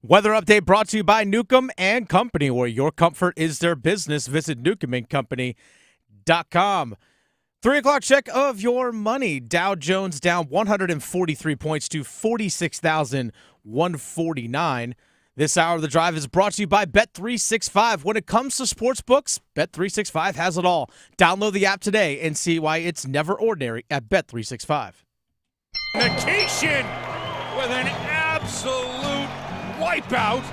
Weather update brought to you by Newcomb and Company, where your comfort is their business. Visit newcombandcompany.com. 3 o'clock check of your money. Dow Jones down 143 points to 46,149. This hour of the drive is brought to you by Bet365. When it comes to sports books, Bet365 has it all. Download the app today and see why it's never ordinary at Bet365. Vacation with an absolute wipeout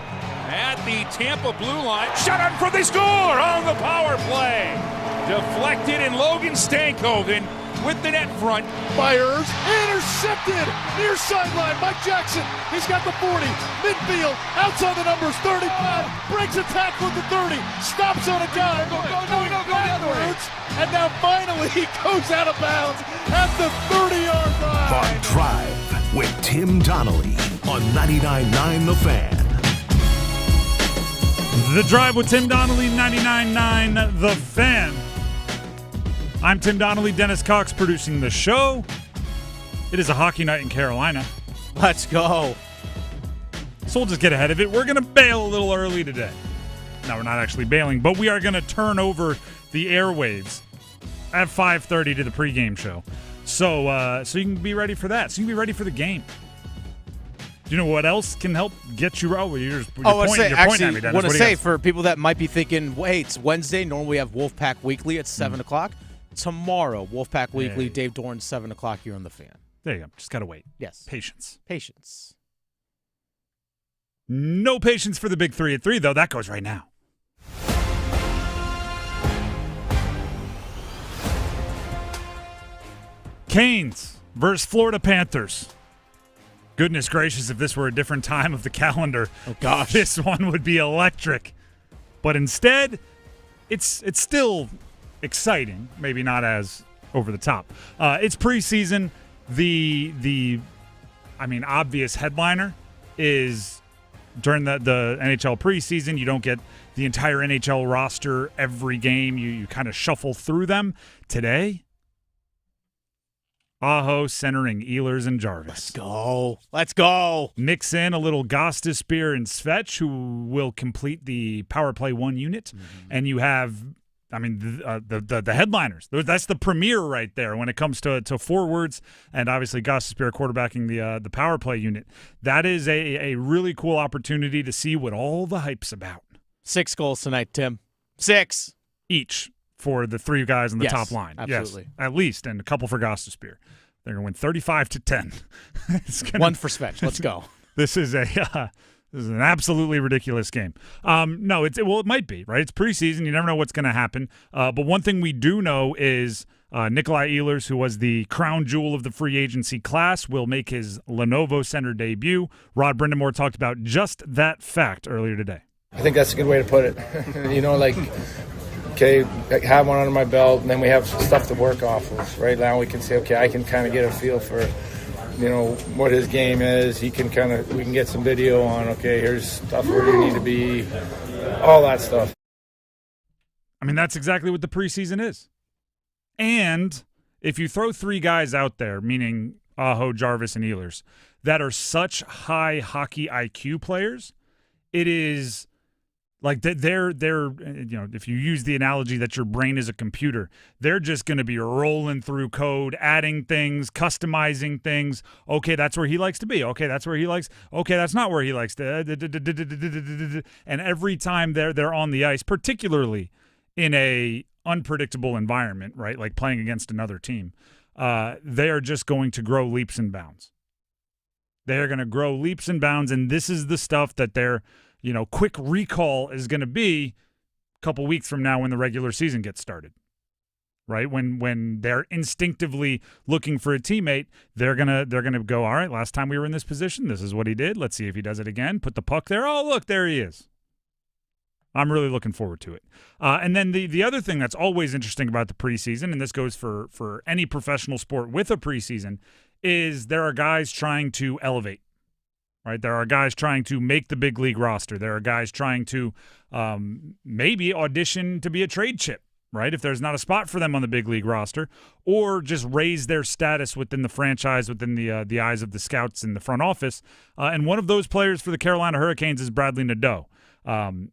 at the Tampa blue line. Shot on for the score on the power play. Deflected, and Logan Stankoven with the net front. Fires, intercepted, near sideline. Mike Jackson, he's got the 40, midfield, outside the numbers, 35, breaks a tackle at the 30, stops on a guy, go backwards, and now finally he goes out of bounds at the 30-yard line. The Drive with Tim Donnelly on 99.9 The Fan. The Drive with Tim Donnelly, 99.9 The Fan. I'm Tim Donnelly, Dennis Cox producing the show. It is a hockey night in Carolina. Let's go. So we'll just get ahead of it. We're going to bail a little early today. No, we're not actually bailing, but we are going to turn over the airwaves at 5:30 to the pregame show. So you can be ready for that. So you can be ready for the game. Do you know what else can help get you out? You're pointing at me, Dennis. I want to say, for people that might be thinking, wait, it's Wednesday. Normally we have Wolfpack Weekly at 7 o'clock. Tomorrow, Wolfpack Weekly, Dave Doran, 7 o'clock here on The Fan. There you go. Just got to wait. Yes. Patience. No patience for the big 3 at 3, though. That goes right now. Canes versus Florida Panthers. Goodness gracious, if this were a different time of the calendar, oh gosh, this one would be electric. But instead, it's still exciting, maybe not as over the top. It's preseason. The obvious headliner is during the NHL preseason, you don't get the entire NHL roster every game. You kind of shuffle through them. Today, Aho centering Ehlers and Jarvis. Let's go. Mix in a little Gostisbehere and Svetch, who will complete the power play 1 unit. Mm-hmm. And you have, the headliners. That's the premiere right there when it comes to forwards, and obviously Gostisbehere quarterbacking the power play unit. That is a really cool opportunity to see what all the hype's about. 6 goals tonight, Tim. 6 each for the 3 guys on the top line. Absolutely. Yes, at least, and a couple for Gostisbehere. They're going to win 35-10. 1 for Svetch. Let's go. This is an absolutely ridiculous game. It might be, right? It's preseason. You never know what's going to happen. But one thing we do know is Nikolai Ehlers, who was the crown jewel of the free agency class, will make his Lenovo Center debut. Rod Brindamore talked about just that fact earlier today. I think that's a good way to put it. Okay, I have one under my belt, and then we have some stuff to work off of. Right now we can say, okay, I can kind of get a feel for, what his game is. We can get some video on, okay, here's stuff where you need to be, all that stuff. That's exactly what the preseason is. And if you throw 3 guys out there, meaning Aho, Jarvis, and Ehlers, that are such high hockey IQ players, it is like they're if you use the analogy that your brain is a computer, they're just going to be rolling through code, adding things, customizing things. Okay, that's where he likes to be. Okay, that's where he likes. Okay, that's not where he likes to. And every time they're on the ice, particularly in a unpredictable environment, right, like playing against another team, they are just going to grow leaps and bounds. They are going to grow leaps and bounds, and this is the stuff that they're quick recall is going to be a couple weeks from now when the regular season gets started, right? When they're instinctively looking for a teammate, they're gonna go, all right, last time we were in this position, this is what he did. Let's see if he does it again. Put the puck there. Oh, look, there he is. I'm really looking forward to it. And then the other thing that's always interesting about the preseason, and this goes for any professional sport with a preseason, is there are guys trying to elevate. Right, there are guys trying to make the big league roster. There are guys trying to maybe audition to be a trade chip right? If there's not a spot for them on the big league roster, or just raise their status within the franchise, within the eyes of the scouts in the front office. And one of those players for the Carolina Hurricanes is Bradley Nadeau.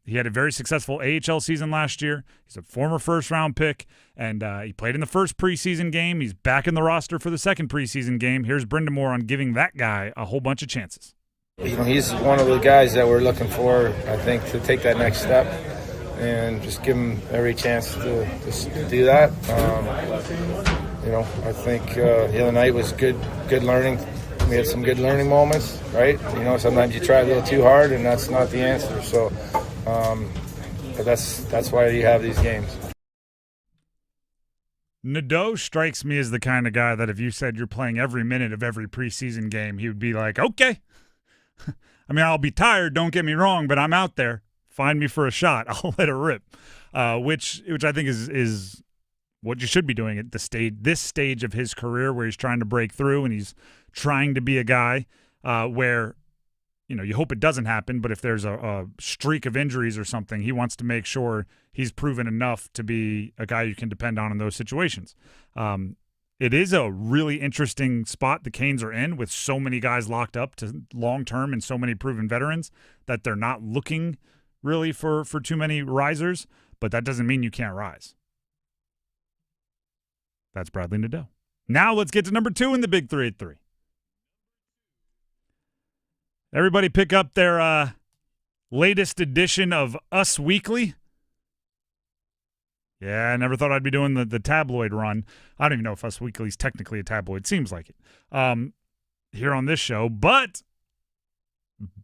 He had a very successful AHL season last year. He's a former first-round pick, and he played in the first preseason game. He's back in the roster for the second preseason game. Here's Brindamore on giving that guy a whole bunch of chances. He's one of the guys that we're looking for, I think, to take that next step and just give him every chance to do that. I think the other night was good learning. We had some good learning moments, right? Sometimes you try a little too hard, and that's not the answer. So, but that's why you have these games. Nadeau strikes me as the kind of guy that if you said you're playing every minute of every preseason game, he would be like, okay. I mean, I'll be tired, don't get me wrong, but I'm out there. Find me for a shot. I'll let it rip, which I think is what you should be doing at this stage of his career, where he's trying to break through and he's trying to be a guy where, you hope it doesn't happen, but if there's a streak of injuries or something, he wants to make sure he's proven enough to be a guy you can depend on in those situations. It is a really interesting spot the Canes are in, with so many guys locked up to long-term and so many proven veterans that they're not looking really for too many risers, but that doesn't mean you can't rise. That's Bradley Nadeau. Now let's get to number 2 in the Big 3 at 3. Everybody pick up their latest edition of Us Weekly. Yeah, I never thought I'd be doing the tabloid run. I don't even know if Us Weekly is technically a tabloid. Seems like it here on this show. But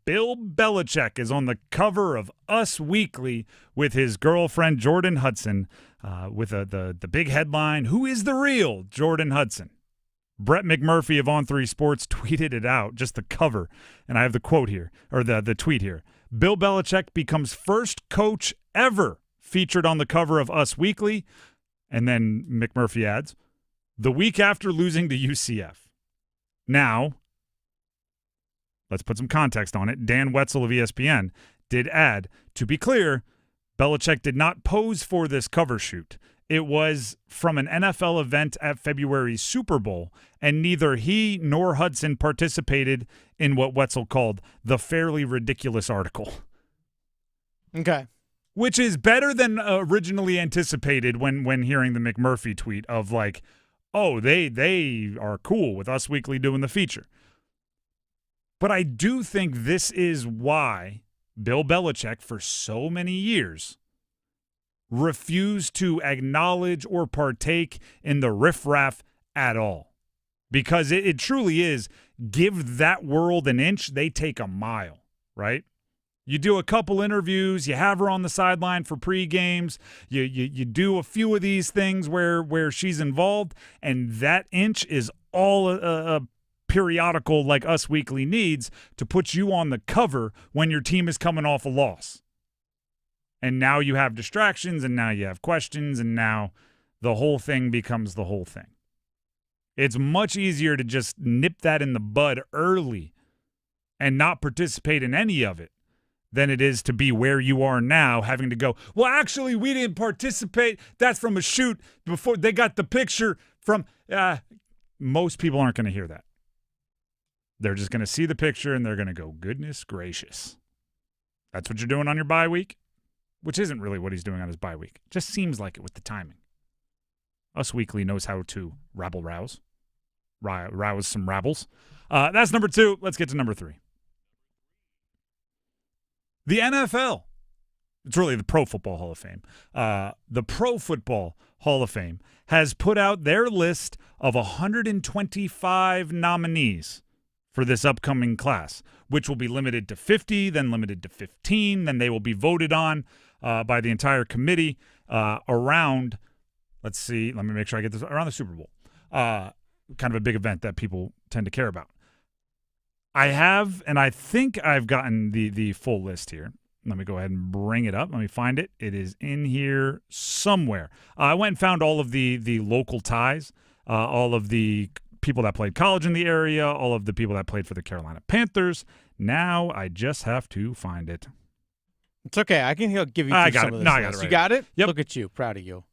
Bill Belichick is on the cover of Us Weekly with his girlfriend, Jordan Hudson, with the big headline, "Who is the real Jordan Hudson?" Brett McMurphy of On3 Sports tweeted it out, just the cover. And I have the quote here, or the tweet here. Bill Belichick becomes first coach ever featured on the cover of Us Weekly. And then McMurphy adds, the week after losing to UCF. Now, let's put some context on it. Dan Wetzel of ESPN did add, to be clear, Belichick did not pose for this cover shoot. It was from an NFL event at February's Super Bowl, and neither he nor Hudson participated in what Wetzel called the fairly ridiculous article. Okay. Which is better than originally anticipated when hearing the McMurphy tweet of like, oh, they are cool with Us Weekly doing the feature. But I do think this is why Bill Belichick, for so many years, refused to acknowledge or partake in the riffraff at all. Because it truly is, give that world an inch, they take a mile, right? You do a couple interviews, you have her on the sideline for pre-games, you do a few of these things where she's involved, and that inch is all a periodical like Us Weekly needs to put you on the cover when your team is coming off a loss. And now you have distractions, and now you have questions, and now the whole thing becomes the whole thing. It's much easier to just nip that in the bud early and not participate in any of it than it is to be where you are now, having to go, well, actually, we didn't participate. That's from a shoot before they got the picture from most people aren't going to hear that. They're just going to see the picture, and they're going to go, goodness gracious. That's what you're doing on your bye week? Which isn't really what he's doing on his bye week. Just seems like it with the timing. Us Weekly knows how to rouse some rabbles. That's number 2. Let's get to number 3. The NFL. It's really the Pro Football Hall of Fame. The Pro Football Hall of Fame has put out their list of 125 nominees for this upcoming class, which will be limited to 50, then limited to 15, then they will be voted on by the entire committee around, let's see, let me make sure I get this, around the Super Bowl. Kind of a big event that people tend to care about. I have, and I think I've gotten the full list here. Let me go ahead and bring it up. Let me find it. It is in here somewhere. I went and found all of the local ties, all of the people that played college in the area, all of the people that played for the Carolina Panthers. Now I just have to find it. It's okay. I can give you some of this. No, I got it. You right got it? Yep. Look at you. Proud of you.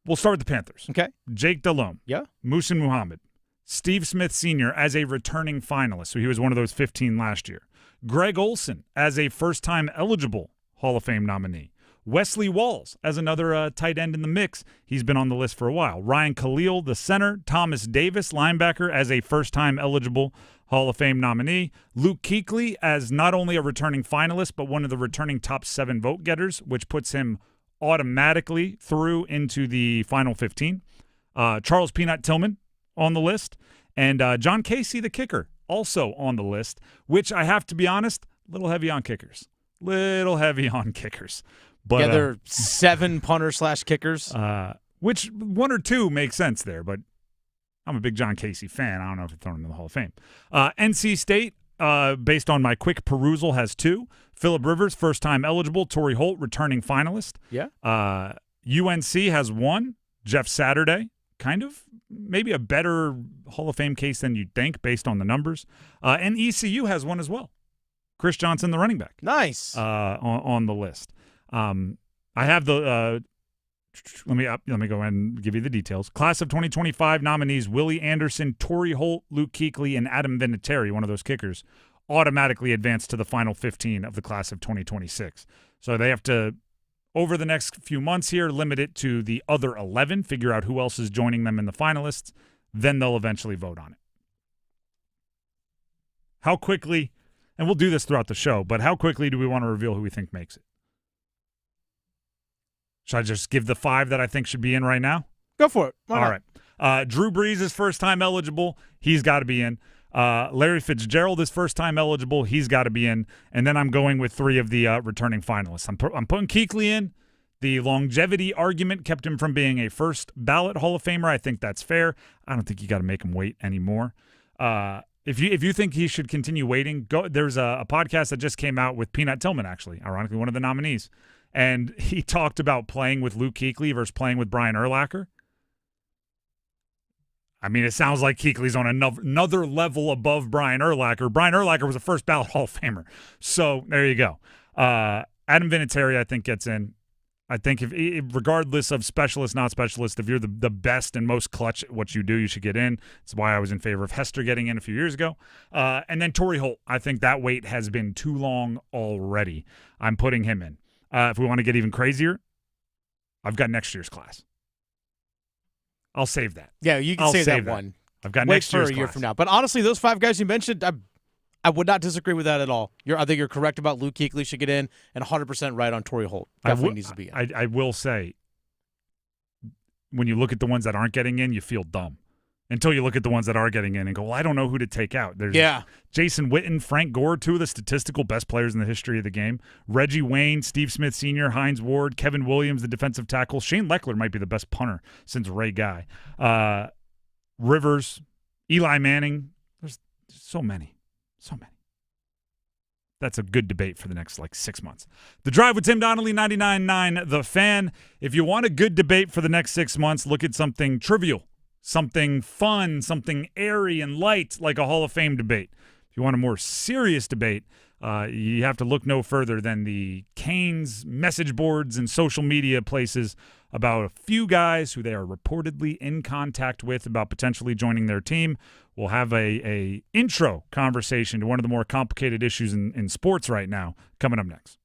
We'll start with the Panthers. Okay. Jake Delhomme. Yeah. Muhsin Muhammad. Steve Smith Sr. as a returning finalist, so he was one of those 15 last year. Greg Olson as a first-time eligible Hall of Fame nominee. Wesley Walls as another tight end in the mix. He's been on the list for a while. Ryan Khalil, the center. Thomas Davis, linebacker, as a first-time eligible Hall of Fame nominee. Luke Kuechly as not only a returning finalist, but one of the returning top 7 vote getters, which puts him automatically through into the final 15. Charles Peanut Tillman on the list. And John Casey, the kicker, also on the list, which I have to be honest, a little heavy on kickers. But, yeah, there are 7 punter/kickers. Which 1 or 2 makes sense there, but I'm a big John Casey fan. I don't know if it's thrown into the Hall of Fame. NC State, based on my quick perusal, has 2. Phillip Rivers, first-time eligible. Torrey Holt, returning finalist. Yeah. UNC has 1. Jeff Saturday, kind of maybe a better Hall of Fame case than you'd think based on the numbers. And ECU has 1 as well. Chris Johnson, the running back. Nice. On the list. I have the let me go ahead and give you the details. Class of 2025 nominees: Willie Anderson, Torrey Holt, Luke Kuechly, and Adam Vinatieri, one of those kickers, automatically advanced to the final 15 of the class of 2026. So they have to, over the next few months here, limit it to the other 11, figure out who else is joining them in the finalists, then they'll eventually vote on it. How quickly, and we'll do this throughout the show, but how quickly do we want to reveal who we think makes it? Should I just give the 5 that I think should be in right now? Go for it. Why not? All right. Drew Brees is first-time eligible. He's got to be in. Larry Fitzgerald is first-time eligible. He's got to be in. And then I'm going with 3 of the returning finalists. I'm putting Kuechly in. The longevity argument kept him from being a first-ballot Hall of Famer. I think that's fair. I don't think you got to make him wait anymore. If you think he should continue waiting, there's a podcast that just came out with Peanut Tillman, actually, ironically one of the nominees. And he talked about playing with Luke Kuechly versus playing with Brian Urlacher. I mean, it sounds like Kuechly's on another level above Brian Urlacher. Brian Urlacher was a first ballot Hall of Famer. So there you go. Adam Vinatieri, I think, gets in. I think if regardless of specialist, not specialist, if you're the best and most clutch at what you do, you should get in. That's why I was in favor of Hester getting in a few years ago. And then Torrey Holt. I think that wait has been too long already. I'm putting him in. If we want to get even crazier, I've got next year's class. I'll save that. Yeah, you can save that one. I've got Wait next for year's a year class. from now. But honestly, those 5 guys you mentioned, I would not disagree with that at all. I think you're correct about Luke Kuechly should get in, and 100% right on Torrey Holt. Definitely needs to be in. I will say, when you look at the ones that aren't getting in, you feel dumb. Until you look at the ones that are getting in and go, well, I don't know who to take out. There's Jason Witten, Frank Gore, 2 of the statistical best players in the history of the game. Reggie Wayne, Steve Smith Sr., Hines Ward, Kevin Williams, the defensive tackle. Shane Leckler might be the best punter since Ray Guy. Rivers, Eli Manning. There's so many. That's a good debate for the next 6 months. The Drive with Tim Donnelly, 99.9 The Fan. If you want a good debate for the next 6 months, look at something trivial. Something fun, something airy and light, like a Hall of Fame debate. If you want a more serious debate, you have to look no further than the Canes message boards and social media places about a few guys who they are reportedly in contact with about potentially joining their team. We'll have a intro conversation to one of the more complicated issues in sports right now coming up next.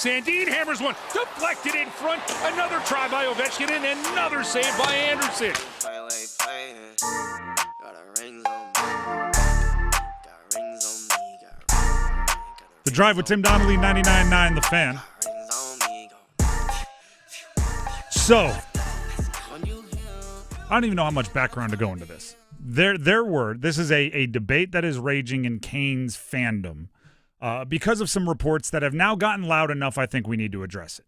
Sandin hammers one, deflected in front. Another try by Ovechkin and another save by Anderson. The Drive with Tim Donnelly, 99.9 The Fan. So, I don't even know how much background to go into this. Their word, this is a debate that is raging in Canes fandom because of some reports that have now gotten loud enough. I think we need to address it.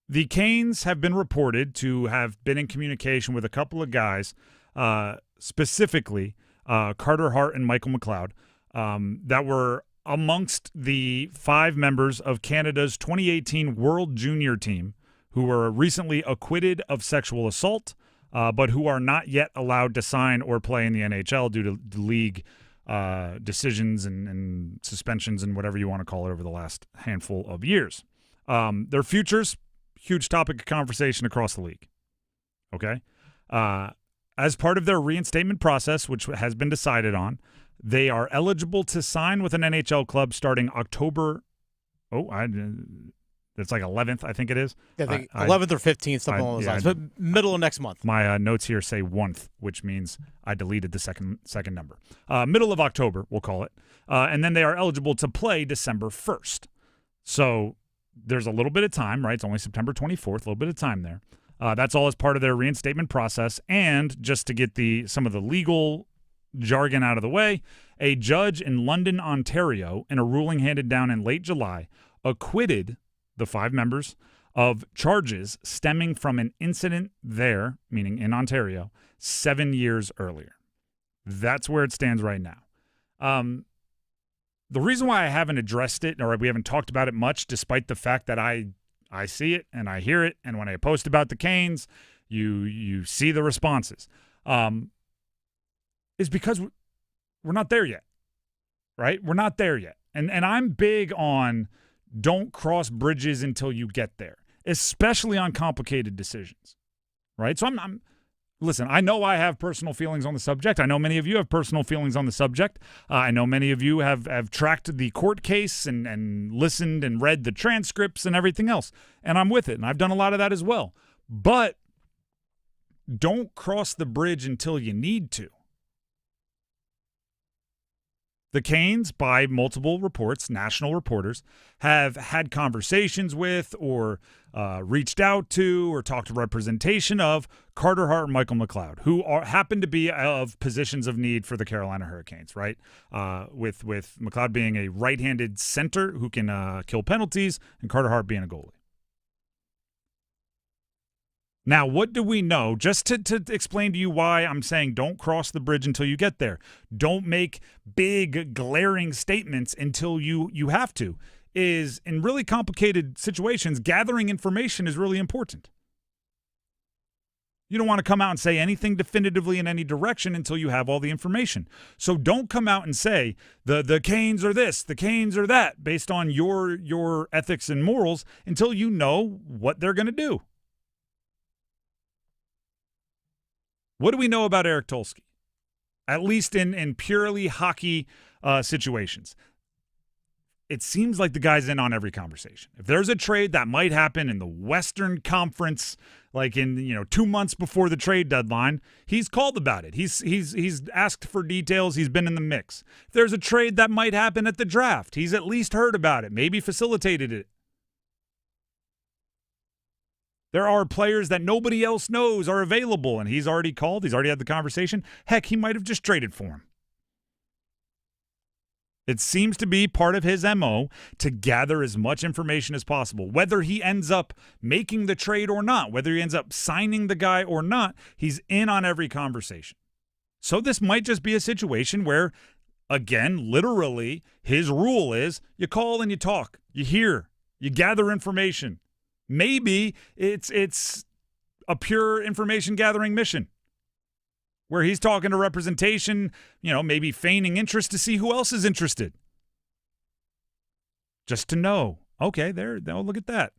The Canes have been reported to have been in communication with a couple of guys, specifically Carter Hart and Michael McLeod, that were amongst the 5 members of Canada's 2018 World Junior team who were recently acquitted of sexual assault, but who are not yet allowed to sign or play in the NHL due to league decisions and suspensions and whatever you want to call it over the last handful of years. Their futures, huge topic of conversation across the league. Okay? As part of their reinstatement process, which has been decided on, they are eligible to sign with an NHL club starting October. It's like 11th, I think it is. I think 11th or 15th, something along those lines. But middle of next month. My notes here say 1th, which means I deleted the second number. Middle of October, we'll call it. And then they are eligible to play December 1st. So there's a little bit of time, right? It's only September 24th, a little bit of time there. That's all as part of their reinstatement process. And just to get some of the legal jargon out of the way, a judge in London, Ontario, in a ruling handed down in late July, acquitted the 5 members of charges stemming from an incident there, meaning in Ontario, 7 years earlier. That's where it stands right now. The reason why I haven't addressed it, or we haven't talked about it much, despite the fact that I see it and I hear it, and when I post about the Canes, you see the responses, is because we're not there yet, right? We're not there yet. And I'm big on don't cross bridges until you get there, especially on complicated decisions, right? So listen, I know I have personal feelings on the subject. I know many of you have personal feelings on the subject. I know many of you have tracked the court case and listened and read the transcripts and everything else, and I'm with it, and I've done a lot of that as well. But don't cross the bridge until you need to. The Canes, by multiple reports, national reporters, have had conversations with or reached out to or talked to representation of Carter Hart and Michael McLeod, who happen to be of positions of need for the Carolina Hurricanes, right? With McLeod being a right-handed center who can kill penalties and Carter Hart being a goalie. Now, what do we know? Just to explain to you why I'm saying don't cross the bridge until you get there. Don't make big, glaring statements until you have to. Is in really complicated situations, gathering information is really important. You don't want to come out and say anything definitively in any direction until you have all the information. So don't come out and say the Canes are this, the Canes are that, based on your ethics and morals until you know what they're going to do. What do we know about Eric Tulsky? At least in purely hockey situations. It seems like the guy's in on every conversation. If there's a trade that might happen in the Western Conference, like in 2 months before the trade deadline, he's called about it. He's asked for details. He's been in the mix. If there's a trade that might happen at the draft, he's at least heard about it, maybe facilitated it. There are players that nobody else knows are available, and he's already called. He's already had the conversation. Heck, he might have just traded for him. It seems to be part of his MO to gather as much information as possible. Whether he ends up making the trade or not, whether he ends up signing the guy or not, he's in on every conversation. So this might just be a situation where, again, literally, his rule is you call and you talk, you hear, you gather information. Maybe it's a pure information gathering mission where he's talking to representation, maybe feigning interest to see who else is interested. Just to know, okay, look at that.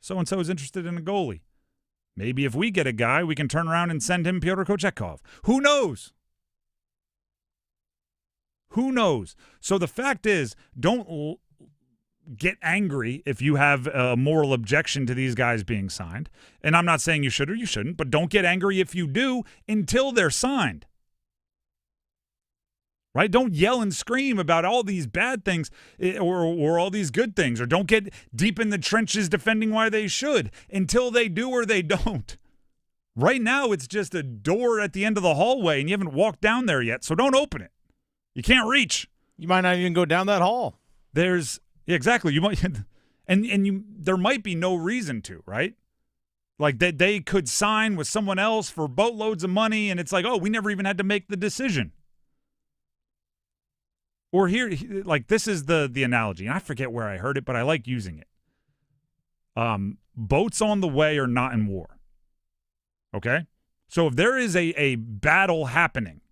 So-and-so is interested in a goalie. Maybe if we get a guy, we can turn around and send him Pyotr Kochetkov. Who knows? Who knows? So the fact is, don't get angry if you have a moral objection to these guys being signed. And I'm not saying you should or you shouldn't, but don't get angry if you do until they're signed. Right? Don't yell and scream about all these bad things or all these good things, or don't get deep in the trenches defending why they should until they do or they don't. Right now, it's just a door at the end of the hallway, and you haven't walked down there yet, so don't open it. You can't reach. You might not even go down that hall. Exactly. You might, and there might be no reason to, right? Like they could sign with someone else for boatloads of money, and it's like, oh, we never even had to make the decision. Or here, like this is the analogy, and I forget where I heard it, but I like using it. Boats on the way are not in war. Okay? So if there is a battle happening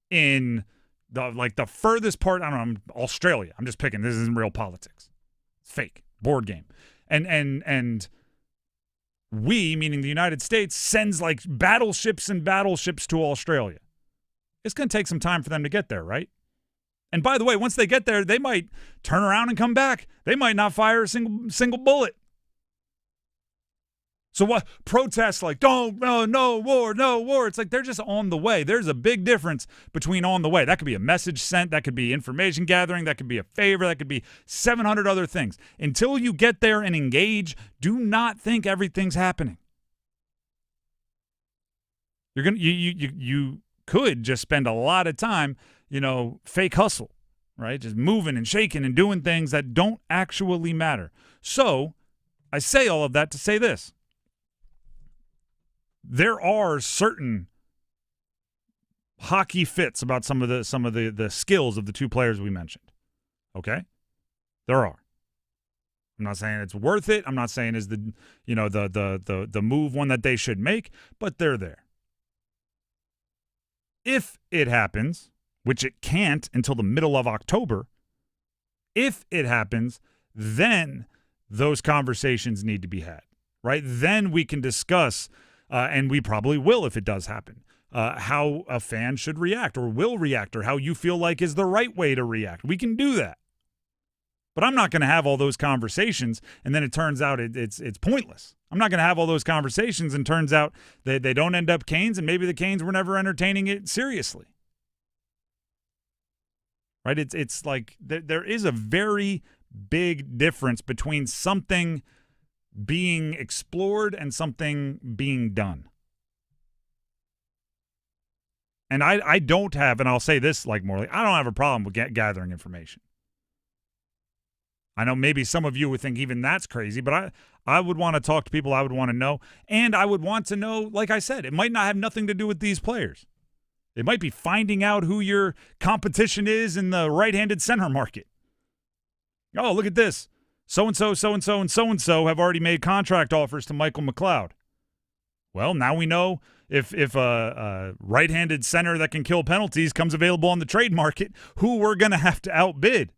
in the furthest part, I don't know, Australia. I'm just picking. This isn't real politics. It's fake. Board game. And we, meaning the United States, sends like battleships to Australia. It's going to take some time for them to get there, right? And by the way, once they get there, they might turn around and come back. They might not fire a single bullet. So what? Protests like, no war. It's like they're just on the way. There's a big difference between on the way. That could be a message sent. That could be information gathering. That could be a favor. That could be 700 other things. Until you get there and engage, do not think everything's happening. You could just spend a lot of time, fake hustle, right? Just moving and shaking and doing things that don't actually matter. So I say all of that to say this. There are certain hockey fits about some of the skills of the two players we mentioned. Okay? There are. I'm not saying it's worth it. I'm not saying is the move one that they should make, but they're there. If it happens, which it can't until the middle of October, if it happens, then those conversations need to be had, right? Then we can discuss, and we probably will if it does happen, how a fan should react or will react, or how you feel like is the right way to react. We can do that. But I'm not going to have all those conversations, and then it turns out it's pointless. I'm not going to have all those conversations, and turns out they don't end up Canes, and maybe the Canes were never entertaining it seriously. Right? It's like there is a very big difference between something being explored and something being done. And I don't have, and I'll say this like Morley, I don't have a problem with gathering information. I know maybe some of you would think even that's crazy, but I would want to talk to people I would want to know. And I would want to know, like I said, it might not have nothing to do with these players. It might be finding out who your competition is in the right-handed center market. Oh, look at this. So-and-so, so-and-so, and so-and-so have already made contract offers to Michael McLeod. Well, now we know if a right-handed center that can kill penalties comes available on the trade market, who we're going to have to outbid.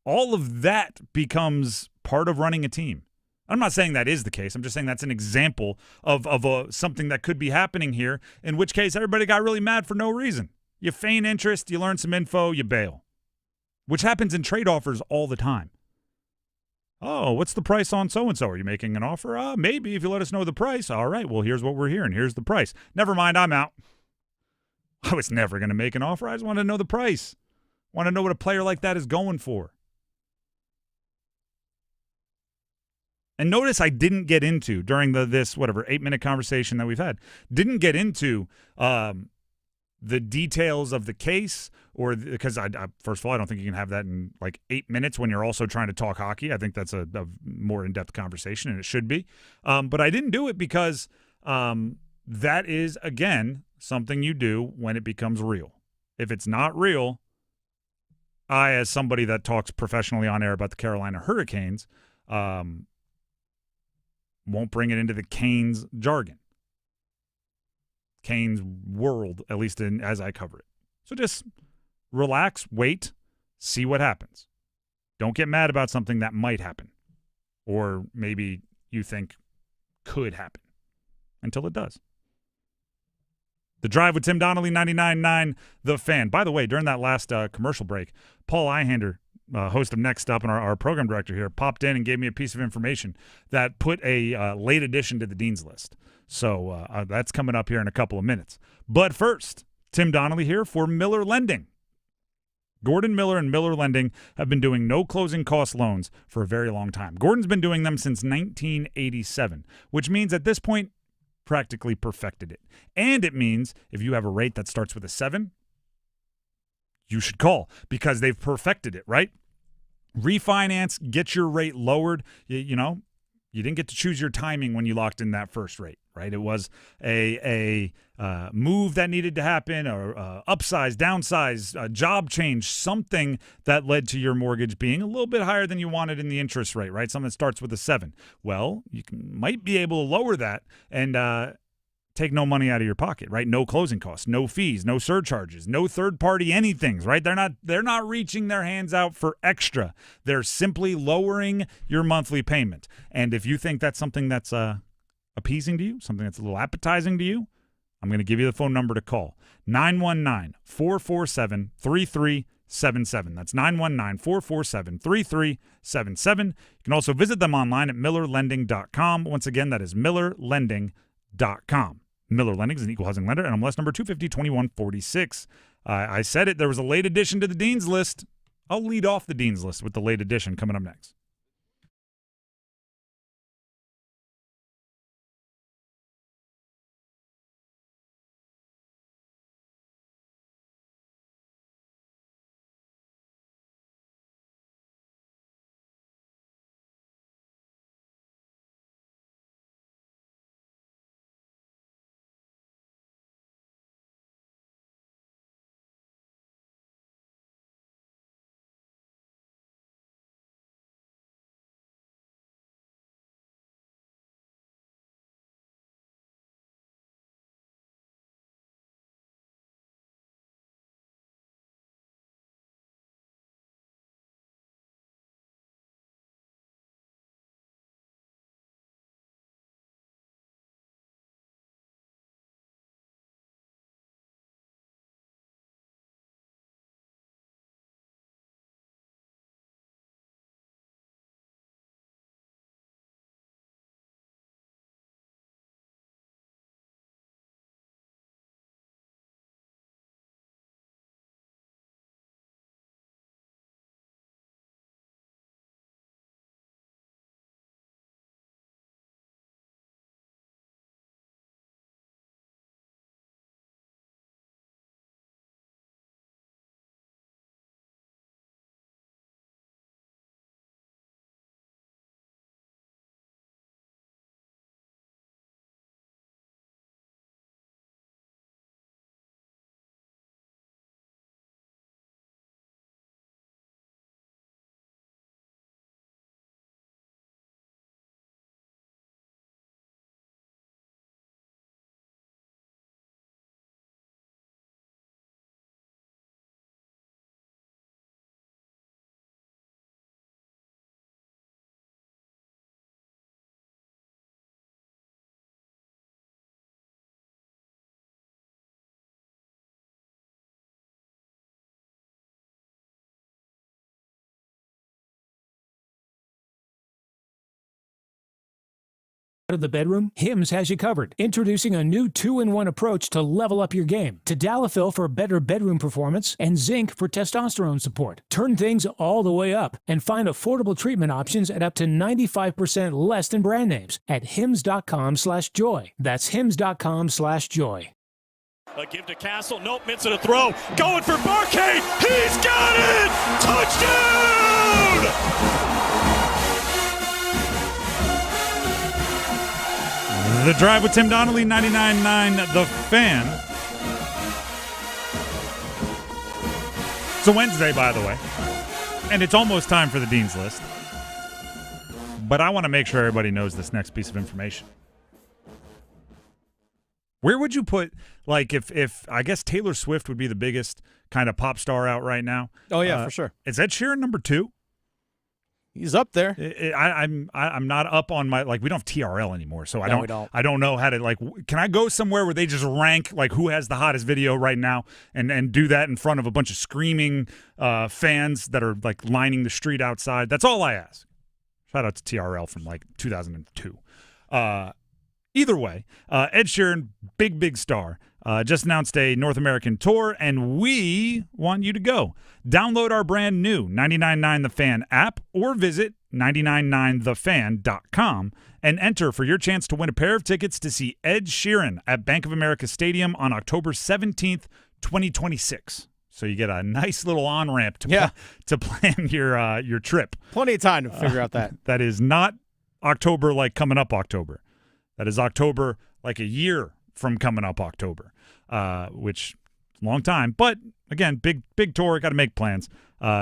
All of that becomes part of running a team. I'm not saying that is the case. I'm just saying that's an example of something that could be happening here, in which case everybody got really mad for no reason. You feign interest, you learn some info, you bail, which happens in trade offers all the time. Oh, what's the price on so-and-so? Are you making an offer? Maybe if you let us know the price. All right, well, here's what we're hearing. Here's the price. Never mind, I'm out. I was never going to make an offer. I just want to know the price. Want to know what a player like that is going for. And notice I didn't get into, during this 8-minute conversation that we've had, didn't get into the details of the case, or because I first of all, I don't think you can have that in like 8 minutes when you're also trying to talk hockey. I think that's a more in-depth conversation, and it should be. But I didn't do it because that is, again, something you do when it becomes real. If it's not real, I, as somebody that talks professionally on air about the Carolina Hurricanes, won't bring it into the Canes jargon. Canes world, at least as I cover it. So just relax, wait, see what happens. Don't get mad about something that might happen, or maybe you think could happen, until it does. The Drive with Tim Donnelly, 99.9 The Fan. By the way, during that last commercial break, Paul Ihander host of Next Up and our program director here, popped in and gave me a piece of information that put a late addition to the Dean's List. So that's coming up here in a couple of minutes. But first, Tim Donnelly here for Miller Lending. Gordon Miller and Miller Lending have been doing no closing cost loans for a very long time. Gordon's been doing them since 1987, which means at this point, practically perfected it. And it means if you have a rate that starts with a 7, you should call because they've perfected it, right? Refinance, get your rate lowered. You know, you didn't get to choose your timing when you locked in that first rate, right? It was a move that needed to happen, or upsize, downsize, job change, something that led to your mortgage being a little bit higher than you wanted in the interest rate, right? Something that starts with a 7. Well, you might be able to lower that and take no money out of your pocket, right? No closing costs, no fees, no surcharges, no third-party anythings, right? They're not reaching their hands out for extra. They're simply lowering your monthly payment. And if you think that's something that's appeasing to you, something that's a little appetizing to you, I'm going to give you the phone number to call. 919-447-3377. That's 919-447-3377. You can also visit them online at millerlending.com. Once again, that is millerlending.com. Miller Lending is an equal housing lender, and MLS number 250-2146. I said it. There was a late addition to the Dean's List. I'll lead off the Dean's List with the late addition coming up next. Out of the bedroom, Hims has you covered. Introducing a new 2-in-1 approach to level up your game. Tadalafil for better bedroom performance and zinc for testosterone support. Turn things all the way up and find affordable treatment options at up to 95% less than brand names at hims.com/joy. That's hims.com/joy. A give to Castle. Nope, Mitz a throw. Going for Barcade. He's got it! Touchdown! The Drive with Tim Donnelly, 99.9 The Fan. It's a Wednesday, by the way, and it's almost time for the Dean's List. But I want to make sure everybody knows this next piece of information. Where would you put, like, if I guess Taylor Swift would be the biggest kind of pop star out right now? Oh, yeah, for sure. Is Ed Sheeran number 2? He's up there. I'm not up on my, like, we don't have TRL anymore, so we don't. I don't know how to, like, can I go somewhere where they just rank, like, who has the hottest video right now and do that in front of a bunch of screaming fans that are, like, lining the street outside? That's all I ask. Shout out to TRL from, like, 2002. Either way, Ed Sheeran, big star, just announced a North American tour, and we want you to go. Download our brand new 99.9 The Fan app or visit 999thefan.com and enter for your chance to win a pair of tickets to see Ed Sheeran at Bank of America Stadium on October 17th, 2026. So you get a nice little on-ramp to plan your trip. Plenty of time to figure out that. That is not October like coming up October. That is October like a year from coming up October, which long time. But again, big tour. Got to make plans.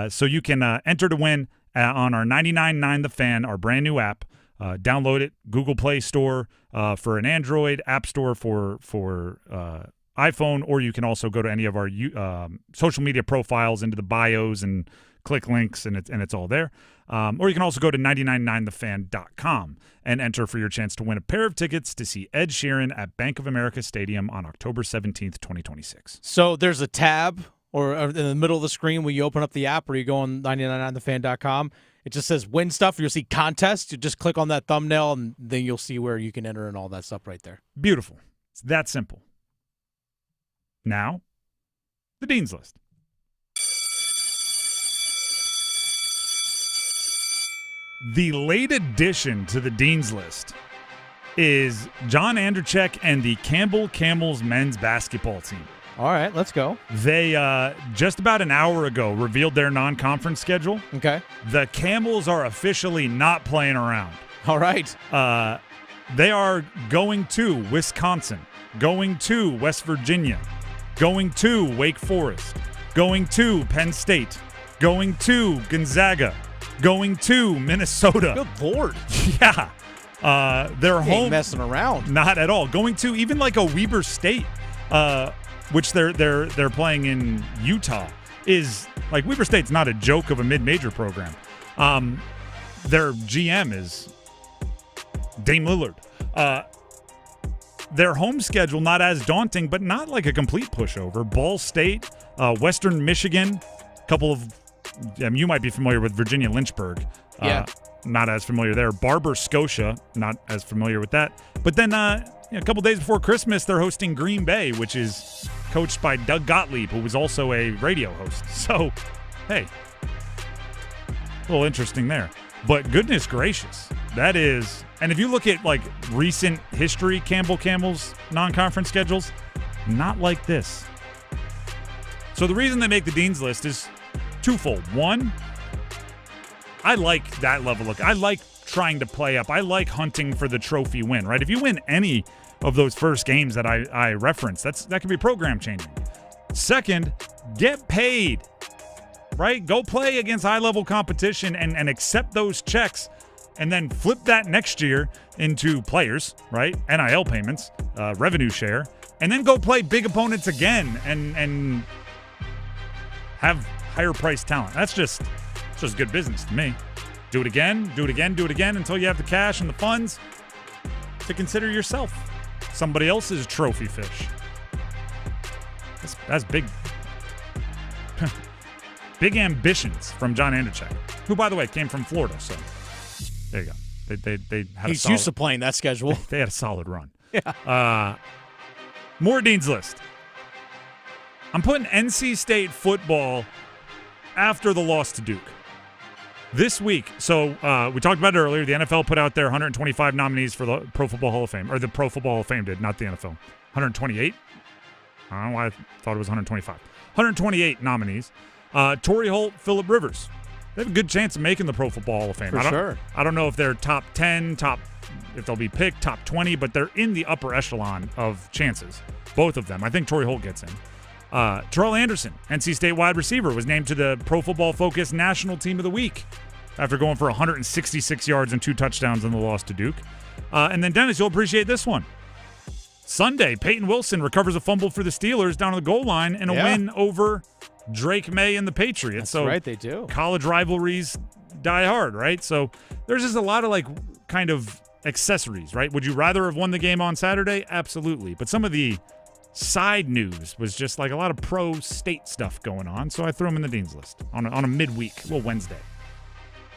So you can enter to win on our 99.9 The Fan, our brand new app. Download it, Google Play Store for an Android, App Store for iPhone, or you can also go to any of our social media profiles into the bios and click links, and it's all there. Or you can also go to 999thefan.com and enter for your chance to win a pair of tickets to see Ed Sheeran at Bank of America Stadium on October 17th, 2026. So there's a tab or in the middle of the screen when you open up the app or you go on 999thefan.com. It just says win stuff. You'll see contest. You just click on that thumbnail, and then you'll see where you can enter and all that stuff right there. Beautiful. It's that simple. Now, the Dean's List. The late addition to the Dean's List is John Anderchek and the Campbell Camels men's basketball team. All right, let's go. They, just about an hour ago, revealed their non-conference schedule. Okay. The Camels are officially not playing around. All right. They are going to Wisconsin, going to West Virginia, going to Wake Forest, going to Penn State, going to Gonzaga, going to Minnesota. Good Lord. Yeah. They're home. Messing around. Not at all. Going to even like a Weber State, which they're playing in Utah, is like Weber State's not a joke of a mid-major program. Their GM is Dame Lillard. Their home schedule not as daunting, but not like a complete pushover. Ball State, Western Michigan, a couple of you might be familiar with Virginia Lynchburg. Yeah. Not as familiar there. Barber, Scotia, not as familiar with that. But then a couple days before Christmas, they're hosting Green Bay, which is coached by Doug Gottlieb, who was also a radio host. So, hey, a little interesting there. But goodness gracious, that is – and if you look at, like, recent history, Campbell Camels non-conference schedules, not like this. So the reason they make the Dean's List is twofold. One, I like that level of – I like trying to play up. I like hunting for the trophy win, right? If you win any of those first games that I referenced, that could be program changing. Second, get paid, right? Go play against high-level competition and accept those checks, and then flip that next year into players, right? NIL payments, revenue share, and then go play big opponents again and have higher-priced talent. It's just good business to me. Do it again until you have the cash and the funds to consider yourself somebody else's trophy fish. That's big. Big ambitions from John Anderchek, who, by the way, came from Florida. So there you go. They had He's used to playing that schedule. They had a solid run. Yeah. More Dean's List. I'm putting NC State football after the loss to Duke. This week, so we talked about it earlier, the NFL put out their 125 nominees for the Pro Football Hall of Fame, or the Pro Football Hall of Fame did, not the NFL. 128? I don't know why I thought it was 125. 128 nominees. Torrey Holt, Phillip Rivers. They have a good chance of making the Pro Football Hall of Fame. For sure. I don't know if they're top 10, if they'll be picked, top 20, but they're in the upper echelon of chances. Both of them. I think Torrey Holt gets in. Terrell Anderson, NC State wide receiver, was named to the Pro Football Focus National Team of the Week after going for 166 yards and 2 touchdowns in the loss to Duke. And then, Dennis, you'll appreciate this one. Sunday, Peyton Wilson recovers a fumble for the Steelers down on the goal line in a win over Drake Maye and the Patriots. That's right, they do. College rivalries Die Hard, right? So there's just a lot of like kind of accessories, right? Would you rather have won the game on Saturday? Absolutely. But some of the side news was just like a lot of pro-state stuff going on, so I threw them in the Dean's List on a midweek, well, Wednesday.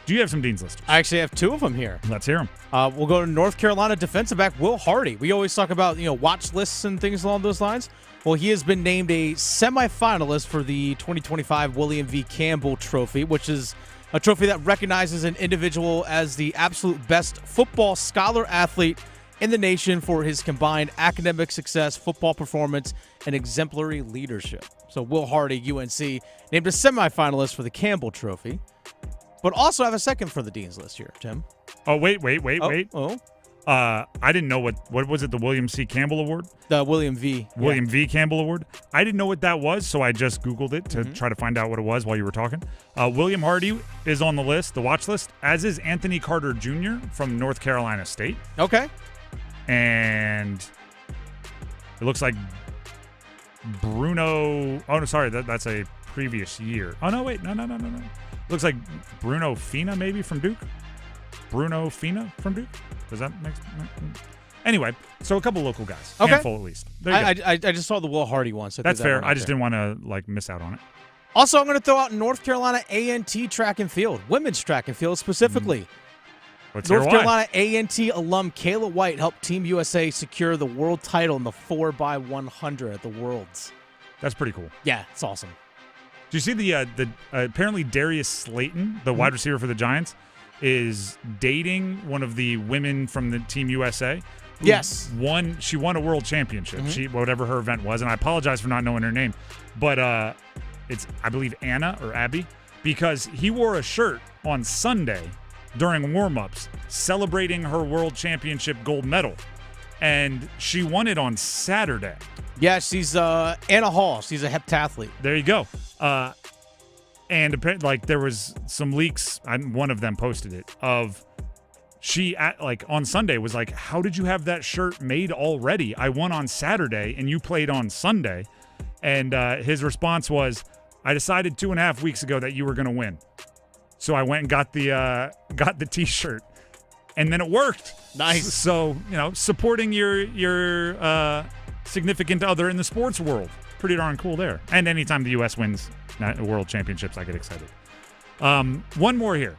Do you have some Dean's Listers? I actually have two of them here. Let's hear them. We'll go to North Carolina defensive back Will Hardy. We always talk about watch lists and things along those lines. Well, he has been named a semifinalist for the 2025 William V. Campbell Trophy, which is a trophy that recognizes an individual as the absolute best football scholar athlete in the nation for his combined academic success, football performance, and exemplary leadership. So Will Hardy, UNC, named a semifinalist for the Campbell Trophy, but also have a second for the Dean's List here, Tim. Oh, wait. Oh. I didn't know what was it, the William C. Campbell Award? The William V. William V. Campbell Award. I didn't know what that was, so I just Googled it to try to find out what it was while you were talking. William Hardy is on the list, the watch list, as is Anthony Carter Jr. from North Carolina State. Okay. And it looks like Bruno. Oh, no, sorry. That's a previous year. Oh, no, wait. No. Looks like Bruno Fina, maybe, from Duke. Bruno Fina from Duke? Does that make sense? Anyway, so a couple local guys. Okay. Handful at least. There you go. I just saw the Will Hardy one. So That's fair. I just didn't. didn't want to miss out on it. Also, I'm going to throw out North Carolina A&T track and field, women's track and field specifically. Let's hear North why. Carolina A&T alum Kayla White helped Team USA secure the world title in the 4x100 at the Worlds. That's pretty cool. Yeah, it's awesome. Do you see the apparently Darius Slayton, the wide receiver for the Giants, is dating one of the women from the Team USA? Yes. She won a world championship. She whatever her event was, and I apologize for not knowing her name, but it's I believe Anna or Abby, because he wore a shirt on Sunday during warm-ups celebrating her world championship gold medal, and she won it on Saturday. Yeah, she's Anna Hall. She's a heptathlete. There you go. And apparently, there was some leaks. One of them posted it of she on Sunday was like, "How did you have that shirt made already? I won on Saturday and you played on Sunday." And his response was, "I decided 2.5 weeks ago that you were going to win, so I went and got the T-shirt, and then it worked." Nice. So supporting your significant other in the sports world, pretty darn cool there. And anytime the U.S. wins world championships, I get excited. One more here.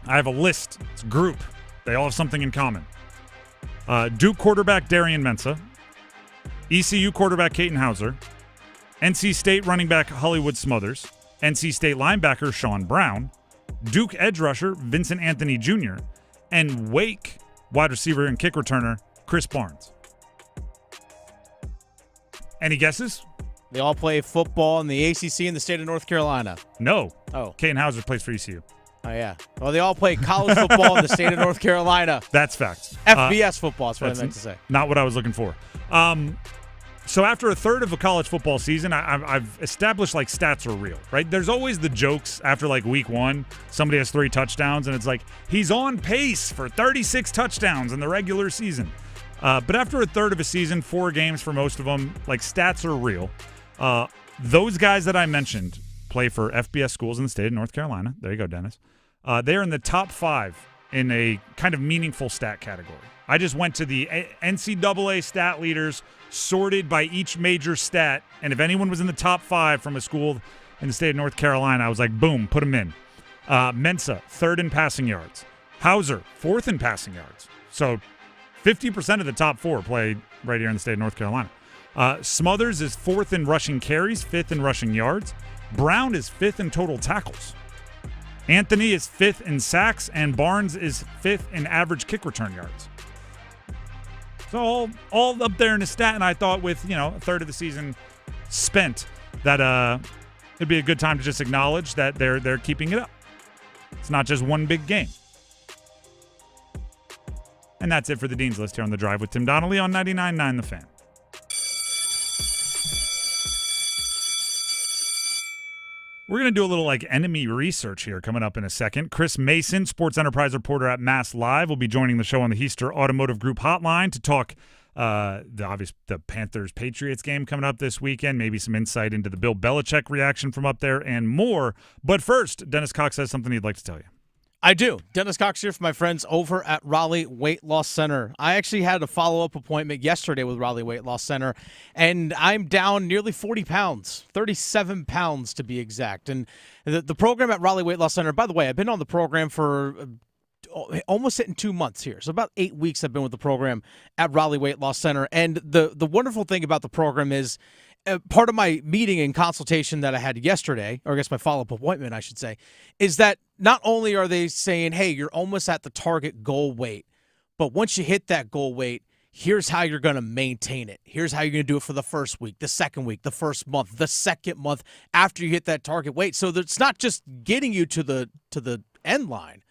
I have a list. It's a group. They all have something in common. Duke quarterback Darian Mensah, ECU quarterback Caton Hauser, NC State running back Hollywood Smothers, NC State linebacker Sean Brown, Duke edge rusher Vincent Anthony Jr., and Wake wide receiver and kick returner Chris Barnes. Any guesses? They all play football in the ACC in the state of North Carolina. No. Oh. Caton Hauser plays for ECU. Oh, yeah. Well, they all play college football in the state of North Carolina. That's facts. FBS football is what I meant to say. Not what I was looking for. So after a third of a college football season, I've established like stats are real, right? There's always the jokes after like week 1. Somebody has 3 touchdowns, and it's like, he's on pace for 36 touchdowns in the regular season. But after a third of a season, 4 games for most of them, like stats are real. Those guys that I mentioned play for FBS schools in the state of North Carolina. There you go, Dennis. They're in the top 5 in a kind of meaningful stat category. I just went to the NCAA stat leaders, sorted by each major stat, and if anyone was in the top 5 from a school in the state of North Carolina, I was like, boom, put them in. Mensah, 3rd in passing yards. Hauser, 4th in passing yards. So 50% of the top 4 play right here in the state of North Carolina. Smothers is 4th in rushing carries, 5th in rushing yards. Brown is 5th in total tackles. Anthony is 5th in sacks, and Barnes is 5th in average kick return yards. So all up there in the stat, and I thought with a third of the season spent, that it'd be a good time to just acknowledge that they're keeping it up. It's not just one big game. And that's it for the Dean's List here on The Drive with Tim Donnelly on 99.9 The Fan. We're going to do a little enemy research here coming up in a second. Chris Mason, sports enterprise reporter at Mass Live, will be joining the show on the Heister Automotive Group hotline to talk the Panthers-Patriots game coming up this weekend, maybe some insight into the Bill Belichick reaction from up there and more. But first, Dennis Cox has something he'd like to tell you. I do. Dennis Cox here for my friends over at Raleigh Weight Loss Center. I actually had a follow-up appointment yesterday with Raleigh Weight Loss Center, and I'm down nearly 40 pounds, 37 pounds to be exact. And the program at Raleigh Weight Loss Center, by the way, I've been on the program for almost hitting 2 months here. So about 8 weeks I've been with the program at Raleigh Weight Loss Center. And the wonderful thing about the program is part of my meeting and consultation that I had yesterday, or I guess my follow-up appointment, I should say, is that not only are they saying, hey, you're almost at the target goal weight, but once you hit that goal weight, here's how you're going to maintain it. Here's how you're going to do it for the first week, the second week, the first month, the second month after you hit that target weight. So that it's not just getting you to the end line.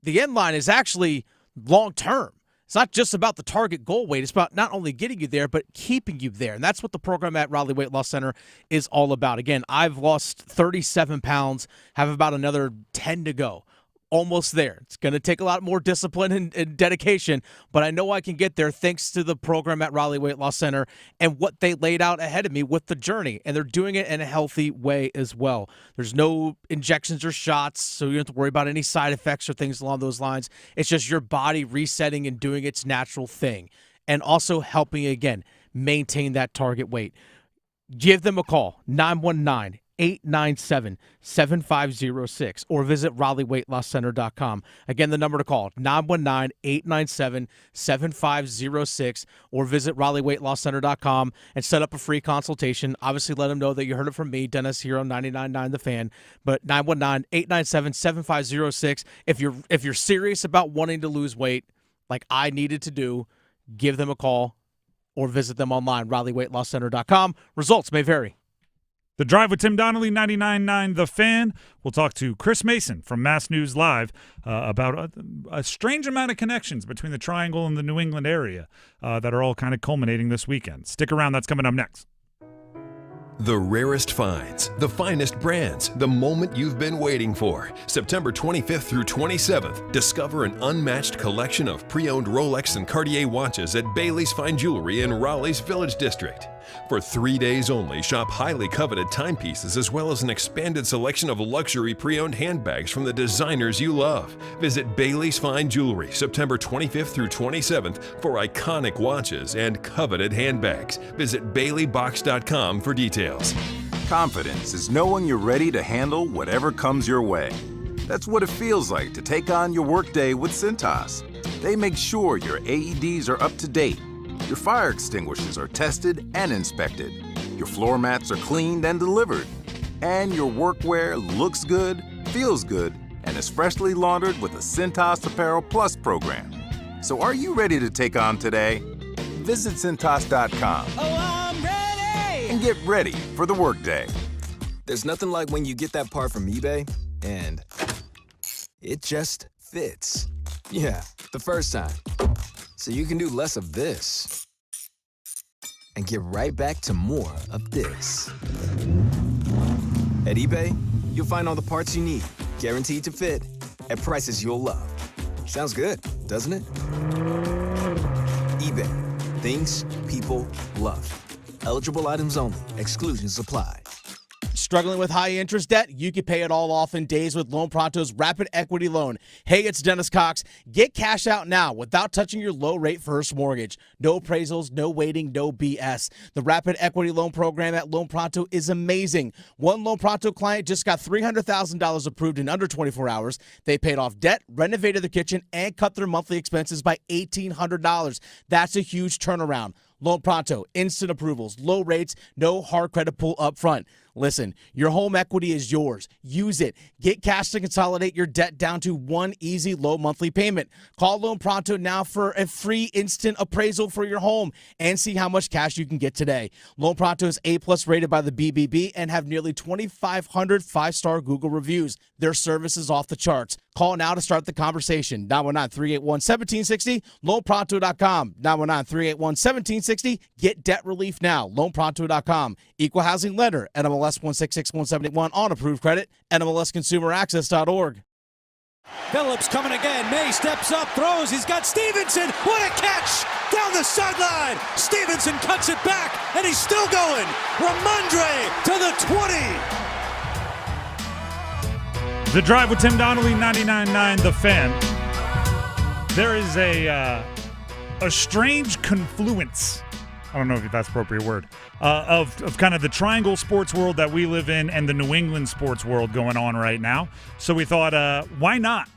The end line is actually long-term. It's not just about the target goal weight. It's about not only getting you there, but keeping you there. And that's what the program at Raleigh Weight Loss Center is all about. Again, I've lost 37 pounds, have about another 10 to go. Almost there. It's going to take a lot more discipline and dedication, but I know I can get there thanks to the program at Raleigh Weight Loss Center and what they laid out ahead of me with the journey. And they're doing it in a healthy way as well. There's no injections or shots, so you don't have to worry about any side effects or things along those lines. It's just your body resetting and doing its natural thing. And also helping, again, maintain that target weight. Give them a call, 919-897-7506, or visit RaleighWeightLossCenter.com. Again, the number to call, 919-897-7506, or visit RaleighWeightLossCenter.com and set up a free consultation. Obviously, let them know that you heard it from me, Dennis, here on 99.9 The Fan, but 919-897-7506. If you're serious about wanting to lose weight, like I needed to do, give them a call or visit them online, RaleighWeightLossCenter.com. Results may vary. The Drive with Tim Donnelly, 99.9 The Fan. We'll talk to Chris Mason from Mass News Live about a strange amount of connections between the Triangle and the New England area that are all kind of culminating this weekend. Stick around. That's coming up next. The rarest finds, the finest brands, the moment you've been waiting for. September 25th through 27th, discover an unmatched collection of pre-owned Rolex and Cartier watches at Bailey's Fine Jewelry in Raleigh's Village District. For 3 days only, shop highly coveted timepieces as well as an expanded selection of luxury pre-owned handbags from the designers you love. Visit Bailey's Fine Jewelry September 25th through 27th for iconic watches and coveted handbags. Visit BaileyBox.com for details. Confidence is knowing you're ready to handle whatever comes your way. That's what it feels like to take on your workday with Cintas. They make sure your AEDs are up to date, your fire extinguishers are tested and inspected, your floor mats are cleaned and delivered, and your workwear looks good, feels good, and is freshly laundered with a Cintas Apparel Plus program. So are you ready to take on today? Visit Cintas.com. Oh, I'm ready! And get ready for the workday. There's nothing like when you get that part from eBay and it just fits. Yeah, the first time. So you can do less of this and get right back to more of this. At eBay, you'll find all the parts you need, guaranteed to fit, at prices you'll love. Sounds good, doesn't it? eBay, things people love. Eligible items only. Exclusions apply. Struggling with high interest debt? You can pay it all off in days with Loan Pronto's Rapid Equity Loan. Hey, it's Dennis Cox. Get cash out now without touching your low-rate first mortgage. No appraisals, no waiting, no BS. The Rapid Equity Loan program at Loan Pronto is amazing. One Loan Pronto client just got $300,000 approved in under 24 hours. They paid off debt, renovated their kitchen, and cut their monthly expenses by $1,800. That's a huge turnaround. Loan Pronto, instant approvals, low rates, no hard credit pull up front. Listen, your home equity is yours. Use it. Get cash to consolidate your debt down to one easy low monthly payment. Call Loan Pronto now for a free instant appraisal for your home and see how much cash you can get today. Loan Pronto is A+ rated by the BBB and have nearly 2,500 five-star Google reviews. Their service is off the charts. Call now to start the conversation. 919-381-1760, loanpronto.com. 919-381-1760. Get debt relief now. Loanpronto.com. Equal housing lender. NMLS 1661781 on approved credit. NMLSconsumeraccess.org. Phillips coming again. Maye steps up, throws. He's got Stevenson. What a catch! Down the sideline. Stevenson cuts it back, and he's still going. Ramondre to the 20. The Drive with Tim Donnelly, 99.9 The Fan. There is a strange confluence, I don't know if that's an appropriate word, of kind of the triangle sports world that we live in and the New England sports world going on right now. So we thought, why not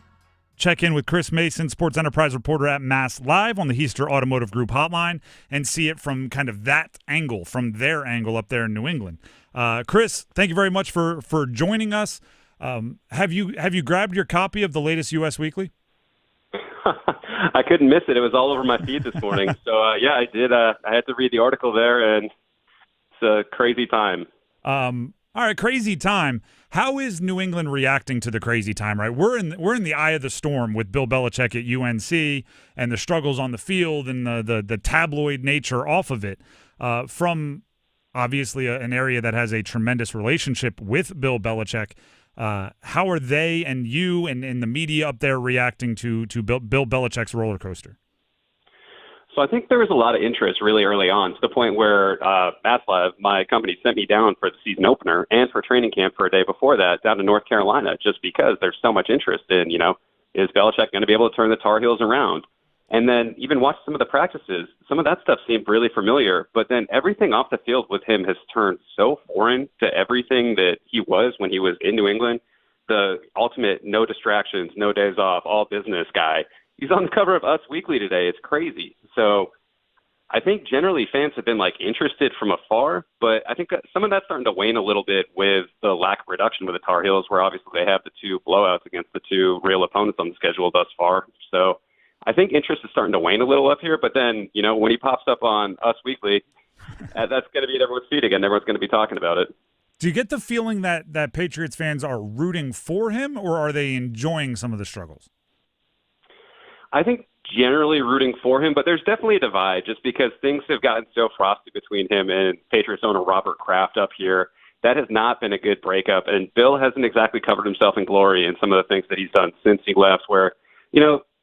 check in with Chris Mason, sports enterprise reporter at Mass Live on the Heister Automotive Group hotline, and see it from kind of that angle, from their angle up there in New England. Chris, thank you very much for joining us. Have you grabbed your copy of the latest U.S. Weekly? I couldn't miss it. It was all over my feed this morning. So, yeah, I did. I had to read the article there, and it's a crazy time. All right, crazy time. How is New England reacting to the crazy time, right? We're in the eye of the storm with Bill Belichick at UNC and the struggles on the field and the tabloid nature off of it from obviously an area that has a tremendous relationship with Bill Belichick. How are they and you and the media up there reacting to Bill Belichick's roller coaster? So I think there was a lot of interest really early on, to the point where Mass Live, my company, sent me down for the season opener and for training camp for a day before that down to North Carolina, just because there's so much interest in, is Belichick going to be able to turn the Tar Heels around? And then even watch some of the practices. Some of that stuff seemed really familiar, but then everything off the field with him has turned so foreign to everything that he was when he was in New England. The ultimate no distractions, no days off, all business guy. He's on the cover of Us Weekly today. It's crazy. So I think generally fans have been interested from afar, but I think some of that's starting to wane a little bit with the lack of production with the Tar Heels, where obviously they have the two blowouts against the two real opponents on the schedule thus far. So I think interest is starting to wane a little up here, but then, when he pops up on Us Weekly, that's going to be at everyone's feet again. Everyone's going to be talking about it. Do you get the feeling that Patriots fans are rooting for him, or are they enjoying some of the struggles? I think generally rooting for him, but there's definitely a divide just because things have gotten so frosty between him and Patriots owner Robert Kraft up here. That has not been a good breakup, and Bill hasn't exactly covered himself in glory in some of the things that he's done since he left, where,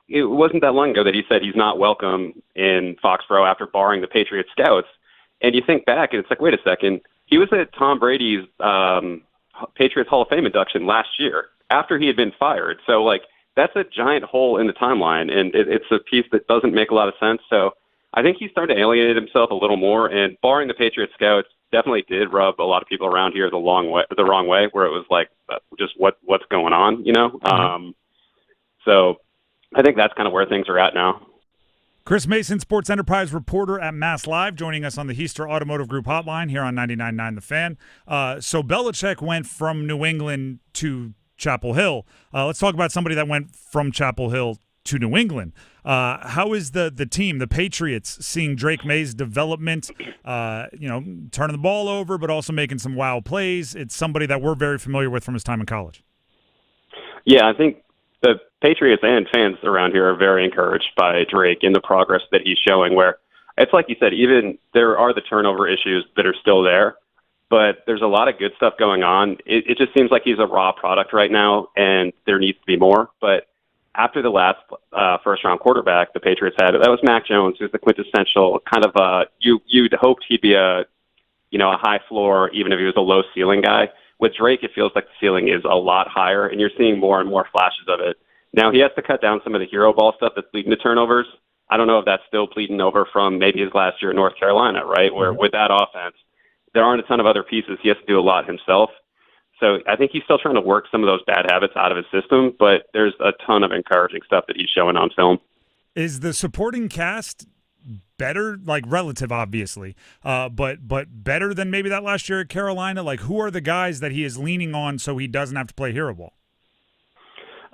it wasn't that long ago that he said he's not welcome in Foxborough after barring the Patriot scouts. And you think back, and it's like, wait a second. He was at Tom Brady's Patriots Hall of Fame induction last year after he had been fired. So, that's a giant hole in the timeline, and it's a piece that doesn't make a lot of sense. So I think he's starting to alienate himself a little more, and barring the Patriot scouts definitely did rub a lot of people around here the wrong way, where it was just what's going on, Mm-hmm. So I think that's kind of where things are at now. Chris Mason, sports enterprise reporter at Mass Live, joining us on the Heister Automotive Group hotline here on 99.9 The Fan. So Belichick went from New England to Chapel Hill. Let's talk about somebody that went from Chapel Hill to New England. How is the team, the Patriots, seeing Drake Maye's development, turning the ball over, but also making some wow plays? It's somebody that we're very familiar with from his time in college. Yeah, I think the Patriots and fans around here are very encouraged by Drake in the progress that he's showing, where it's like you said, even there are the turnover issues that are still there, but there's a lot of good stuff going on. It just seems like he's a raw product right now, and there needs to be more. But after the last first-round quarterback the Patriots had, that was Mac Jones, who's the quintessential kind of you'd hoped he'd be a high floor, even if he was a low ceiling guy. With Drake, it feels like the ceiling is a lot higher, and you're seeing more and more flashes of it. Now, he has to cut down some of the hero ball stuff that's leading to turnovers. I don't know if that's still bleeding over from maybe his last year at North Carolina, right, where with that offense, there aren't a ton of other pieces. He has to do a lot himself. So I think he's still trying to work some of those bad habits out of his system, but there's a ton of encouraging stuff that he's showing on film. Is the supporting cast better, relative, obviously, but better than maybe that last year at Carolina? Who are the guys that he is leaning on so he doesn't have to play hero ball?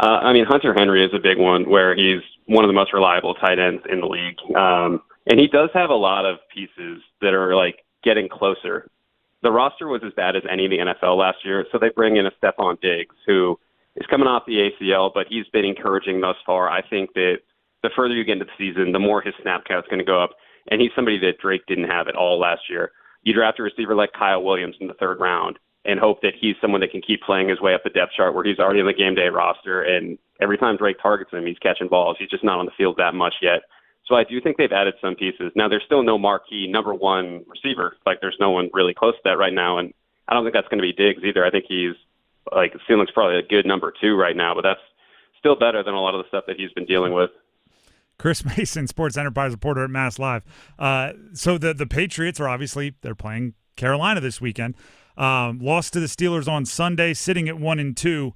Hunter Henry is a big one, where he's one of the most reliable tight ends in the league. And he does have a lot of pieces that are, getting closer. The roster was as bad as any in the NFL last year, so they bring in a Stephon Diggs, who is coming off the ACL, but he's been encouraging thus far. I think that the further you get into the season, the more his snap count's going to go up, and he's somebody that Drake didn't have at all last year. You draft a receiver like Kyle Williams in the third round and hope that he's someone that can keep playing his way up the depth chart, where he's already on the game day roster, and every time Drake targets him, he's catching balls. He's just not on the field that much yet. So I do think they've added some pieces. Now, there's still no marquee number one receiver. There's no one really close to that right now, and I don't think that's going to be Diggs either. I think he's like it seems like probably a good number 2 right now, but that's still better than a lot of the stuff that he's been dealing with. Chris Mason, sports enterprise reporter at Mass Live. So the Patriots are they're playing Carolina this weekend. Lost to the Steelers on Sunday, sitting at 1-2.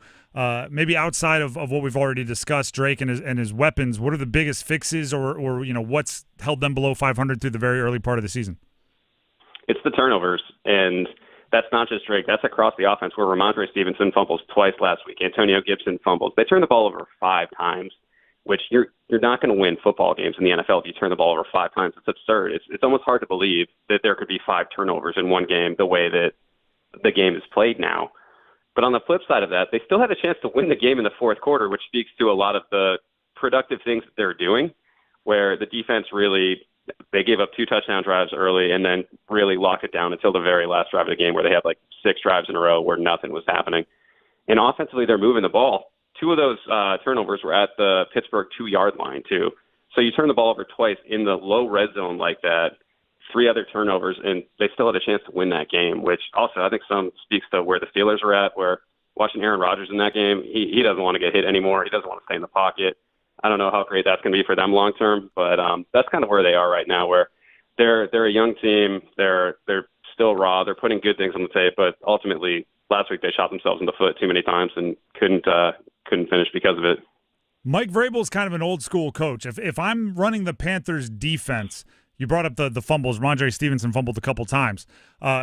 Maybe outside of what we've already discussed, Drake and his weapons, what are the biggest fixes or what's held them below 500 through the very early part of the season? It's the turnovers, and that's not just Drake. That's across the offense where Ramondre Stevenson fumbles twice last week. Antonio Gibson fumbles. They turn the ball over 5 times, which you're not going to win football games in the NFL if you turn the ball over 5 times. It's absurd. It's almost hard to believe that there could be 5 turnovers in one game the way that the game is played now. But on the flip side of that, they still had a chance to win the game in the fourth quarter, which speaks to a lot of the productive things that they're doing, where the defense they gave up 2 touchdown drives early and then really locked it down until the very last drive of the game where they had like 6 drives in a row where nothing was happening. And offensively, they're moving the ball. 2 of those turnovers were at the Pittsburgh 2-yard line, too. So you turn the ball over twice in the low red zone like that, 3 other turnovers, and they still had a chance to win that game, which also I think some speaks to where the Steelers were at, where watching Aaron Rodgers in that game, he doesn't want to get hit anymore. He doesn't want to stay in the pocket. I don't know how great that's going to be for them long term, but that's kind of where they are right now, where they're a young team. They're still raw. They're putting good things on the tape, but ultimately last week they shot themselves in the foot too many times and couldn't finish because of it. Mike Vrabel is kind of an old school coach. If I'm running the Panthers defense, you brought up the fumbles. Ramondre Stevenson fumbled a couple times.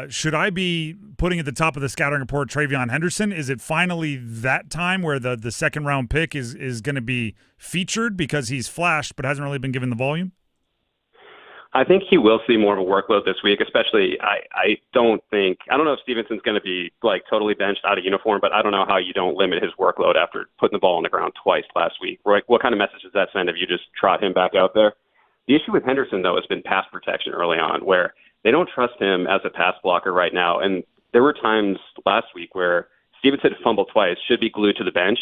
Should I be putting at the top of the scouting report Travion Henderson? Is it finally that time where the second round pick is going to be featured because he's flashed but hasn't really been given the volume? I think he will see more of a workload this week, especially I don't know if Stevenson's going to be like totally benched out of uniform, but I don't know how you don't limit his workload after putting the ball on the ground twice last week. Right? What kind of message does that send if you just trot him back out there? The issue with Henderson, though, has been pass protection early on, where they don't trust him as a pass blocker right now. And there were times last week where Stevenson fumbled twice, should be glued to the bench,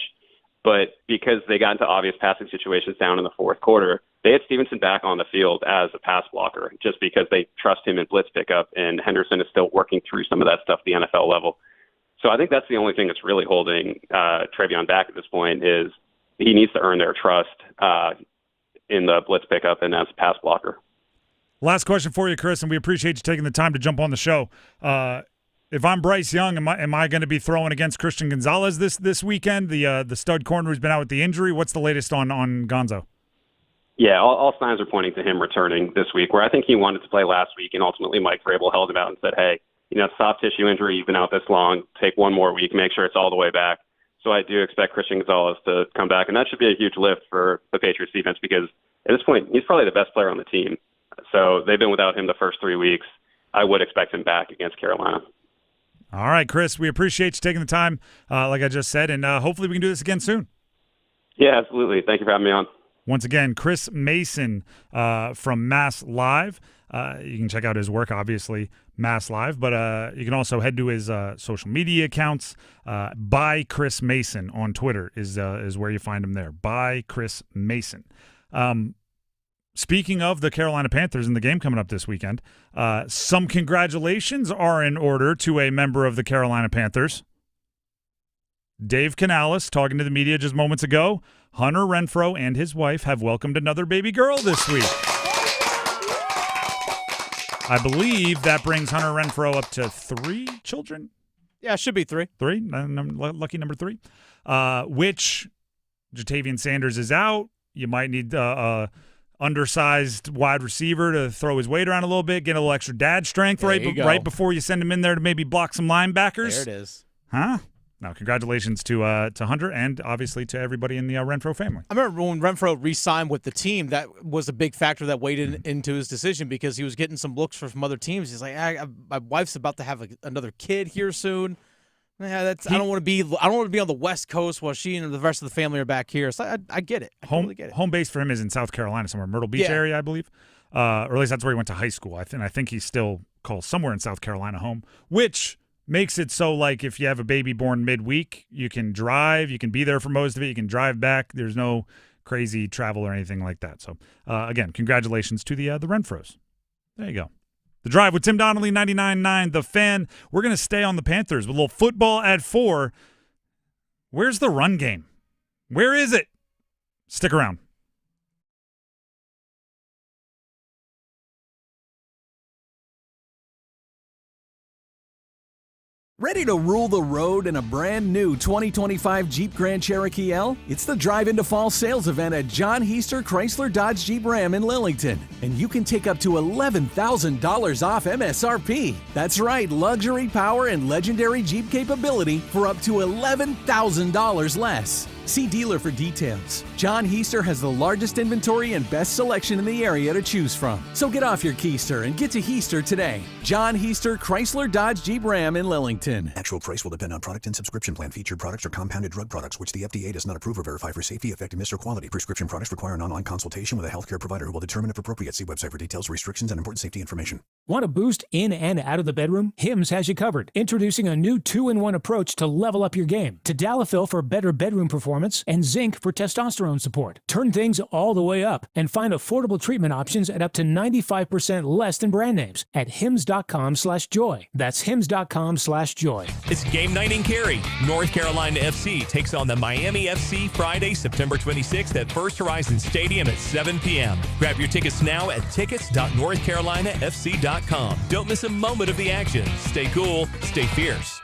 but because they got into obvious passing situations down in the fourth quarter, they had Stevenson back on the field as a pass blocker just because they trust him in blitz pickup, and Henderson is still working through some of that stuff at the NFL level. So I think that's the only thing that's really holding Travion back at this point is he needs to earn their trust in the blitz pickup and as a pass blocker. Last question for you, Chris, and we appreciate you taking the time to jump on the show. If I'm Bryce Young, am I going to be throwing against Christian Gonzalez this weekend, the stud corner who's been out with the injury? What's the latest on Gonzo? Yeah, all signs are pointing to him returning this week, where I think he wanted to play last week, and ultimately Mike Vrabel held him out and said, hey, soft tissue injury, you've been out this long, take one more week, make sure it's all the way back. So I do expect Christian Gonzalez to come back, and that should be a huge lift for the Patriots defense because at this point, he's probably the best player on the team. So they've been without him the first 3 weeks. I would expect him back against Carolina. All right, Chris, we appreciate you taking the time, like I just said, and hopefully we can do this again soon. Yeah, absolutely. Thank you for having me on. Once again, Chris Mason from Mass Live. You can check out his work, obviously, Mass Live, but you can also head to his social media accounts. By Chris Mason on Twitter is where you find him there. By Chris Mason. Speaking of the Carolina Panthers and the game coming up this weekend, some congratulations are in order to a member of the Carolina Panthers. Dave Canales, talking to the media just moments ago, Hunter Renfrow and his wife have welcomed another baby girl this week. I believe that brings Hunter Renfrow up to 3 children. Yeah, it should be 3. 3, lucky number 3. Which Jatavian Sanders is out. You might need undersized wide receiver to throw his weight around a little bit, get a little extra dad strength right before you send him in there to maybe block some linebackers. There it is. Huh? Now, congratulations to Hunter and obviously to everybody in the Renfrow family. I remember when Renfrow re-signed with the team, that was a big factor that weighed into his decision because he was getting some looks from other teams. He's like, my wife's about to have another kid here soon. Yeah, I don't want to be on the West Coast while she and the rest of the family are back here. So I get it. I totally get it. Home base for him is in South Carolina, somewhere Myrtle Beach area, I believe. Or at least that's where he went to high school. I think he still calls somewhere in South Carolina home, which makes it so like if you have a baby born midweek, you can drive, you can be there for most of it, you can drive back. There's no crazy travel or anything like that. So again, congratulations to the Renfrows. There you go. The Drive with Tim Donnelly, 99.9 The Fan. We're going to stay on the Panthers with a little football at 4. Where's the run game? Where is it? Stick around. Ready to rule the road in a brand new 2025 Jeep Grand Cherokee L? It's the Drive into Fall sales event at John Heister Chrysler Dodge Jeep Ram in Lillington. And you can take up to $11,000 off MSRP. That's right, luxury, power, and legendary Jeep capability for up to $11,000 less. See dealer for details. John Heister has the largest inventory and best selection in the area to choose from. So get off your keister and get to Heister today. John Heister Chrysler Dodge Jeep Ram in Lillington. Actual price will depend on product and subscription plan. Featured products are compounded drug products, which the FDA does not approve or verify for safety, effectiveness, or quality. Prescription products require an online consultation with a healthcare provider who will determine if appropriate. See website for details, restrictions, and important safety information. Want to boost in and out of the bedroom? Hims has you covered. Introducing a new 2-in-1 approach to level up your game. Tadalafil for better bedroom performance and zinc for testosterone support. Turn things all the way up and find affordable treatment options at up to 95% less than brand names at hims.com/joy. That's hims.com/joy. It's game night in Cary. North Carolina FC takes on the Miami FC Friday, September 26th at First Horizon Stadium at 7 p.m. Grab your tickets now at tickets.northcarolinafc.com. Don't miss a moment of the action. Stay cool, stay fierce.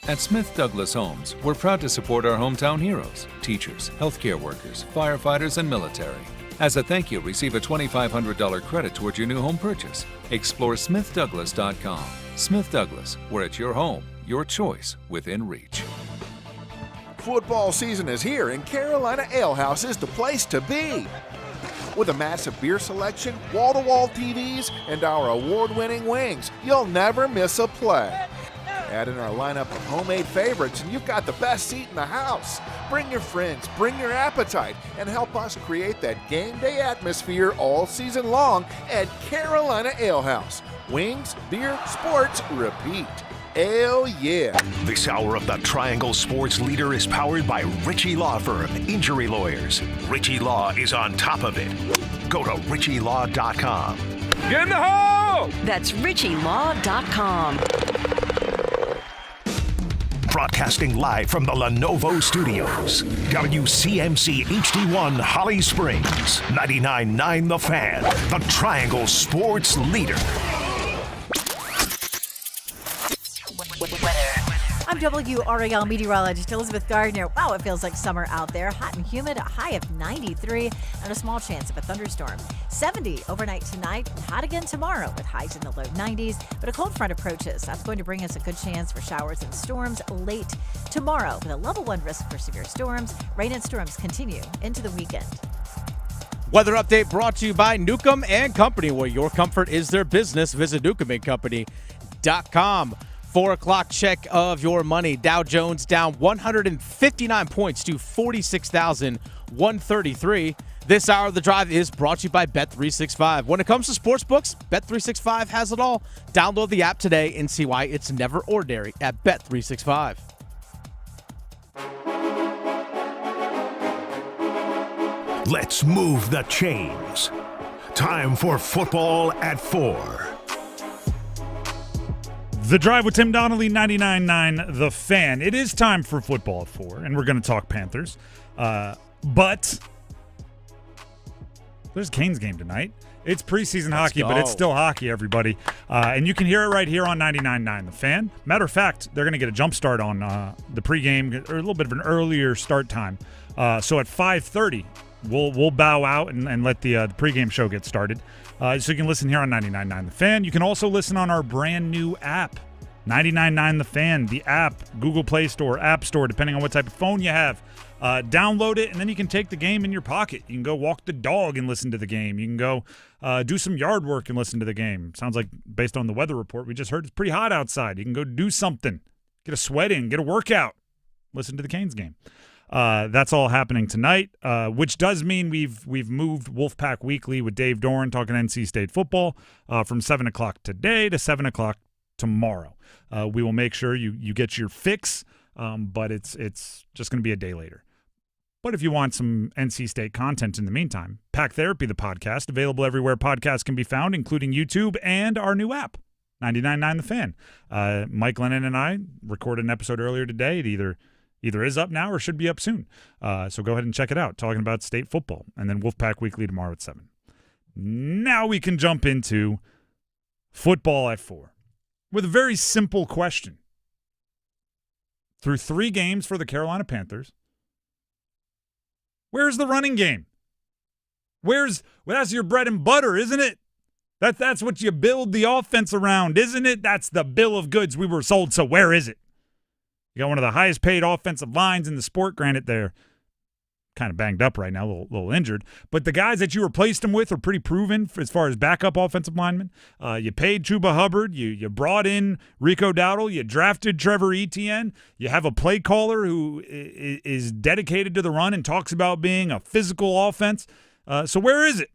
At Smith Douglas Homes, we're proud to support our hometown heroes, teachers, healthcare workers, firefighters, and military. As a thank you, receive a $2,500 credit towards your new home purchase. Explore smithdouglas.com. Smith Douglas, where it's your home, your choice, within reach. Football season is here, and Carolina Ale House is the place to be. With a massive beer selection, wall-to-wall TVs, and our award-winning wings, you'll never miss a play. Add in our lineup of homemade favorites, and you've got the best seat in the house. Bring your friends, bring your appetite, and help us create that game day atmosphere all season long at Carolina Ale House. Wings, beer, sports, repeat. Hell yeah. This hour of the Triangle Sports Leader is powered by Ritchie Law Firm, injury lawyers. Ritchie Law is on top of it. Go to ritchielaw.com. Get in the hole! That's ritchielaw.com. Broadcasting live from the Lenovo Studios. WCMC HD1 Holly Springs. 99.9 The Fan. The Triangle Sports Leader. I'm WRAL meteorologist Elizabeth Gardner. Wow, it feels like summer out there. Hot and humid, a high of 93, and a small chance of a thunderstorm. 70 overnight tonight, and hot again tomorrow with highs in the low 90s. But a cold front approaches. That's going to bring us a good chance for showers and storms late tomorrow with a level 1 risk for severe storms. Rain and storms continue into the weekend. Weather update brought to you by Newcomb & Company, where your comfort is their business. Visit newcombandcompany.com. 4 o'clock check of your money. Dow Jones down 159 points to 46,133. This hour of the drive is brought to you by Bet365. When it comes to sportsbooks, Bet365 has it all. Download the app today and see why it's never ordinary at Bet365. Let's move the chains. Time for football at 4. The Drive with Tim Donnelly, 99.9 The Fan. It is time for football at 4, and we're going to talk Panthers. But there's a Canes game tonight. It's preseason hockey, but it's still hockey, everybody. And you can hear it right here on 99.9 The Fan. Matter of fact, they're going to get a jump start on the pregame, or a little bit of an earlier start time. So at 5:30, we'll bow out and let the pregame show get started. So you can listen here on 99.9 The Fan. You can also listen on our brand new app, 99.9 The Fan, the app, Google Play Store, App Store, depending on what type of phone you have. Download it, and then you can take the game in your pocket. You can go walk the dog and listen to the game. You can go do some yard work and listen to the game. Sounds like, based on the weather report we just heard, it's pretty hot outside. You can go do something, get a sweat in, get a workout, listen to the Canes game. That's all happening tonight, which does mean we've moved Wolfpack Weekly with Dave Doran talking NC State football from 7 o'clock today to 7 o'clock tomorrow. We will make sure you get your fix, but it's just going to be a day later. But if you want some NC State content in the meantime, Pack Therapy, the podcast, available everywhere podcasts can be found, including YouTube and our new app, 99.9 The Fan. Mike Glennon and I recorded an episode earlier today. It either Either is up now or should be up soon. So go ahead and check it out, talking about state football. And then Wolfpack Weekly tomorrow at 7. Now we can jump into football at 4 with a very simple question. Through 3 games for the Carolina Panthers, where's the running game? That's your bread and butter, isn't it? That's what you build the offense around, isn't it? That's the bill of goods we were sold. So where is it? You got one of the highest paid offensive lines in the sport. Granted, they're kind of banged up right now, a little injured. But the guys that you replaced them with are pretty proven as far as backup offensive linemen. You paid Chuba Hubbard. You brought in Rico Dowdle. You drafted Trevor Etienne. You have a play caller who is dedicated to the run and talks about being a physical offense. So where is it?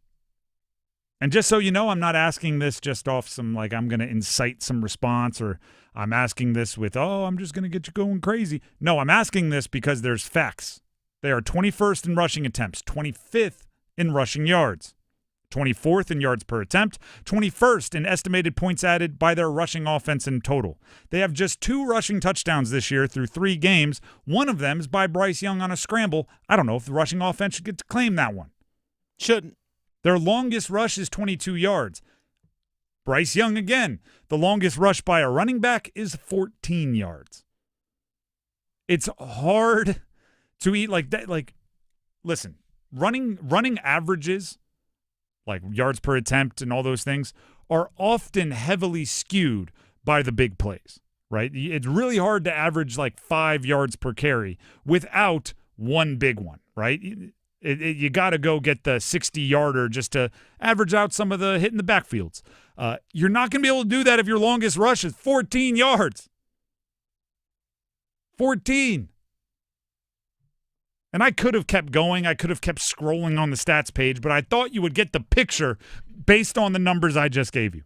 And just so you know, I'm not asking this just off some, like, I'm going to incite some response, or I'm asking this with, I'm just going to get you going crazy. No, I'm asking this because there's facts. They are 21st in rushing attempts, 25th in rushing yards, 24th in yards per attempt, 21st in estimated points added by their rushing offense in total. They have just 2 rushing touchdowns this year through 3 games. One of them is by Bryce Young on a scramble. I don't know if the rushing offense should get to claim that one. Shouldn't. Their longest rush is 22 yards. Bryce Young, again, the longest rush by a running back is 14 yards. It's hard to eat like that. Like, listen, running averages, like yards per attempt and all those things, are often heavily skewed by the big plays, right? It's really hard to average like 5 yards per carry without one big one, right? You got to go get the 60-yarder just to average out some of the hit in the backfields. You're not going to be able to do that if your longest rush is 14 yards. 14. And I could have kept going. I could have kept scrolling on the stats page, but I thought you would get the picture based on the numbers I just gave you.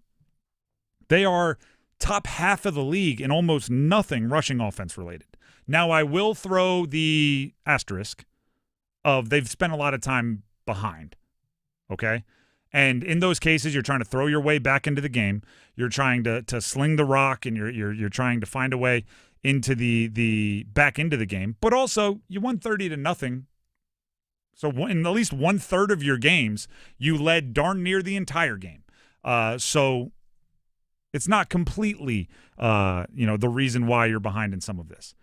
They are top half of the league in almost nothing rushing offense related. Now, I will throw the asterisk of they've spent a lot of time behind, okay? And in those cases, you're trying to throw your way back into the game. You're trying to sling the rock, and you're trying to find a way into the back into the game. But also, you won 30-0. So in at least 1/3 of your games, you led darn near the entire game. So it's not completely, the reason why you're behind in some of this.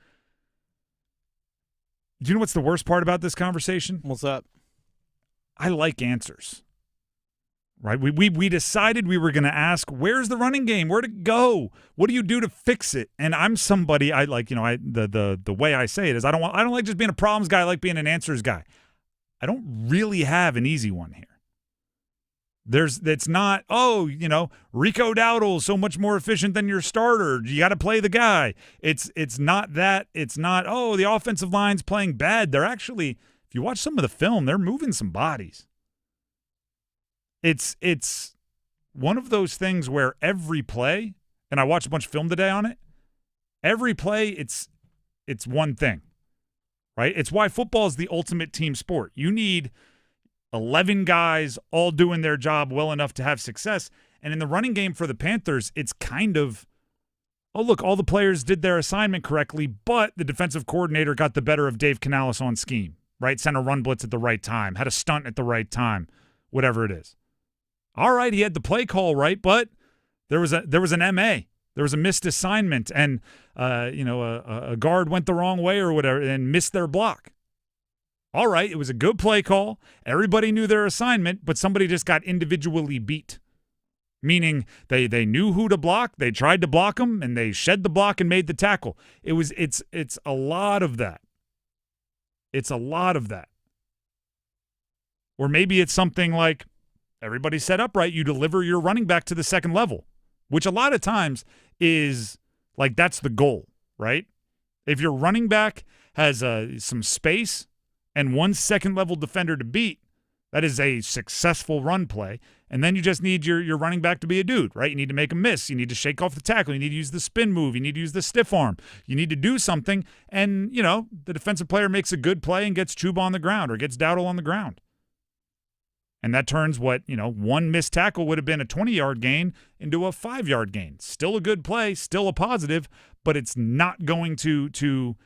Do you know what's the worst part about this conversation? What's that? I like answers, right? We decided we were going to ask, where's the running game? Where'd it go? What do you do to fix it? And I'm somebody, the way I say it is I don't like just being a problems guy. I like being an answers guy. I don't really have an easy one here. It's not, Rico Dowdle is so much more efficient than your starter. You got to play the guy. It's not that. It's not, the offensive line's playing bad. They're actually, if you watch some of the film, they're moving some bodies. It's one of those things where every play, and I watched a bunch of film today on it, every play, it's one thing, right? It's why football is the ultimate team sport. You need 11 guys all doing their job well enough to have success. And in the running game for the Panthers, it's kind of, all the players did their assignment correctly, but the defensive coordinator got the better of Dave Canales on scheme, right? Sent a run blitz at the right time, had a stunt at the right time, whatever it is. All right, he had the play call right, but there was an MA. There was a missed assignment, and a guard went the wrong way or whatever and missed their block. All right, it was a good play call. Everybody knew their assignment, but somebody just got individually beat. Meaning they knew who to block, they tried to block them, and they shed the block and made the tackle. It's a lot of that. It's a lot of that. Or maybe it's something like everybody's set up right, you deliver your running back to the second level, which a lot of times is like that's the goal, right? If your running back has some space and one second-level defender to beat, that is a successful run play. And then you just need your running back to be a dude, right? You need to make a miss. You need to shake off the tackle. You need to use the spin move. You need to use the stiff arm. You need to do something. And, the defensive player makes a good play and gets Chuba on the ground or gets Dowdle on the ground. And that turns what, one missed tackle would have been a 20-yard gain into a 5-yard gain. Still a good play, still a positive, but it's not going to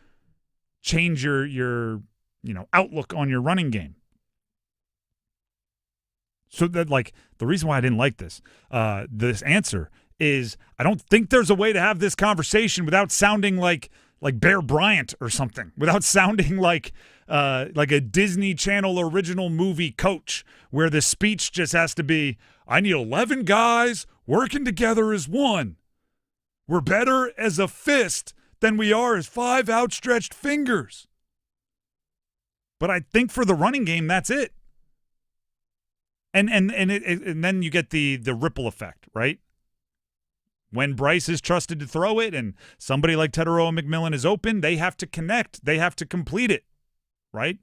change your outlook on your running game. So that, like, the reason why I didn't like this answer is I don't think there's a way to have this conversation without sounding like Bear Bryant or something, without sounding like a Disney Channel original movie coach where the speech just has to be, I need 11 guys working together as one. We're better as a fist than we are as 5 outstretched fingers. But I think for the running game, that's it. And then you get the ripple effect, right? When Bryce is trusted to throw it and somebody like Tetairoa McMillan is open, they have to connect. They have to complete it, right?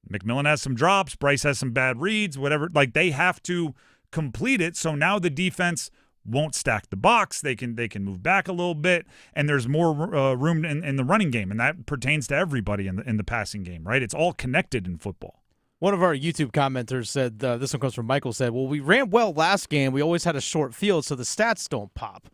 McMillan has some drops. Bryce has some bad reads, whatever. Like, they have to complete it. So now the defense won't stack the box. They can move back a little bit, and there's more room in the running game, and that pertains to everybody in the passing game, right? It's all connected in football. One of our YouTube commenters said, this one comes from Michael, said, well, we ran well last game. We always had a short field, so the stats don't pop.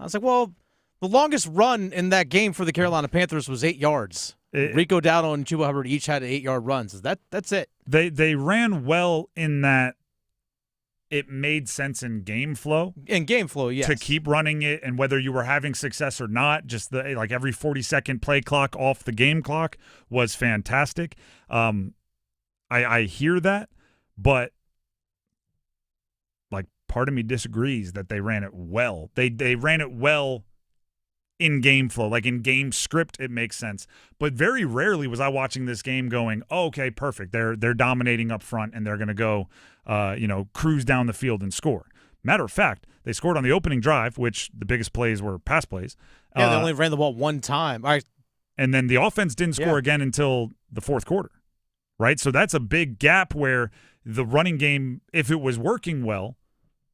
I was like, well, the longest run in that game for the Carolina Panthers was 8 yards. Rico Dowdle and Chuba Hubbard each had 8-yard runs. That's it. They ran well in that it made sense in game flow. In game flow, yes. To keep running it, and whether you were having success or not, just every 40-second play clock off the game clock was fantastic. I hear that, but part of me disagrees that they ran it well. They ran it well in game flow, like in game script, it makes sense. But very rarely was I watching this game going, oh, okay, perfect. They're dominating up front and they're going to go, cruise down the field and score. Matter of fact, they scored on the opening drive, which the biggest plays were pass plays. Yeah, they only ran the ball one time. And then the offense didn't score again until the fourth quarter, right? So that's a big gap where the running game, if it was working well,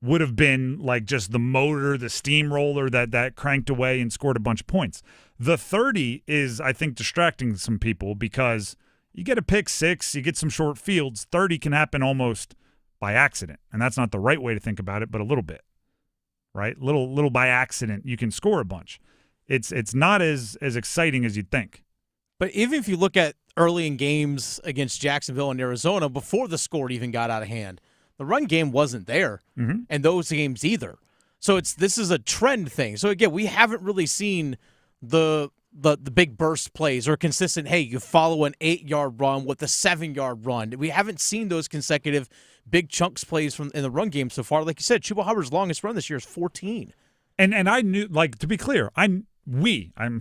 would have been like just the motor, the steamroller that cranked away and scored a bunch of points. The 30 is, I think, distracting some people because you get a pick six, you get some short fields. 30 can happen almost by accident, and that's not the right way to think about it, but a little bit, right? Little by accident, you can score a bunch. It's not as exciting as you'd think. But even if you look at early in games against Jacksonville and Arizona, before the score even got out of hand, the run game wasn't there, and those games either. So this is a trend thing. So again, we haven't really seen the big burst plays or consistent, hey, you follow an 8-yard run with a 7-yard run. We haven't seen those consecutive big chunks plays in the run game so far. Like you said, Chuba Hubbard's longest run this year is 14. And I knew, to be clear, I'm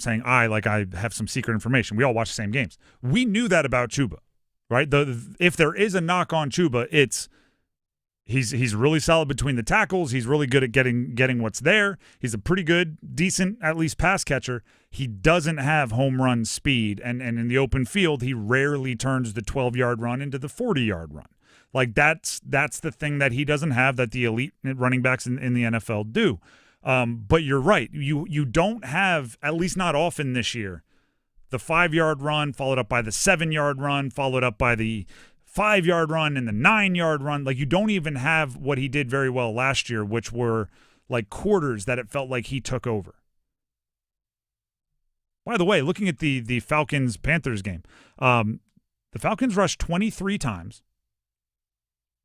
saying I have some secret information. We all watch the same games. We knew that about Chuba, right? If there is a knock on Chuba, it's He's really solid between the tackles. He's really good at getting what's there. He's a pretty good, decent, at least pass catcher. He doesn't have home run speed, and in the open field, he rarely turns the 12-yard run into the 40-yard run. Like that's the thing that he doesn't have that the elite running backs in the NFL do. But you're right. You don't have, at least not often this year, the 5-yard run followed up by the 7-yard run followed up by the 5-yard run and the 9-yard run. Like, you don't even have what he did very well last year, which were like quarters that it felt like he took over. By the way, looking at the Falcons-Panthers game, the Falcons rushed 23 times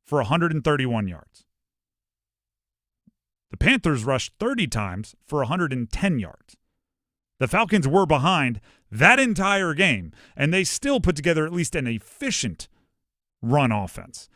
for 131 yards. The Panthers rushed 30 times for 110 yards. The Falcons were behind that entire game, and they still put together at least an efficient run offense,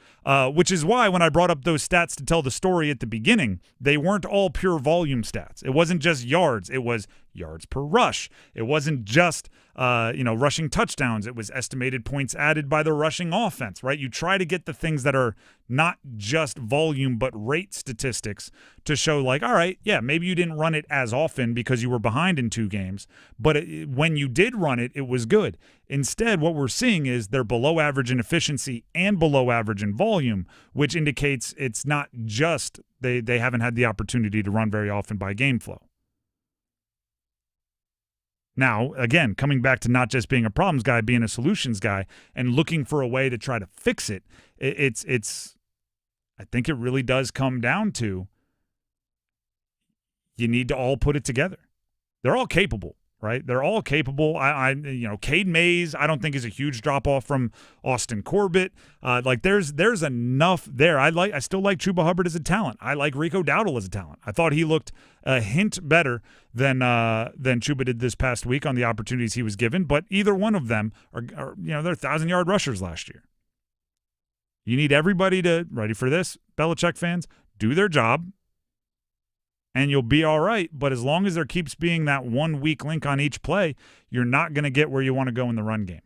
which is why when I brought up those stats to tell the story at the beginning, they weren't all pure volume stats. It wasn't just yards. It was yards per rush. It wasn't just rushing touchdowns. It was estimated points added by the rushing offense, right? You try to get the things that are not just volume but rate statistics to show like, all right, yeah, maybe you didn't run it as often because you were behind in 2 games, but when you did run it, it was good. Instead, what we're seeing is they're below average in efficiency and below average in volume, which indicates it's not just they haven't had the opportunity to run very often by game flow. Now, again, coming back to not just being a problems guy, being a solutions guy, and looking for a way to try to fix it, I think it really does come down to you need to all put it together. They're all capable, right? They're all capable. Cade Mays, I don't think is a huge drop off from Austin Corbett. There's enough there. I still like Chuba Hubbard as a talent. I like Rico Dowdle as a talent. I thought he looked a hint better than Chuba did this past week on the opportunities he was given. But either one of them are they're 1,000-yard rushers last year. You need everybody to, ready for this, Belichick fans, do their job, and you'll be all right. But as long as there keeps being that one weak link on each play, you're not going to get where you want to go in the run game.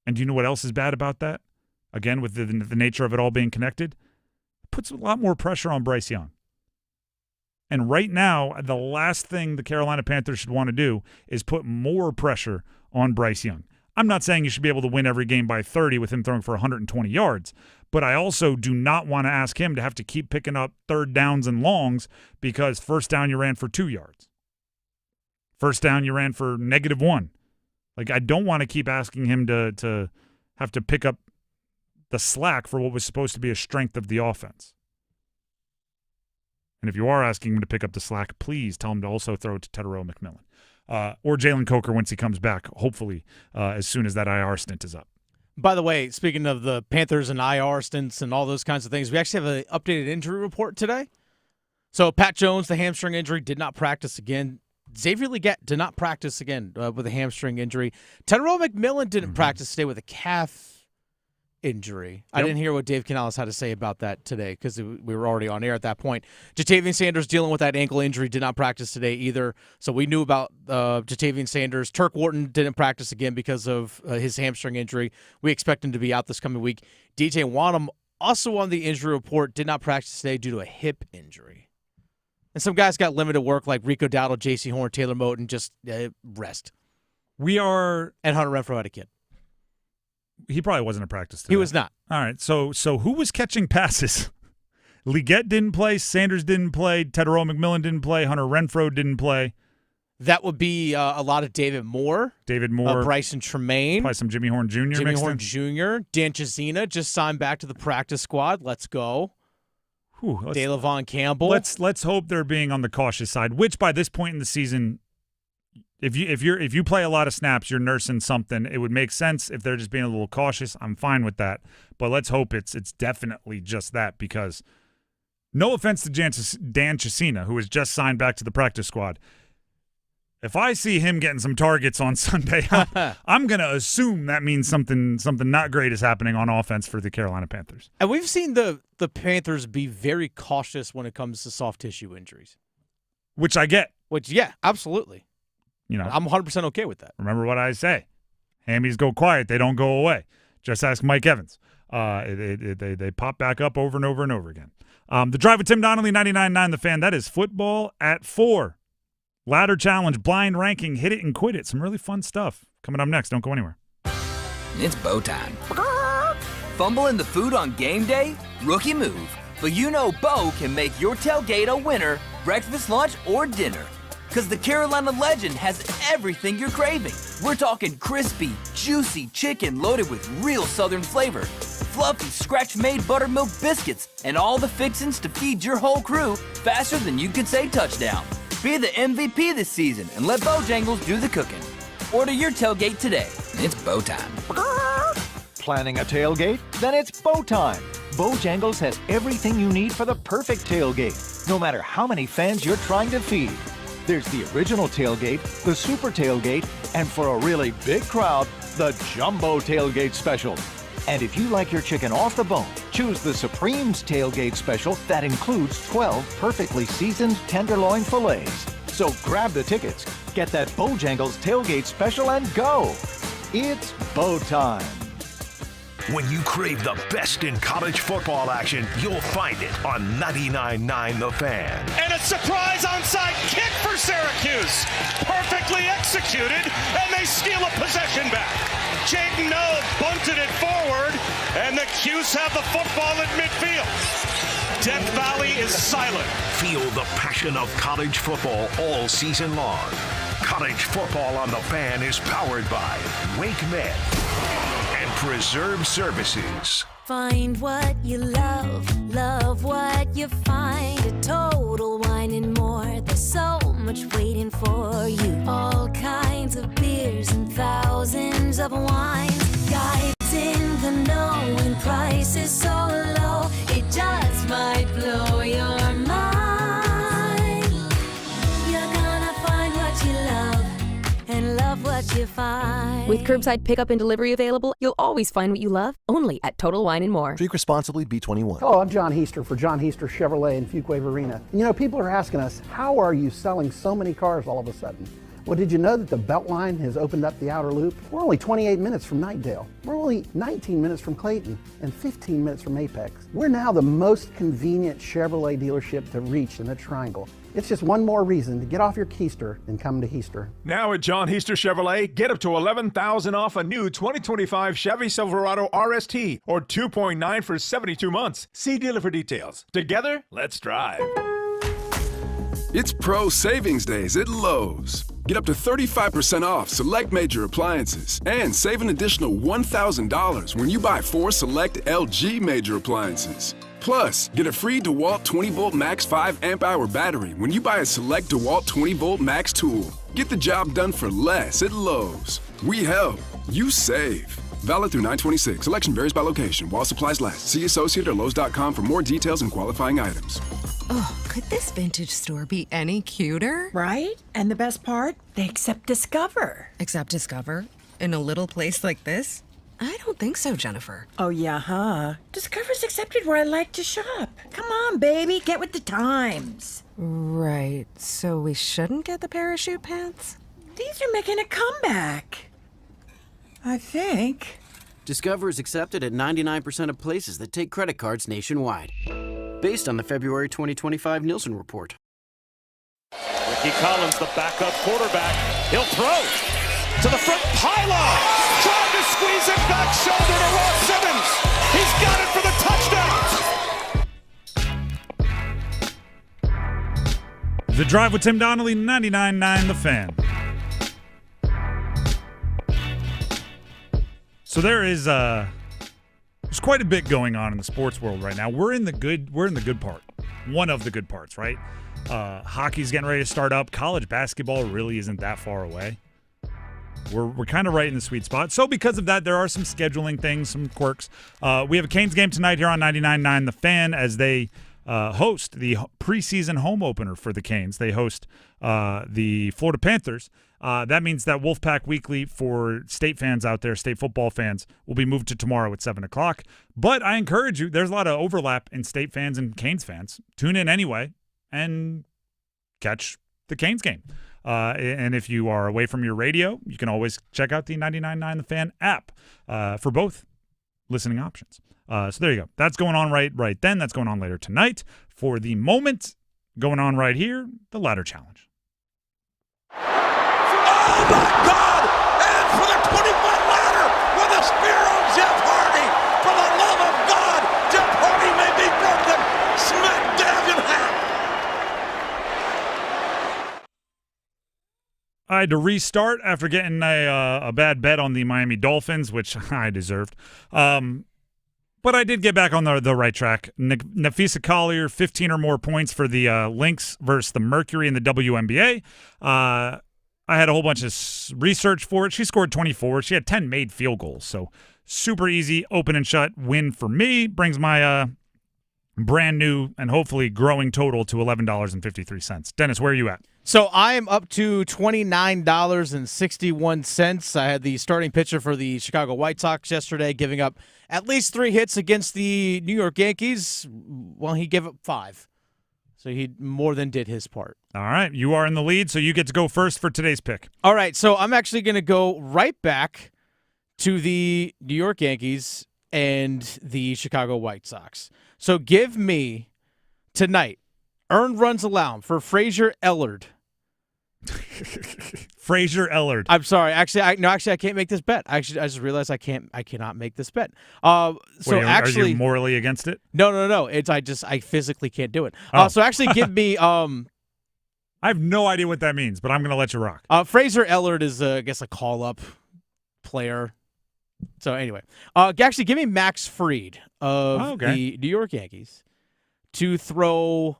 And do you know what else is bad about that? Again, with the nature of it all being connected, it puts a lot more pressure on Bryce Young. And right now, the last thing the Carolina Panthers should want to do is put more pressure on Bryce Young. I'm not saying you should be able to win every game by 30 with him throwing for 120 yards, but I also do not want to ask him to have to keep picking up third downs and longs because first down you ran for 2 yards. First down you ran for -1. I don't want to keep asking him to have to pick up the slack for what was supposed to be a strength of the offense. And if you are asking him to pick up the slack, please tell him to also throw it to Tetairoa McMillan. Or Jalen Coker once he comes back, hopefully, as soon as that IR stint is up. By the way, speaking of the Panthers and IR stints and all those kinds of things, we actually have an updated injury report today. So Pat Jones, the hamstring injury, did not practice again. Xavier Legette did not practice again with a hamstring injury. Tetairoa McMillan didn't practice today with a calf injury. I didn't hear what Dave Canales had to say about that today because we were already on air at that point. Jatavian Sanders dealing with that ankle injury did not practice today either. So we knew about Jatavian Sanders. Turk Wharton didn't practice again because of his hamstring injury. We expect him to be out this coming week. DJ Wanham, also on the injury report, did not practice today due to a hip injury. And some guys got limited work like Rico Dowdle, J.C. Horn, Taylor Moton, just rest. And Hunter Renfrow had a kid. He probably wasn't at practice today. He was not. All right, so who was catching passes? Legette didn't play, Sanders didn't play, Tetairoa McMillan didn't play, Hunter Renfrow didn't play. That would be a lot of David Moore. Bryson Tremaine. Probably some Jimmy Horn Jr. Jr. Dan Chizina just signed back to the practice squad. Let's go. DeLavon Campbell. Let's hope they're being on the cautious side, which by this point in the season, if you play a lot of snaps, you're nursing something. It would make sense if they're just being a little cautious. I'm fine with that. But let's hope it's definitely just that because no offense to Dan Chizina, who was just signed back to the practice squad. If I see him getting some targets on Sunday, I'm going to assume that means something not great is happening on offense for the Carolina Panthers. And we've seen the Panthers be very cautious when it comes to soft tissue injuries. Which I get. Yeah, absolutely. I'm 100% okay with that. Remember what I say. Hammies go quiet. They don't go away. Just ask Mike Evans. They pop back up over and over and over again. The Drive with Tim Donnelly, 99.9 The Fan. That is football at 4. Ladder challenge, blind ranking, hit it and quit it. Some really fun stuff coming up next. Don't go anywhere. It's bow time. Fumbling the food on game day? Rookie move. But you know Bo can make your tailgate a winner, breakfast, lunch, or dinner. Because the Carolina Legend has everything you're craving. We're talking crispy, juicy chicken loaded with real Southern flavor, fluffy, scratch-made buttermilk biscuits, and all the fixins to feed your whole crew faster than you can say touchdown. Be the MVP this season and let Bojangles do the cooking. Order your tailgate today. It's bow time. Planning a tailgate? Then it's bow time. Bojangles has everything you need for the perfect tailgate, no matter how many fans you're trying to feed. There's the original tailgate, the super tailgate, and for a really big crowd, the jumbo tailgate special. And if you like your chicken off the bone, choose the Supreme's tailgate special that includes 12 perfectly seasoned tenderloin fillets. So grab the tickets, get that Bojangles tailgate special, and go. It's bow time. When you crave the best in college football action, you'll find it on 99.9 The Fan. And a surprise onside kick for Syracuse. Perfectly executed, and they steal a possession back. Jaden Noe bunted it forward, and the Cuse have the football at midfield. Death Valley is silent. Feel the passion of college football all season long. College Football on The Fan is powered by Wake Med and Preserve Services. Find what you love, love what you find. A Total Wine and More. There's so much much waiting for you. All kinds of beers and thousands of wines. Guys in the know and prices so low, it just might blow your mind. You're gonna find what you love and love what you find. With curbside pickup and delivery available, you'll always find what you love, only at Total Wine & More. Drink responsibly, B21. Hello, I'm John Heister for John Heister Chevrolet in Fuquay Varina. You know, people are asking us, how are you selling so many cars all of a sudden? Well, did you know that the Beltline has opened up the outer loop? We're only 28 minutes from Knightdale. We're only 19 minutes from Clayton and 15 minutes from Apex. We're now the most convenient Chevrolet dealership to reach in the Triangle. It's just one more reason to get off your keister and come to Heister. Now at John Heister Chevrolet, get up to $11,000 off a new 2025 Chevy Silverado RST or 2.9 for 72 months. See dealer for details. Together, let's drive. It's Pro Savings Days at Lowe's. Get up to 35% off select major appliances and save an additional $1,000 when you buy 4 select LG major appliances. Plus, get a free DeWalt 20-volt Max 5 amp-hour battery when you buy a select DeWalt 20-volt Max tool. Get the job done for less at Lowe's. We help. You save. Valid through 9/26. Selection varies by location while supplies last. See associate or Lowe's.com for more details and qualifying items. Oh, could this vintage store be any cuter? Right? And the best part? They accept Discover. Accept Discover? In a little place like this? I don't think so, Jennifer. Oh, yeah, huh? Discover's accepted where I like to shop. Come on, baby, get with the times. Right, so we shouldn't get the parachute pants? These are making a comeback. I think. Discover is accepted at 99% of places that take credit cards nationwide. Based on the February 2025 Nielsen report. Ricky Collins, the backup quarterback. He'll throw to the front pylon. Trying to squeeze it back shoulder to Ross Simmons. He's got it for the touchdown. The Drive with Tim Donnelly, 99.9 The Fan. So there's quite a bit going on in the sports world right now. We're in the good part. One of the good parts, right? Hockey's getting ready to start up. College basketball really isn't that far away. We're kind of right in the sweet spot. So because of that, there are some scheduling things, some quirks. We have a Canes game tonight here on 99.9 The Fan as they host the preseason home opener for the Canes. They host the Florida Panthers. That means that Wolfpack Weekly for state fans out there, state football fans, will be moved to tomorrow at 7 o'clock. But I encourage you, there's a lot of overlap in state fans and Canes fans. Tune in anyway and catch the Canes game. And if you are away from your radio, you can always check out the 99.9 The Fan app for both listening options. So there you go. That's going on right then. That's going on later tonight. For the moment, going on right here, the ladder challenge. Oh, my God! And for the 20-foot ladder with a spear on Jeff Hardy. For the love of God, Jeff Hardy may be broken. Smack dab in half. I had to restart after getting a bad bet on the Miami Dolphins, which I deserved. But I did get back on the right track. Nafisa Collier, 15 or more points for the Lynx versus the Mercury in the WNBA. I had a whole bunch of research for it. She scored 24. She had 10 made field goals. So super easy, open and shut win for me. Brings my brand new and hopefully growing total to $11.53. Dennis, where are you at? So I am up to $29.61. I had the starting pitcher for the Chicago White Sox yesterday giving up at least 3 hits against the New York Yankees. Well, he gave up 5. So he more than did his part. All right. You are in the lead, so you get to go first for today's pick. All right. So I'm actually going to go right back to the New York Yankees and the Chicago White Sox. So give me tonight earned runs allowed for Frazier Ellard. Frazier Ellard. I'm sorry. Actually, I can't make this bet. I just realized I cannot make this bet. So wait, actually, are you morally against it? No. I physically can't do it. Oh. So actually, give me. I have no idea what that means, but I'm going to let you rock. Frazier Ellard is, I guess, a call-up player. So anyway, actually, give me Max Fried of the New York Yankees to throw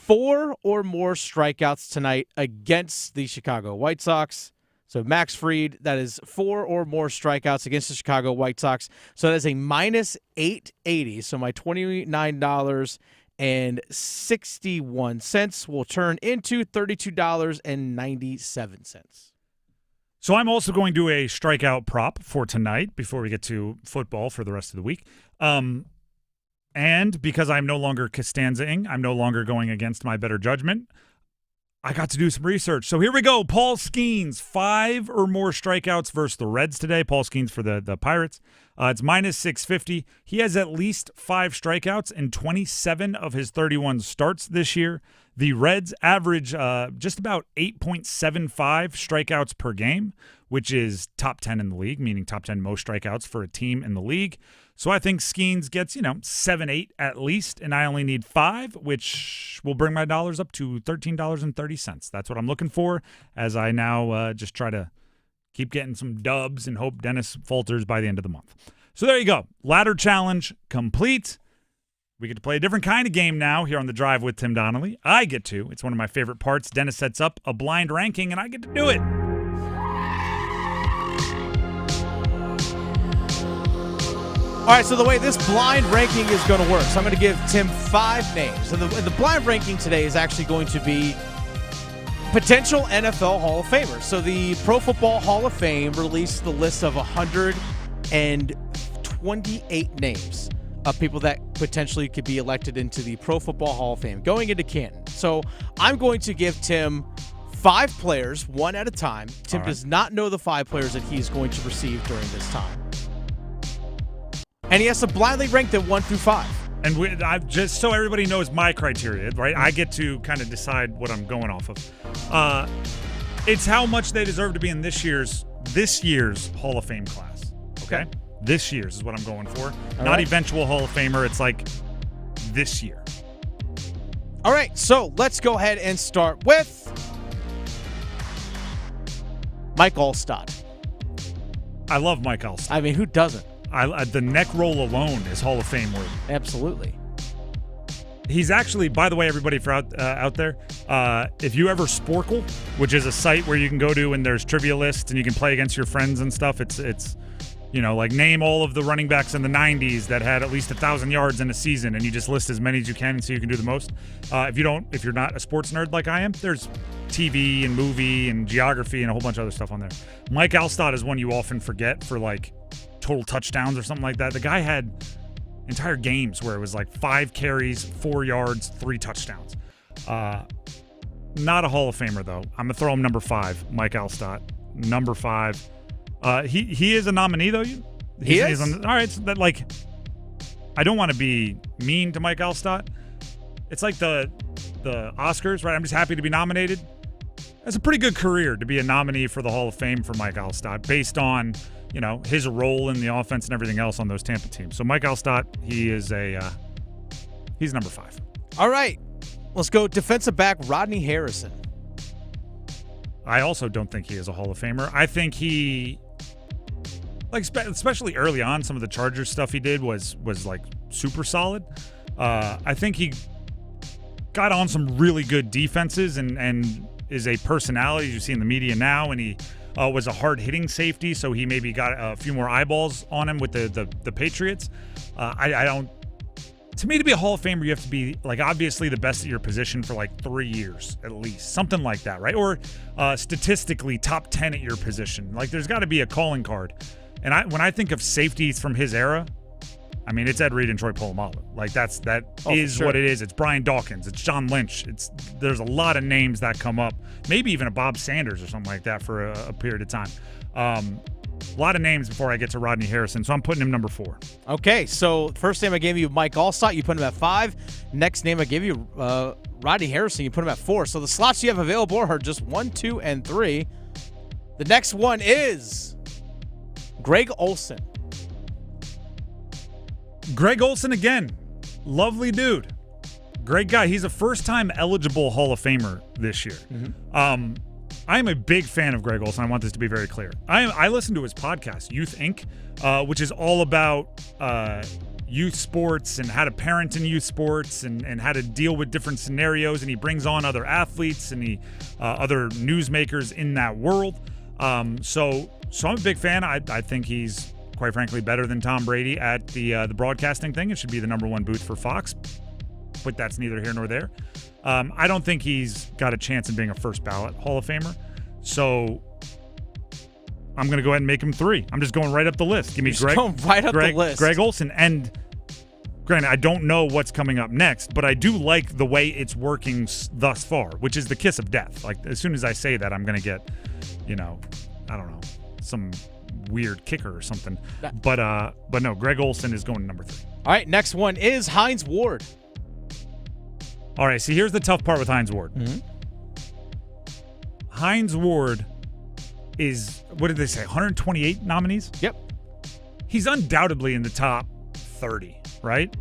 4 or more strikeouts tonight against the Chicago White Sox. So Max Fried, that is 4 or more strikeouts against the Chicago White Sox. So that is a minus 880. So my $29.61 will turn into $32.97. So I'm also going to do a strikeout prop for tonight before we get to football for the rest of the week. And because I'm no longer Costanza-ing, I'm no longer going against my better judgment, I got to do some research. So here we go. Paul Skeens, 5 or more strikeouts versus the Reds today. Paul Skeens for the Pirates. It's minus 650. He has at least 5 strikeouts in 27 of his 31 starts this year. The Reds average just about 8.75 strikeouts per game, which is top 10 in the league, meaning top 10 most strikeouts for a team in the league. So I think Skeens gets, 7, 8 at least, and I only need 5, which will bring my dollars up to $13.30. That's what I'm looking for as I now just try to keep getting some dubs and hope Dennis falters by the end of the month. So there you go. Ladder challenge complete. We get to play a different kind of game now here on The Drive with Tim Donnelly. I get to. It's one of my favorite parts. Dennis sets up a blind ranking, and I get to do it. All right, so the way this blind ranking is going to work, so I'm going to give Tim 5 names. And the blind ranking today is actually going to be potential NFL Hall of Famers. So the Pro Football Hall of Fame released the list of 128 names of people that potentially could be elected into the Pro Football Hall of Fame going into Canton. So I'm going to give Tim 5 players, one at a time. Tim does not know the 5 players that he's going to receive during this time. And he has to blindly rank them 1 through 5. And I've just so everybody knows my criteria, right? I get to kind of decide what I'm going off of. It's how much they deserve to be in this year's Hall of Fame class. Okay? This year's is what I'm going for. Not eventual Hall of Famer. It's like this year. All right, so let's go ahead and start with Mike Alstott. I love Mike Alstott. I mean, who doesn't? The neck roll alone is Hall of Fame worthy. Absolutely. He's actually, by the way, everybody for out there, if you ever Sporkle, which is a site where you can go to and there's trivia lists and you can play against your friends and stuff. It's like name all of the running backs in the 90s that had at least 1,000 yards in a season, and you just list as many as you can so you can do the most. If you're not a sports nerd like I am, there's TV and movie and geography and a whole bunch of other stuff on there. Mike Alstott is one you often forget for like total touchdowns or something like that. The guy had entire games where it was like 5 carries, 4 yards, 3 touchdowns. Not a Hall of Famer though. I'm gonna throw him number 5, Mike Alstott. Number 5. He is a nominee though. He is. All right. So that like, I don't want to be mean to Mike Alstott. It's like the Oscars, right? I'm just happy to be nominated. It's a pretty good career to be a nominee for the Hall of Fame for Mike Alstott based on his role in the offense and everything else on those Tampa teams. So Mike Alstott, he's number 5. All right, let's go defensive back Rodney Harrison. I also don't think he is a Hall of Famer. I think he, especially early on, some of the Chargers stuff he did was like super solid. I think he got on some really good defenses and is a personality you see in the media now, and he was a hard-hitting safety, so he maybe got a few more eyeballs on him with the Patriots. To me, to be a Hall of Famer, you have to be obviously the best at your position for 3 years at least, something like that, right? Or statistically top 10 at your position. There's got to be a calling card. And when I think of safeties from his era, I mean, it's Ed Reed and Troy Polamalu. That is what it is. It's Brian Dawkins. It's John Lynch. There's a lot of names that come up. Maybe even a Bob Sanders or something like that for a period of time. A lot of names before I get to Rodney Harrison, so I'm putting him number 4. Okay, so first name I gave you, Mike Alstott. You put him at 5. Next name I gave you, Rodney Harrison. You put him at 4. So the slots you have available are just 1, 2, and 3. The next one is Greg Olsen. Greg Olsen again. Lovely dude. Great guy. He's a first-time eligible Hall of Famer this year. Mm-hmm. I am a big fan of Greg Olsen. I want this to be very clear. I listen to his podcast, Youth Inc., which is all about youth sports and how to parent in youth sports and how to deal with different scenarios, and he brings on other athletes and other newsmakers in that world. So I'm a big fan. I think he's, quite frankly, better than Tom Brady at the broadcasting thing. It should be the number one booth for Fox, but that's neither here nor there. I don't think he's got a chance in being a first ballot Hall of Famer. So I'm going to go ahead and make him 3. I'm just going right up the list. Give me Greg, the list. Greg Olsen. And granted, I don't know what's coming up next, but I do like the way it's working thus far, which is the kiss of death. Like, as soon as I say that, I'm going to get, I don't know, some weird kicker or something. But no, Greg Olsen is going to number 3. All right, next one is Hines Ward. All right, see, here's the tough part with Hines Ward. Mm-hmm. Hines Ward is, what did they say, 128 nominees? Yep. He's undoubtedly in the top 30, right?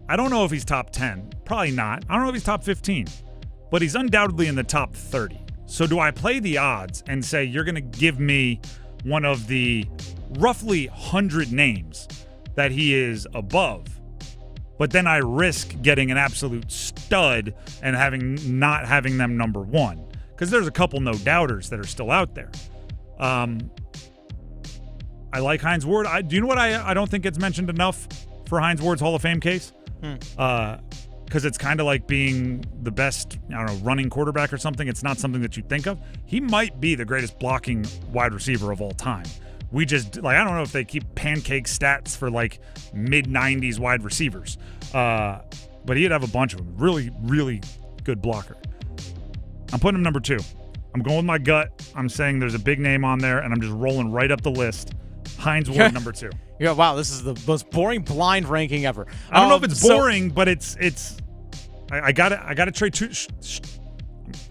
I don't know if he's top 10. Probably not. I don't know if he's top 15. But he's undoubtedly in the top 30. So do I play the odds and say you're going to give me one of the roughly 100 names that he is above, but then I risk getting an absolute stud and not having them number 1? Because there's a couple no-doubters that are still out there. I like Hines Ward. Do you know what I don't think gets mentioned enough for Hines Ward's Hall of Fame case? Because it's kind of like being the best, running quarterback or something. It's not something that you think of. He might be the greatest blocking wide receiver of all time. We just, I don't know if they keep pancake stats for mid-90s wide receivers. But he'd have a bunch of them. Really, really good blocker. I'm putting him number 2. I'm going with my gut. I'm saying there's a big name on there, and I'm just rolling right up the list. Hines Ward, number 2. Yeah, wow, this is the most boring blind ranking ever. I don't know if it's boring, but it's. I gotta trade.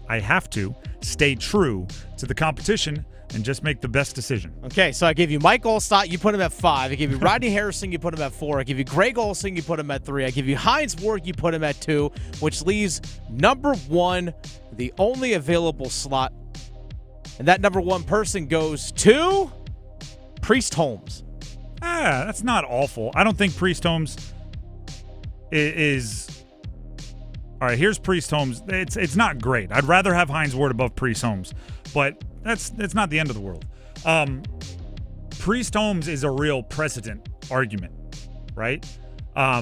I have to stay true to the competition and just make the best decision. Okay, so I gave you Mike Olstott, you put him at 5. I gave you Rodney Harrison, you put him at 4. I give you Greg Olsen, you put him at 3. I give you Hines Ward, you put him at 2, which leaves number 1, the only available slot. And that number 1 person goes to Priest Holmes. That's not awful. I don't think Priest Holmes is. All right, here's Priest Holmes. It's not great. I'd rather have Hines Ward above Priest Holmes, but it's not the end of the world. Priest Holmes is a real precedent argument, right? I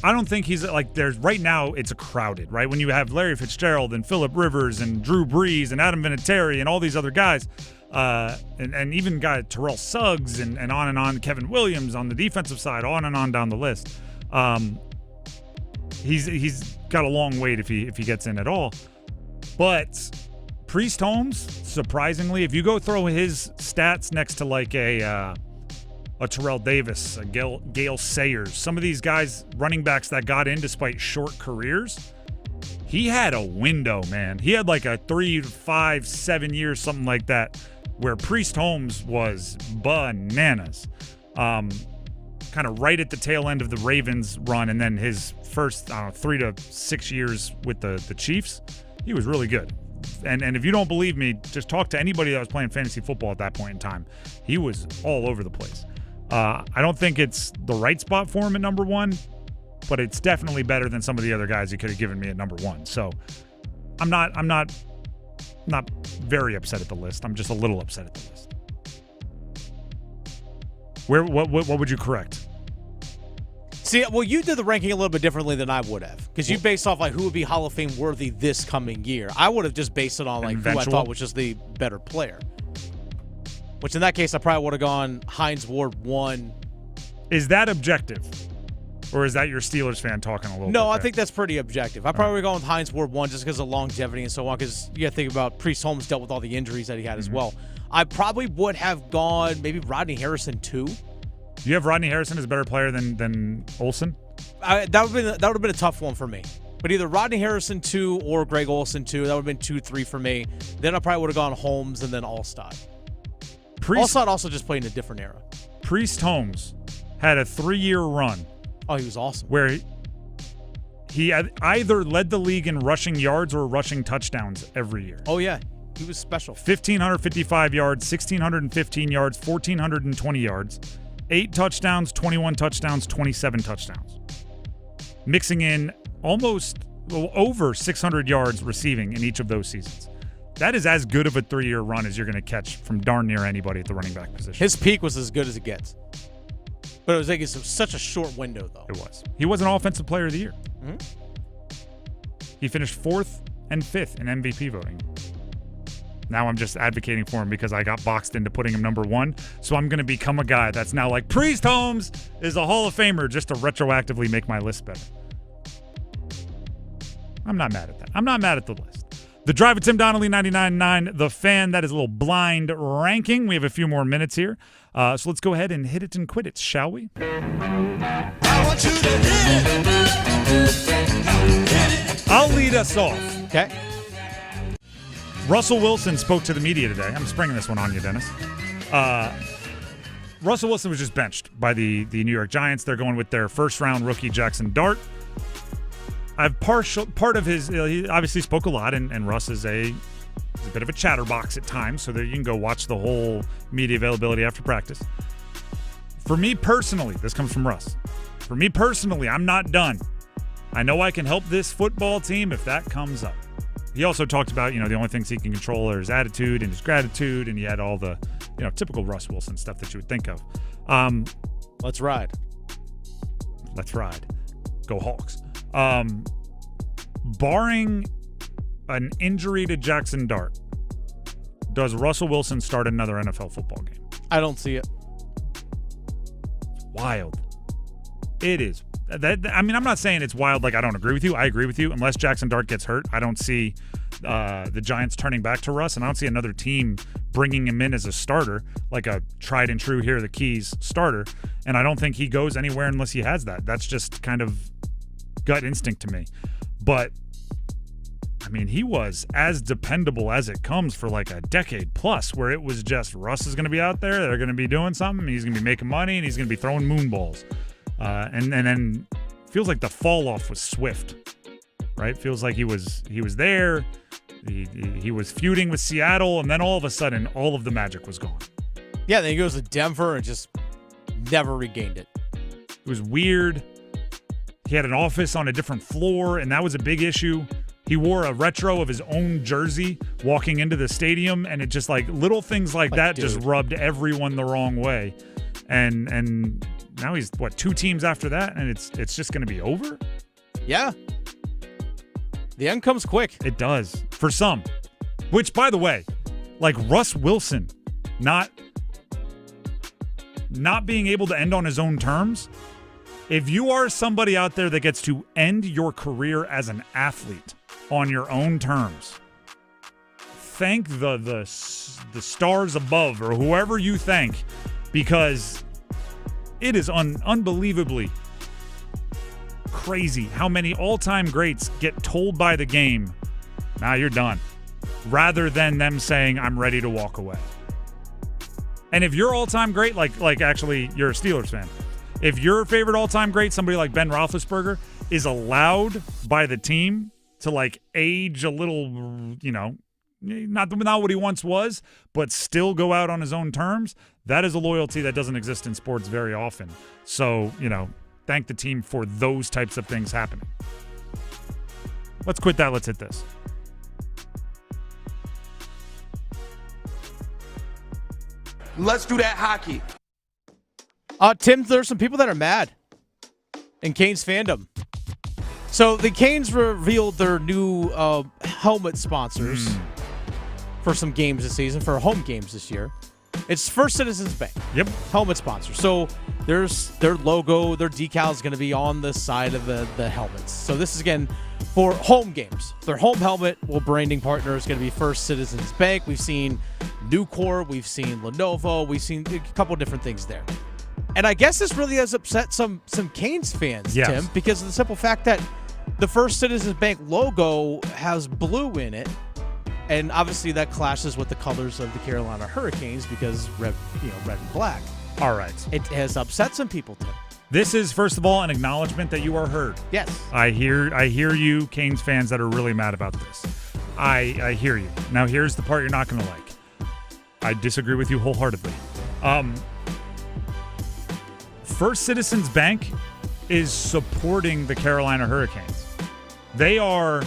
don't think he's there's right now it's a crowded, right? When you have Larry Fitzgerald and Phillip Rivers and Drew Brees and Adam Vinatieri and all these other guys, and even Terrell Suggs and on, Kevin Williams on the defensive side, on and on down the list. He's got a long wait if he gets in at all. But Priest Holmes, surprisingly, if you go throw his stats next to a Terrell Davis, a Gale Sayers, some of these guys, running backs that got in despite short careers, he had a window, man. He had a 3 to 5, 7 years, something like that, where Priest Holmes was bananas. Kind of right at the tail end of the Ravens run, and then his first 3 to 6 years with the Chiefs, he was really good. And if you don't believe me, just talk to anybody that was playing fantasy football at that point in time. He was all over the place. I don't think it's the right spot for him at number 1, but it's definitely better than some of the other guys he could have given me at number 1. So I'm not very upset at the list. I'm just a little upset at the list. What would you correct? See, well, you did the ranking a little bit differently than I would have, because you based off who would be Hall of Fame worthy this coming year. I would have just based it on who I thought was just the better player. Which in that case, I probably would have gone Hines Ward 1. Is that objective? Or is that your Steelers fan talking a little bit? No, I think that's pretty objective. I probably would have gone with Hines Ward 1 just because of longevity and so on, because you got to think about Priest Holmes dealt with all the injuries that he had as well. I probably would have gone maybe Rodney Harrison 2. Do you have Rodney Harrison as a better player than Olsen? That would have been a tough one for me. But either Rodney Harrison 2 or Greg Olsen 2. That would have been 2-3 for me. Then I probably would have gone Holmes and then Olstott. Olstott also just played in a different era. Priest Holmes had a 3-year run. Oh, he was awesome. Where he had either led the league in rushing yards or rushing touchdowns every year. Oh, yeah. He was special. 1,555 yards, 1,615 yards, 1,420 yards, 8 touchdowns, 21 touchdowns, 27 touchdowns. Mixing in almost over 600 yards receiving in each of those seasons. That is as good of a 3-year run as you're going to catch from darn near anybody at the running back position. His peak was as good as it gets. But it was like it's such a short window, though. It was. He was an Offensive Player of the Year. Mm-hmm. He finished 4th and 5th in MVP voting. Now I'm just advocating for him because I got boxed into putting him number 1. So I'm going to become a guy that's now like, Priest Holmes is a Hall of Famer just to retroactively make my list better. I'm not mad at that. I'm not mad at the list. The Drive with Tim Donnelly, 99.9. The Fan, that is a little blind ranking. We have a few more minutes here. So let's go ahead and hit it and quit it, shall we? I'll lead us off. Okay. Russell Wilson spoke to the media today. I'm springing this one on you, Dennis. Russell Wilson was just benched by the New York Giants. They're going with their first-round rookie, Jackson Dart. I've part of his. He obviously spoke a lot, and Russ is a bit of a chatterbox at times, so that you can go watch the whole media availability after practice. For me personally, this comes from Russ. For me personally, I'm not done. I know I can help this football team if that comes up. He also talked about, the only things he can control are his attitude and his gratitude, and he had all the, typical Russ Wilson stuff that you would think of. Let's ride. Let's ride. Go Hawks. Barring an injury to Jackson Dart, does Russell Wilson start another NFL football game? I don't see it. It's wild. It is. I'm not saying it's wild like I don't agree with you. I agree with you. Unless Jackson Dart gets hurt, I don't see the Giants turning back to Russ, and I don't see another team bringing him in as a starter, like a tried and true, here are the keys starter. And I don't think he goes anywhere unless he has that. That's just kind of gut instinct to me. But he was as dependable as it comes for like a decade plus, where it was just Russ is going to be out there, they're going to be doing something, he's going to be making money, and he's going to be throwing moon balls. And then feels like the fall off was swift, right? Feels like he was there, he was feuding with Seattle, and then all of a sudden, all of the magic was gone. Yeah, then he goes to Denver and just never regained it. It was weird. He had an office on a different floor, and that was a big issue. He wore a retro of his own jersey walking into the stadium, and it just like little things like that just rubbed everyone the wrong way. And now he's 2 teams after that, and it's just going to be over? Yeah. The end comes quick. It does. For some. Which, by the way, like Russ Wilson not being able to end on his own terms, if you are somebody out there that gets to end your career as an athlete on your own terms, thank the stars above or whoever you thank, because it is unbelievably crazy how many all-time greats get told by the game, nah, you're done, rather than them saying, I'm ready to walk away. And if you're all-time great, like actually you're a Steelers fan, if your favorite all-time great, somebody like Ben Roethlisberger, is allowed by the team to age a little, not what he once was, but still go out on his own terms, that is a loyalty that doesn't exist in sports very often. So, thank the team for those types of things happening. Let's quit that. Let's hit this. Let's do that hockey. Tim, there's some people that are mad in Canes fandom. So the Canes revealed their new helmet sponsors for some games this season, for home games this year. It's First Citizens Bank. Yep. Helmet sponsor. So there's their logo, their decal is going to be on the side of the helmets. So this is, again, for home games. Their home helmet branding partner is going to be First Citizens Bank. We've seen Nucor, we've seen Lenovo, we've seen a couple different things there. And I guess this really has upset some Canes fans, yes, Tim, because of the simple fact that the First Citizens Bank logo has blue in it, and obviously that clashes with the colors of the Carolina Hurricanes because red and black. All right. It has upset some people, Tim. This is, first of all, an acknowledgement that you are heard. Yes. I hear you, Canes fans that are really mad about this. I hear you. Now, here's the part you're not going to like. I disagree with you wholeheartedly. First Citizens Bank is supporting the Carolina Hurricanes. They are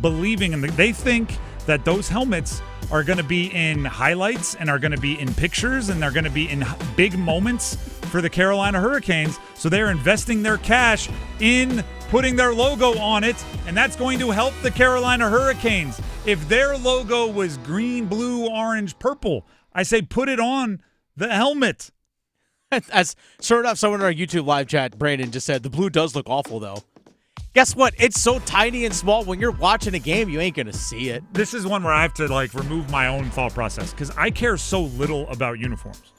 believing in they think that those helmets are going to be in highlights and are going to be in pictures and they're going to be in big moments for the Carolina Hurricanes. So they're investing their cash in putting their logo on it, and that's going to help the Carolina Hurricanes. If their logo was green, blue, orange, purple, I say put it on the helmet. As sure enough, someone in our YouTube live chat, Brandon, just said the blue does look awful, though. Guess what? It's so tiny and small. When you're watching a game, you ain't going to see it. This is one where I have to remove my own thought process because I care so little about uniforms.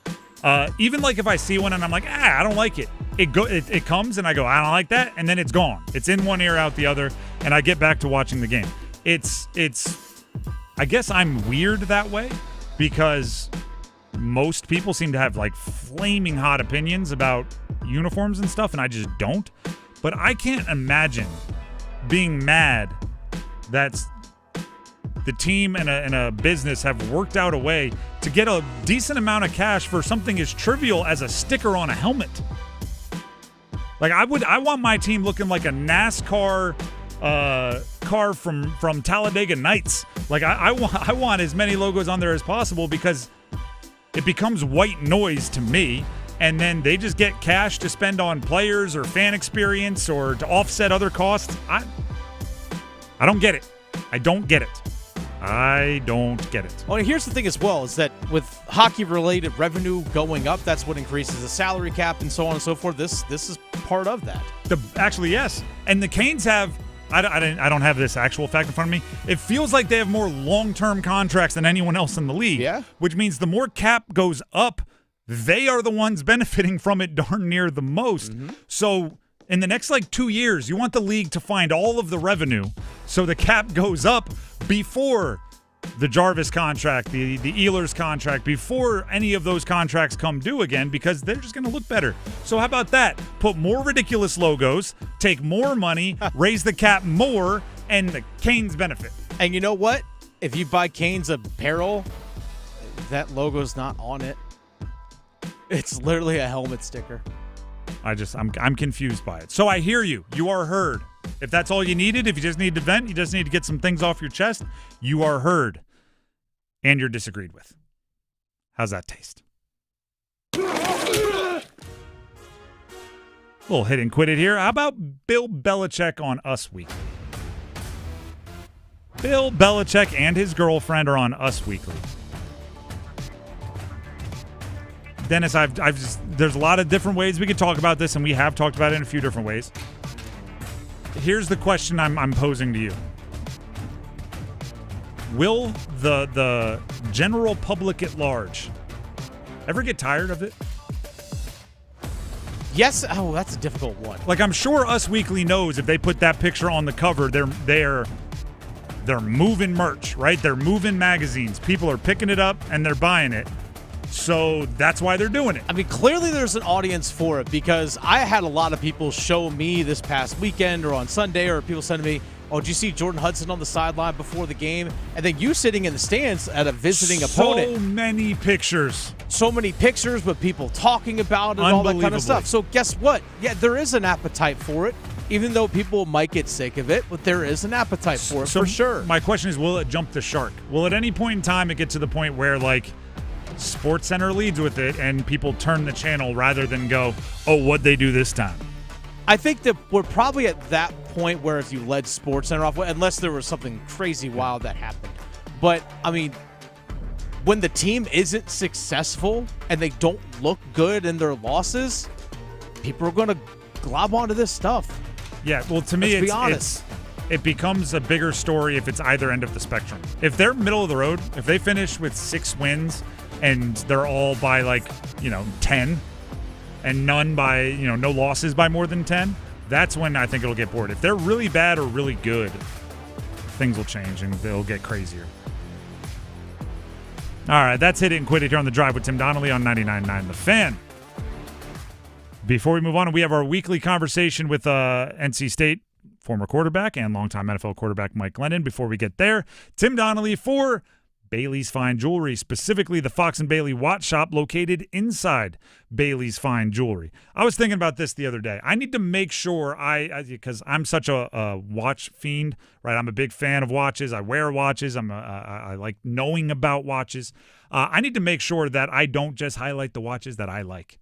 Even if I see one and I'm like, I don't like it. It comes and I go, I don't like that, and then it's gone. It's in one ear, out the other, and I get back to watching the game. It's. I guess I'm weird that way because most people seem to have flaming hot opinions about uniforms and stuff, and I just don't. But I can't imagine being mad that the team and a business have worked out a way to get a decent amount of cash for something as trivial as a sticker on a helmet. I want my team looking like a NASCAR car from Talladega Nights. I want as many logos on there as possible because it becomes white noise to me. And then they just get cash to spend on players or fan experience or to offset other costs. I don't get it. I don't get it. Well, here's the thing as well, is that with hockey-related revenue going up, that's what increases the salary cap and so on and so forth. This is part of that. Actually, yes. And the Canes have, I don't have this actual fact in front of me. It feels like they have more long-term contracts than anyone else in the league. Yeah. Which means the more cap goes up, they are the ones benefiting from it darn near the most. Mm-hmm. So in the next 2 years, you want the league to find all of the revenue so the cap goes up before the Jarvis contract, the Ehlers contract, before any of those contracts come due again, because they're just going to look better. So how about that? Put more ridiculous logos, take more money, raise the cap more, and the Canes benefit. And you know what? If you buy Canes apparel, that logo's not on it. It's literally a helmet sticker. I'm confused by it. So I hear you. You are heard. If that's all you needed, if you just need to vent, you just need to get some things off your chest, you are heard. And you're disagreed with. How's that taste? Little hit and quit it here. How about Bill Belichick on Us Weekly? Bill Belichick and his girlfriend are on Us Weekly. Dennis, there's a lot of different ways we could talk about this, and we have talked about it in a few different ways. Here's the question I'm posing to you. Will the general public at large ever get tired of it? Yes. Oh, that's a difficult one. I'm sure Us Weekly knows if they put that picture on the cover, they're moving merch, right? They're moving magazines. People are picking it up and they're buying it. So that's why they're doing it. I mean, clearly there's an audience for it because I had a lot of people show me this past weekend or on Sunday, or people sending me, oh, did you see Jordan Hudson on the sideline before the game? And then you sitting in the stands at a visiting opponent. So many pictures. So many pictures, but people talking about it and all that kind of stuff. So guess what? Yeah, there is an appetite for it, even though people might get sick of it, but there is an appetite for it for sure. My question is, will it jump the shark? Will at any point in time it get to the point where, SportsCenter leads with it and people turn the channel rather than go, oh, what'd they do this time? I think that we're probably at that point where if you led SportsCenter off, unless there was something crazy wild that happened. But, I mean, when the team isn't successful and they don't look good in their losses, people are going to glob onto this stuff. Yeah, well, to me, it becomes a bigger story if it's either end of the spectrum. If they're middle of the road, if they finish with 6 wins and they're all by 10 and none by, no losses by more than 10, that's when I think it'll get bored. If they're really bad or really good, things will change and they'll get crazier. All right, that's Hit It and Quit It here on The Drive with Tim Donnelly on 99.9 The Fan. Before we move on, we have our weekly conversation with NC State former quarterback and longtime NFL quarterback Mike Glennon. Before we get there, Tim Donnelly for Bailey's Fine Jewelry, specifically the Fox and Bailey watch shop located inside Bailey's Fine Jewelry. I was thinking about this the other day. I need to make sure because I'm such a watch fiend, right? I'm a big fan of watches. I wear watches. I like knowing about watches. I need to make sure that I don't just highlight the watches that I like,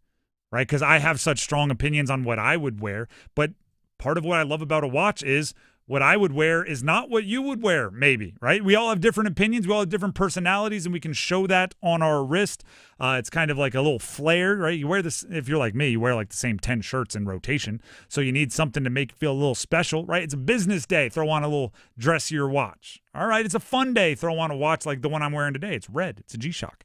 right? Because I have such strong opinions on what I would wear, but part of what I love about a watch is what I would wear is not what you would wear, maybe, right? We all have different opinions. We all have different personalities, and we can show that on our wrist. It's kind of like a little flair, right? You wear this, if you're like me, you wear like the same 10 shirts in rotation. So you need something to make you feel a little special, right? It's a business day. Throw on a little dressier watch. All right, it's a fun day. Throw on a watch like the one I'm wearing today. It's red. It's a G-Shock.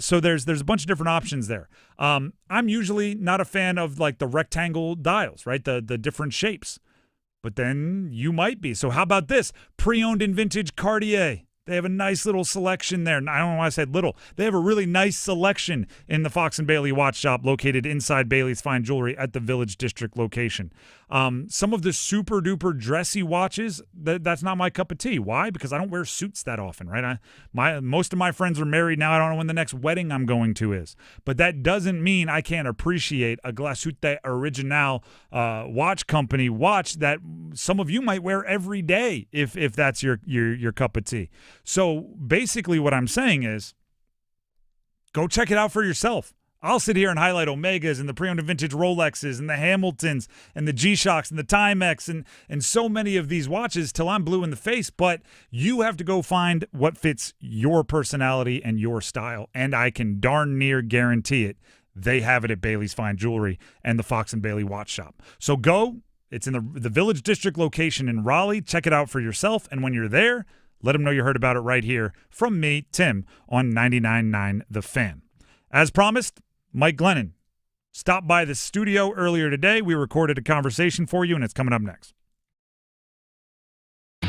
So there's a bunch of different options there. I'm usually not a fan of like the rectangle dials, right? The different shapes. But then you might be. So how about this? Pre-owned and vintage Cartier. They have a nice little selection there. I don't know why I said little. They have a really nice selection in the Fox and Bailey watch shop located inside Bailey's Fine Jewelry at the Village District location. Some of the super duper dressy watches, that's not my cup of tea. Why? Because I don't wear suits that often, right? Most of my friends are married now. I don't know when the next wedding I'm going to is. But that doesn't mean I can't appreciate a Glashütte Original watch company watch that some of you might wear every day if that's your cup of tea. So basically what I'm saying is go check it out for yourself. I'll sit here and highlight Omegas and the pre-owned and vintage Rolexes and the Hamiltons and the G-Shocks and the Timex and so many of these watches till I'm blue in the face, but you have to go find what fits your personality and your style, and I can darn near guarantee it. They have it at Bailey's Fine Jewelry and the Fox and Bailey Watch Shop. So go. It's in the Village District location in Raleigh. Check it out for yourself, and when you're there, let them know you heard about it right here from me, Tim, on 99.9 The Fan. As promised, Mike Glennon stopped by the studio earlier today. We recorded a conversation for you, and it's coming up next.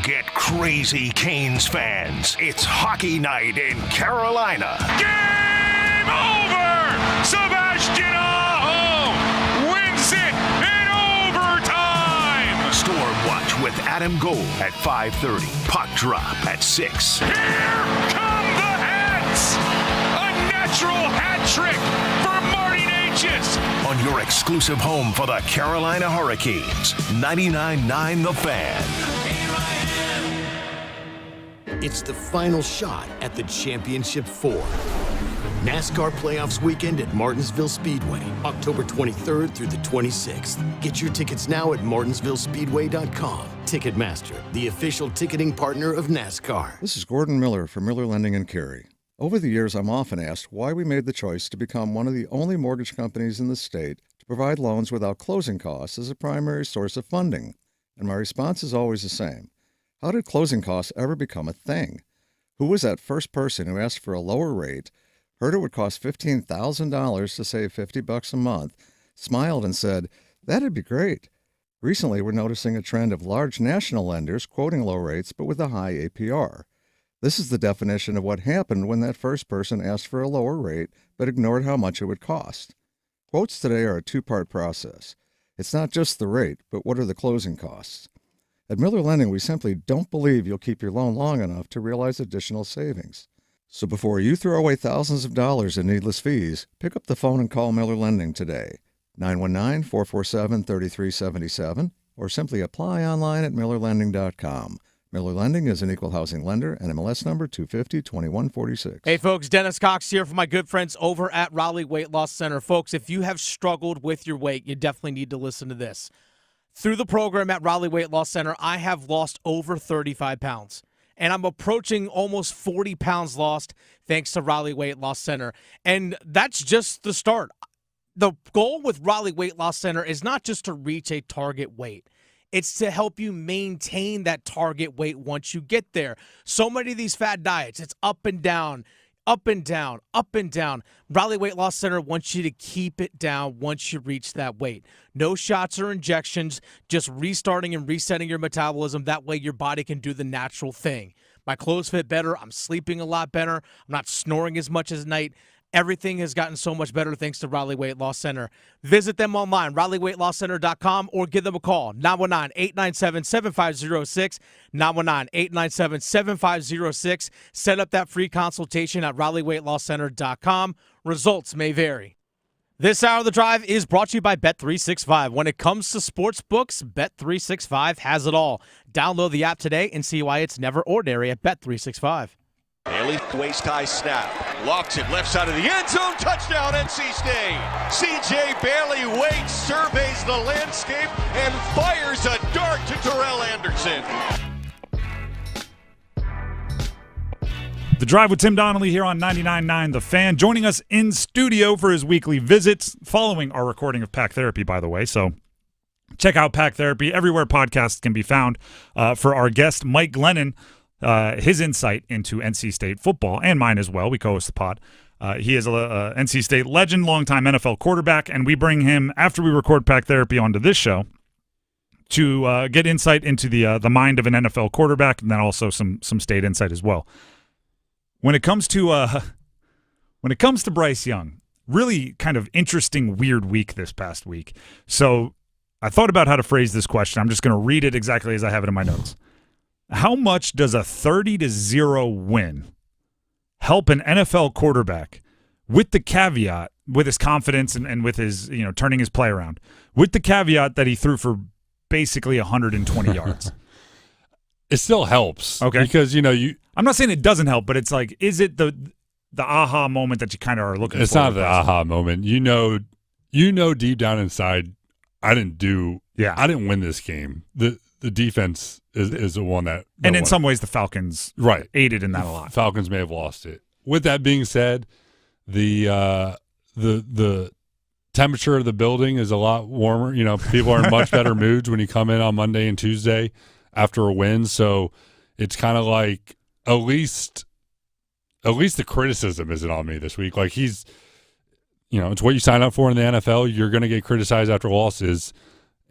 Get crazy, Canes fans. It's hockey night in Carolina. Game over! Sebastian Aho wins it in overtime! Storm Watch with Adam Gold at 5:30. Puck drop at 6. Here come the Hats! A natural hat trick for Marty Natchez! On your exclusive home for the Carolina Hurricanes, 99.9 The Fan. It's the final shot at the Championship 4. NASCAR Playoffs Weekend at Martinsville Speedway, October 23rd through the 26th. Get your tickets now at martinsvillespeedway.com. Ticketmaster, the official ticketing partner of NASCAR. This is Gordon Miller from Miller Lending in Cary. Over the years, I'm often asked why we made the choice to become one of the only mortgage companies in the state to provide loans without closing costs as a primary source of funding. And my response is always the same. How did closing costs ever become a thing? Who was that first person who asked for a lower rate, heard it would cost $15,000 to save $50 a month, smiled and said, "That'd be great"? Recently, we're noticing a trend of large national lenders quoting low rates but with a high APR. This is the definition of what happened when that first person asked for a lower rate but ignored how much it would cost. Quotes today are a two-part process. It's not just the rate, but what are the closing costs? At Miller Lending, we simply don't believe you'll keep your loan long enough to realize additional savings. So before you throw away thousands of dollars in needless fees, pick up the phone and call Miller Lending today. 919-447-3377, or simply apply online at millerlending.com. Miller Lending is an equal housing lender and MLS number 250-2146. Hey, folks, Dennis Cox here from my good friends over at Raleigh Weight Loss Center. Folks, if you have struggled with your weight, you definitely need to listen to this. Through the program at Raleigh Weight Loss Center, I have lost over 35 pounds. And I'm approaching almost 40 pounds lost thanks to Raleigh Weight Loss Center. And that's just the start. The goal with Raleigh Weight Loss Center is not just to reach a target weight. It's to help you maintain that target weight once you get there. So many of these fad diets, it's up and down, up and down, up and down. Raleigh Weight Loss Center wants you to keep it down once you reach that weight. No shots or injections, just restarting and resetting your metabolism. That way your body can do the natural thing. My clothes fit better. I'm sleeping a lot better. I'm not snoring as much as night. Everything has gotten so much better thanks to Raleigh Weight Loss Center. Visit them online, RaleighWeightLossCenter.com, or give them a call, 919-897-7506, 919-897-7506. Set up that free consultation at RaleighWeightLossCenter.com. Results may vary. This hour of the drive is brought to you by Bet365. When it comes to sports books, Bet365 has it all. Download the app today and see why it's never ordinary at Bet365. Bailey, waist-high snap. Lofts it left side of the end zone. Touchdown, NC State. C.J. Bailey waits, surveys the landscape, and fires a dart to Terrell Anderson. The Drive with Tim Donnelly here on 99.9 The Fan. Joining us in studio for his weekly visits following our recording of Pack Therapy, by the way. So check out Pack Therapy everywhere podcasts can be found. For our guest, Mike Glennon, his insight into NC State football, and mine as well. We co-host the pod. He is a NC State legend, longtime NFL quarterback, and we bring him, after we record Pack Therapy, onto this show to get insight into the mind of an NFL quarterback, and then also some state insight as well. When it comes to Bryce Young, really kind of interesting, weird week this past week. So I thought about how to phrase this question. I'm just going to read it exactly as I have it in my notes. How much does a 30-0 win help an NFL quarterback with the caveat, with his confidence and with his, turning his play around, with the caveat that he threw for basically 120 yards? It still helps. Okay. Because, I'm not saying it doesn't help, but it's like, is it the aha moment that you kind of are looking for? It's not the aha moment. You know deep down inside, I didn't win this game. The defense is the one that and in some ways the Falcons aided in that a lot. Falcons may have lost it. With that being said, the temperature of the building is a lot warmer. People are in much better moods when you come in on Monday and Tuesday after a win. So it's kind of like at least the criticism isn't on me this week. Like it's what you sign up for in the NFL. You're going to get criticized after losses.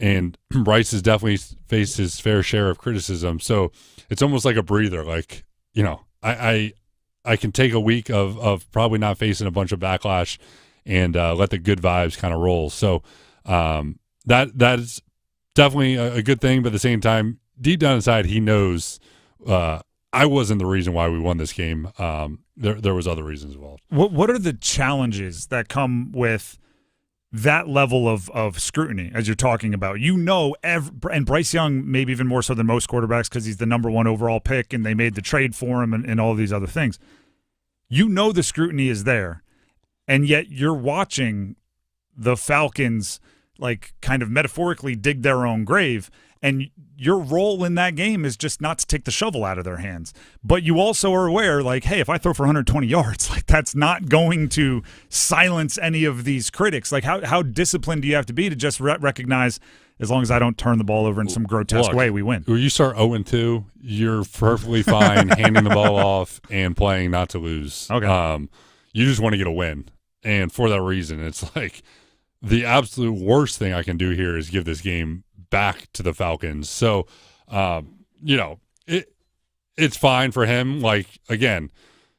And Bryce has definitely faced his fair share of criticism. So it's almost like a breather. Like, I can take a week of probably not facing a bunch of backlash and let the good vibes kind of roll. So that is definitely a good thing. But at the same time, deep down inside, he knows I wasn't the reason why we won this game. There was other reasons involved. What are the challenges that come with that level of scrutiny, as you're talking about? And Bryce Young, maybe even more so than most quarterbacks because he's the number one overall pick and they made the trade for him and all these other things. The scrutiny is there, and yet you're watching the Falcons like kind of metaphorically dig their own grave, and your role in that game is just not to take the shovel out of their hands. But you also are aware, like, hey, if I throw for 120 yards, like that's not going to silence any of these critics. Like how disciplined do you have to be to just recognize, as long as I don't turn the ball over in some grotesque way, we win? When you start 0-2, you're perfectly fine handing the ball off and playing not to lose. Okay. You just want to get a win. And for that reason, it's like the absolute worst thing I can do here is give this game back to the Falcons. So, it's fine for him. Like, again,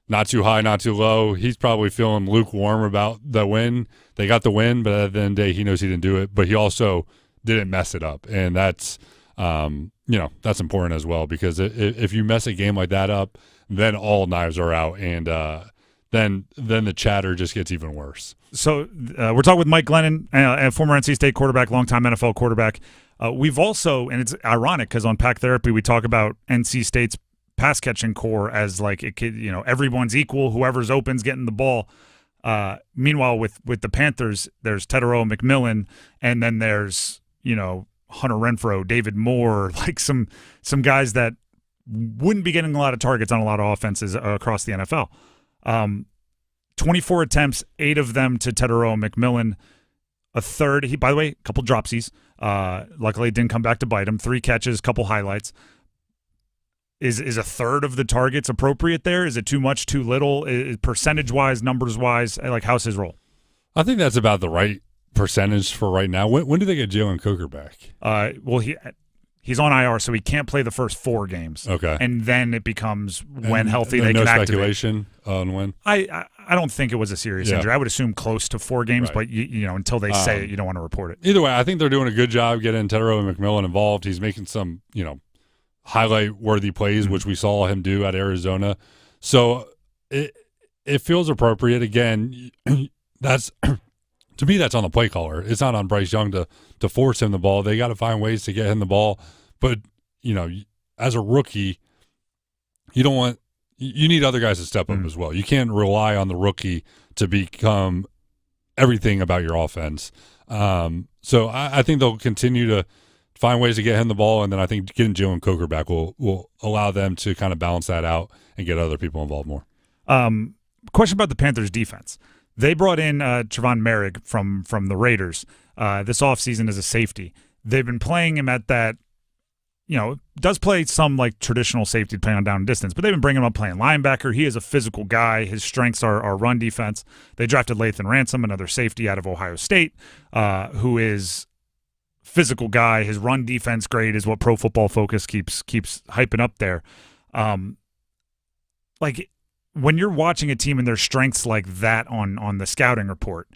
not too high, not too low. He's probably feeling lukewarm about the win. They got the win, but at the end of the day, he knows he didn't do it. But he also didn't mess it up. And that's, that's important as well, because if you mess a game like that up, then all knives are out. And then the chatter just gets even worse. So we're talking with Mike Glennon, a former NC State quarterback, longtime NFL quarterback. We've also, and it's ironic because on Pack Therapy we talk about NC State's pass catching core as like it could, everyone's equal, whoever's open's getting the ball. Meanwhile, with the Panthers, there's Teterow McMillan, and then there's Hunter Renfrow, David Moore, like some guys that wouldn't be getting a lot of targets on a lot of offenses across the NFL. 24 attempts, 8 of them to Teterow McMillan. A third, by the way, a couple dropsies. Luckily, it didn't come back to bite him. 3 catches, couple highlights. Is a third of the targets appropriate there? Is it too much, too little? Percentage-wise, numbers-wise, like how's his role? I think that's about the right percentage for right now. When do they get Jalen Coker back? He's on IR, so he can't play the first 4 games. Okay. And then it becomes when healthy and they no can activate. speculation on when? I don't think it was a serious injury. I would assume close to 4 games, but you know, until they say it, you don't want to report it. Either way, I think they're doing a good job getting Tedero and McMillan involved. He's making some, you know, highlight-worthy plays, which we saw him do at Arizona. So it feels appropriate. Again, that's to me, that's on the play caller. It's not on Bryce Young to force him the ball. They got to find ways to get him the ball. But, you know, as a rookie, you need other guys to step up as well. You can't rely on the rookie to become everything about your offense. So I think they'll continue to find ways to get him the ball, and then I think getting Jalen Coker back will allow them to kind of balance that out and get other people involved more. Question about the Panthers defense. They brought in Trevon Merrick from the Raiders this offseason as a safety. They've been playing him at that, you know, does play some like traditional safety depending on down and distance, but they've been bringing him up playing linebacker. He is a physical guy. His strengths are run defense. They drafted Lathan Ransom, another safety out of Ohio State, who is physical guy. His run defense grade is what Pro Football Focus keeps hyping up there. Like when you're watching a team and their strengths like that on the scouting report,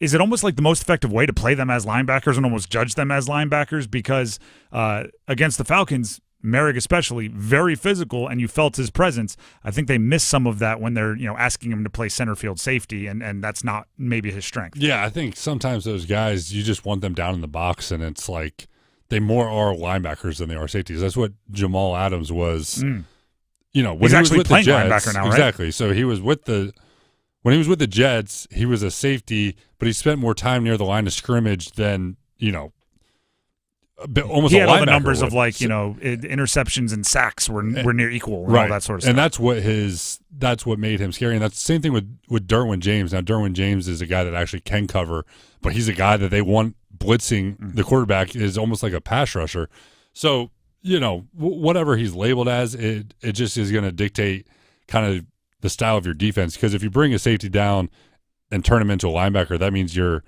is it almost like the most effective way to play them as linebackers and almost judge them as linebackers? Because against the Falcons, Merrick especially, very physical, and you felt his presence. I think they miss some of that when they're, you know, asking him to play center field safety, and that's not maybe his strength. Yeah, I think sometimes those guys, you just want them down in the box, and it's like they more are linebackers than they are safeties. That's what Jamal Adams was. You know, when he's he actually was with playing the Jets, linebacker now, right? Exactly. So he was with when he was with the Jets, he was a safety, but he spent more time near the line of scrimmage than, you know, almost he a had all the linebacker numbers would. of like, you know, interceptions and sacks were near equal and right. all that sort of stuff. And that's what made him scary. And that's the same thing with Derwin James. Now, Derwin James is a guy that actually can cover, but he's a guy that they want blitzing. The quarterback is almost like a pass rusher. So, you know, whatever he's labeled as, it just is going to dictate kind of the style of your defense. Because if you bring a safety down and turn him into a linebacker, that means you're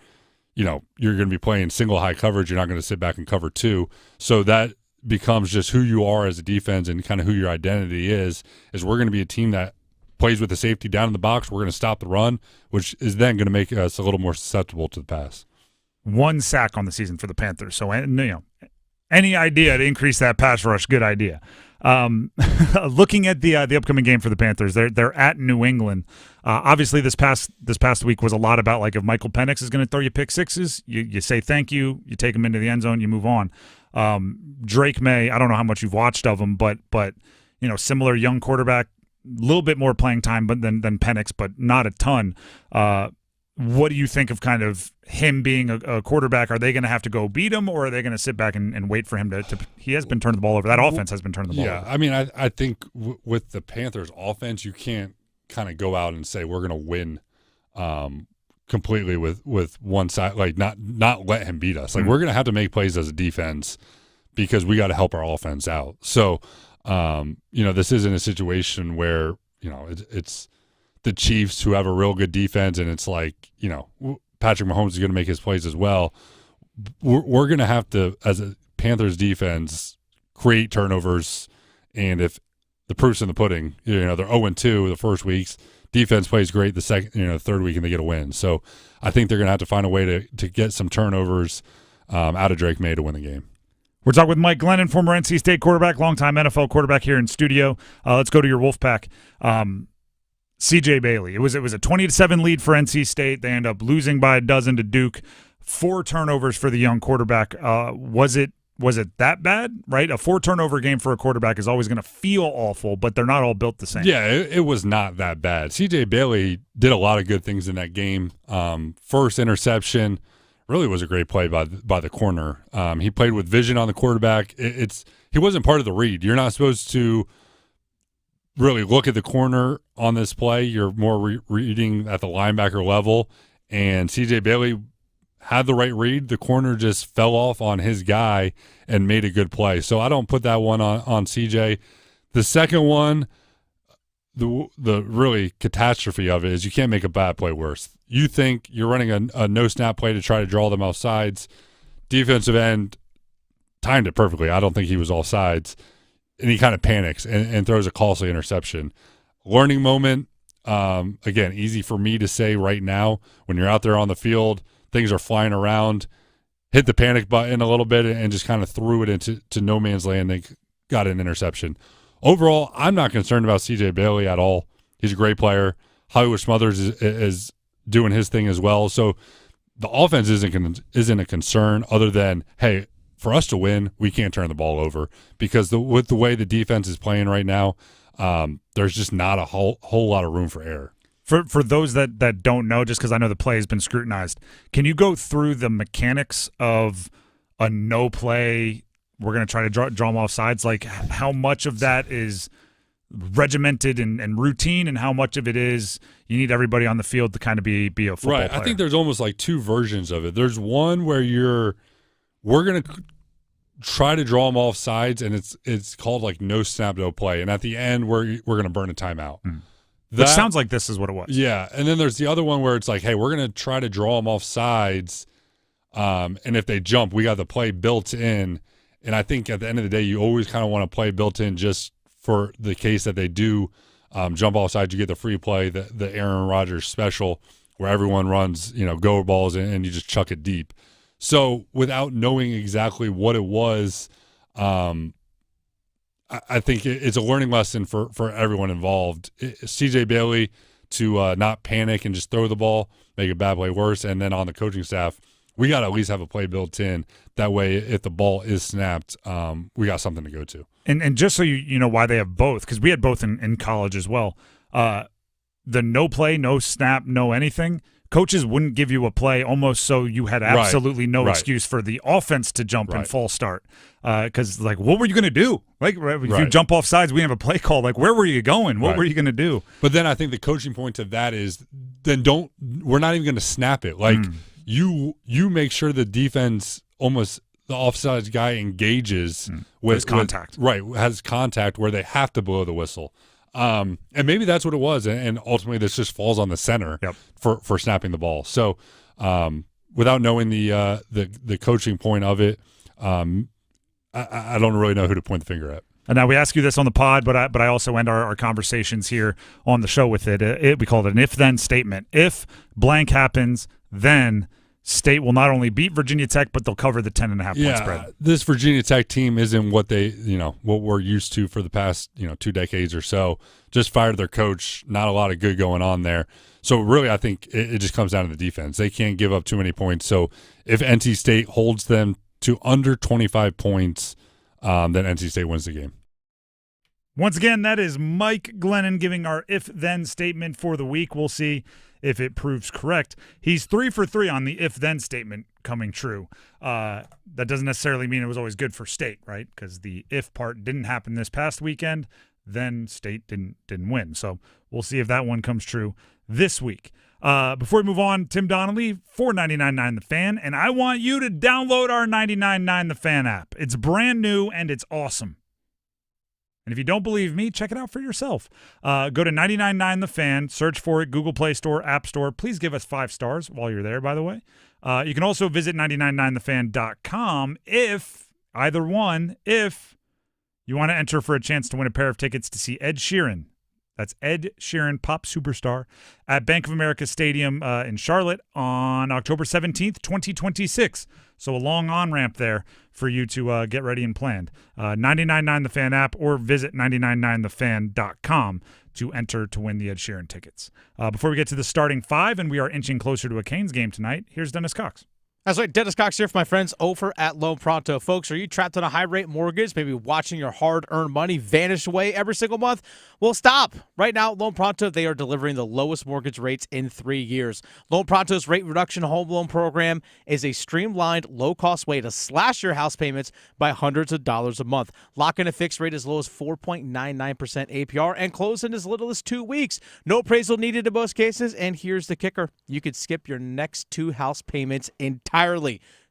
going to be playing single high coverage. You're not going to sit back and cover 2. So that becomes just who you are as a defense and kind of who your identity is we're going to be a team that plays with the safety down in the box. We're going to stop the run, which is then going to make us a little more susceptible to the pass. 1 sack on the season for the Panthers. So, you know, any idea to increase that pass rush, good idea. Looking at the upcoming game for the Panthers, they're at New England. Obviously, this past week was a lot about like if Michael Penix is going to throw you pick sixes, you say thank you, you take him into the end zone, you move on. Drake Maye, I don't know how much you've watched of him, but you know, similar young quarterback, a little bit more playing time, but than Penix, but not a ton. What do you think of kind of him being a quarterback? Are they going to have to go beat him, or are they going to sit back and wait for him to he has been turning the ball over. That offense has been turning the ball over. Yeah, I mean, I think with the Panthers offense, you can't kind of go out and say we're going to win completely with one side, like not let him beat us. Like we're going to have to make plays as a defense because we got to help our offense out. So, you know, this isn't a situation where, you know, it's the Chiefs who have a real good defense, and it's like, you know, Patrick Mahomes is going to make his plays as well. We're going to have to, as a Panthers defense, create turnovers, and if the proof's in the pudding, you know, they're 0-2 the first weeks, defense plays great the second, you know, third week, and they get a win. So I think they're going to have to find a way to get some turnovers out of Drake Maye to win the game. We're talking with Mike Glennon, former NC State quarterback, longtime NFL quarterback here in studio. Let's go to your Wolfpack. CJ Bailey. It was a 20-7 lead for NC State. They end up losing by a dozen to Duke. 4 turnovers for the young quarterback. Was it that bad? Right, a 4-turnover game for a quarterback is always going to feel awful, but they're not all built the same. Yeah, it was not that bad. CJ Bailey did a lot of good things in that game. First interception really was a great play by the corner. He played with vision on the quarterback. He wasn't part of the read. You're not supposed to really look at the corner on this play. You're more reading at the linebacker level, and CJ Bailey had the right read. The corner just fell off on his guy and made a good play. So I don't put that one on CJ. The second one, the really catastrophe of it is you can't make a bad play worse. You think you're running a no-snap play to try to draw them off sides. Defensive end timed it perfectly. I don't think he was offsides. And he kind of panics and throws a costly interception. Learning moment, again, easy for me to say right now. When you're out there on the field, things are flying around, hit the panic button a little bit and just kind of threw it into no man's land. They got an interception. Overall, I'm not concerned about C.J. Bailey at all. He's a great player. Hollywood Smothers is doing his thing as well. So the offense isn't a concern other than, hey, for us to win, we can't turn the ball over because with the way the defense is playing right now, there's just not a whole lot of room for error. For those that don't know, just because I know the play has been scrutinized, can you go through the mechanics of a no play? We're going to try to draw them off sides. Like how much of that is regimented and routine, and how much of it is you need everybody on the field to kind of be a football player? I think there's almost like two versions of it. There's one where we're going to try to draw them off sides, and it's called like no snap, no play. And at the end, we're going to burn a timeout. Which sounds like this is what it was. Yeah, and then there's the other one where it's like, hey, we're going to try to draw them off sides, and if they jump, we got the play built in. And I think at the end of the day, you always kind of want to play built in just for the case that they do jump off sides. You get the free play, the Aaron Rodgers special, where everyone runs, go balls and you just chuck it deep. So without knowing exactly what it was, I think it's a learning lesson for everyone involved. C.J. Bailey to not panic and just throw the ball, make a bad play worse, and then on the coaching staff, we got to at least have a play built in. That way, if the ball is snapped, we got something to go to. And just so you know why they have both, because we had both in college as well. The no play, no snap, no anything, coaches wouldn't give you a play almost so you had absolutely no excuse for the offense to jump and false start. Because, what were you going to do? If you jump off sides, we have a play call. Where were you going? What were you going to do? But then I think the coaching point to that is then we're not even going to snap it. You make sure the defense almost the offsides guy engages with contact. Has contact where they have to blow the whistle. And maybe that's what it was, and ultimately this just falls on the center for snapping the ball. So without knowing the coaching point of it, I don't really know who to point the finger at. And now we ask you this on the pod, but I also end our conversations here on the show with it. We call it an if-then statement. If blank happens, then State will not only beat Virginia Tech, but they'll cover the 10.5 point spread. This Virginia Tech team isn't what what we're used to for the past 2 decades or so. Just fired their coach. Not a lot of good going on there. So really, I think it just comes down to the defense. They can't give up too many points. So if NC State holds them to under 25 points, then NC State wins the game. Once again, that is Mike Glennon giving our if-then statement for the week. We'll see if it proves correct. He's 3 for 3 on the if-then statement coming true. That doesn't necessarily mean it was always good for State, right? Because the if part didn't happen this past weekend, then State didn't win. So we'll see if that one comes true this week. Before we move on, Tim Donnelly for 99.9 The Fan, and I want you to download our 99.9 The Fan app. It's brand new and it's awesome. And if you don't believe me, check it out for yourself. Go to 99.9 The Fan, search for it, Google Play Store, App Store. Please give us 5 stars while you're there, by the way. You can also visit 999thefan.com if you want to enter for a chance to win a pair of tickets to see Ed Sheeran. That's Ed Sheeran, pop superstar, at Bank of America Stadium in Charlotte on October 17th, 2026. So a long on-ramp there for you to get ready and planned. 99.9 The Fan app or visit 999thefan.com to enter to win the Ed Sheeran tickets. Before we get to the starting 5, and we are inching closer to a Canes game tonight, here's Dennis Cox. That's right. Dennis Cox here for my friends over at Loan Pronto. Folks, are you trapped on a high-rate mortgage, maybe watching your hard-earned money vanish away every single month? Well, stop. Right now, Loan Pronto, they are delivering the lowest mortgage rates in 3 years. Loan Pronto's rate reduction home loan program is a streamlined, low-cost way to slash your house payments by hundreds of dollars a month. Lock in a fixed rate as low as 4.99% APR and close in as little as 2 weeks. No appraisal needed in most cases, and here's the kicker. You could skip your next 2 house payments entirely.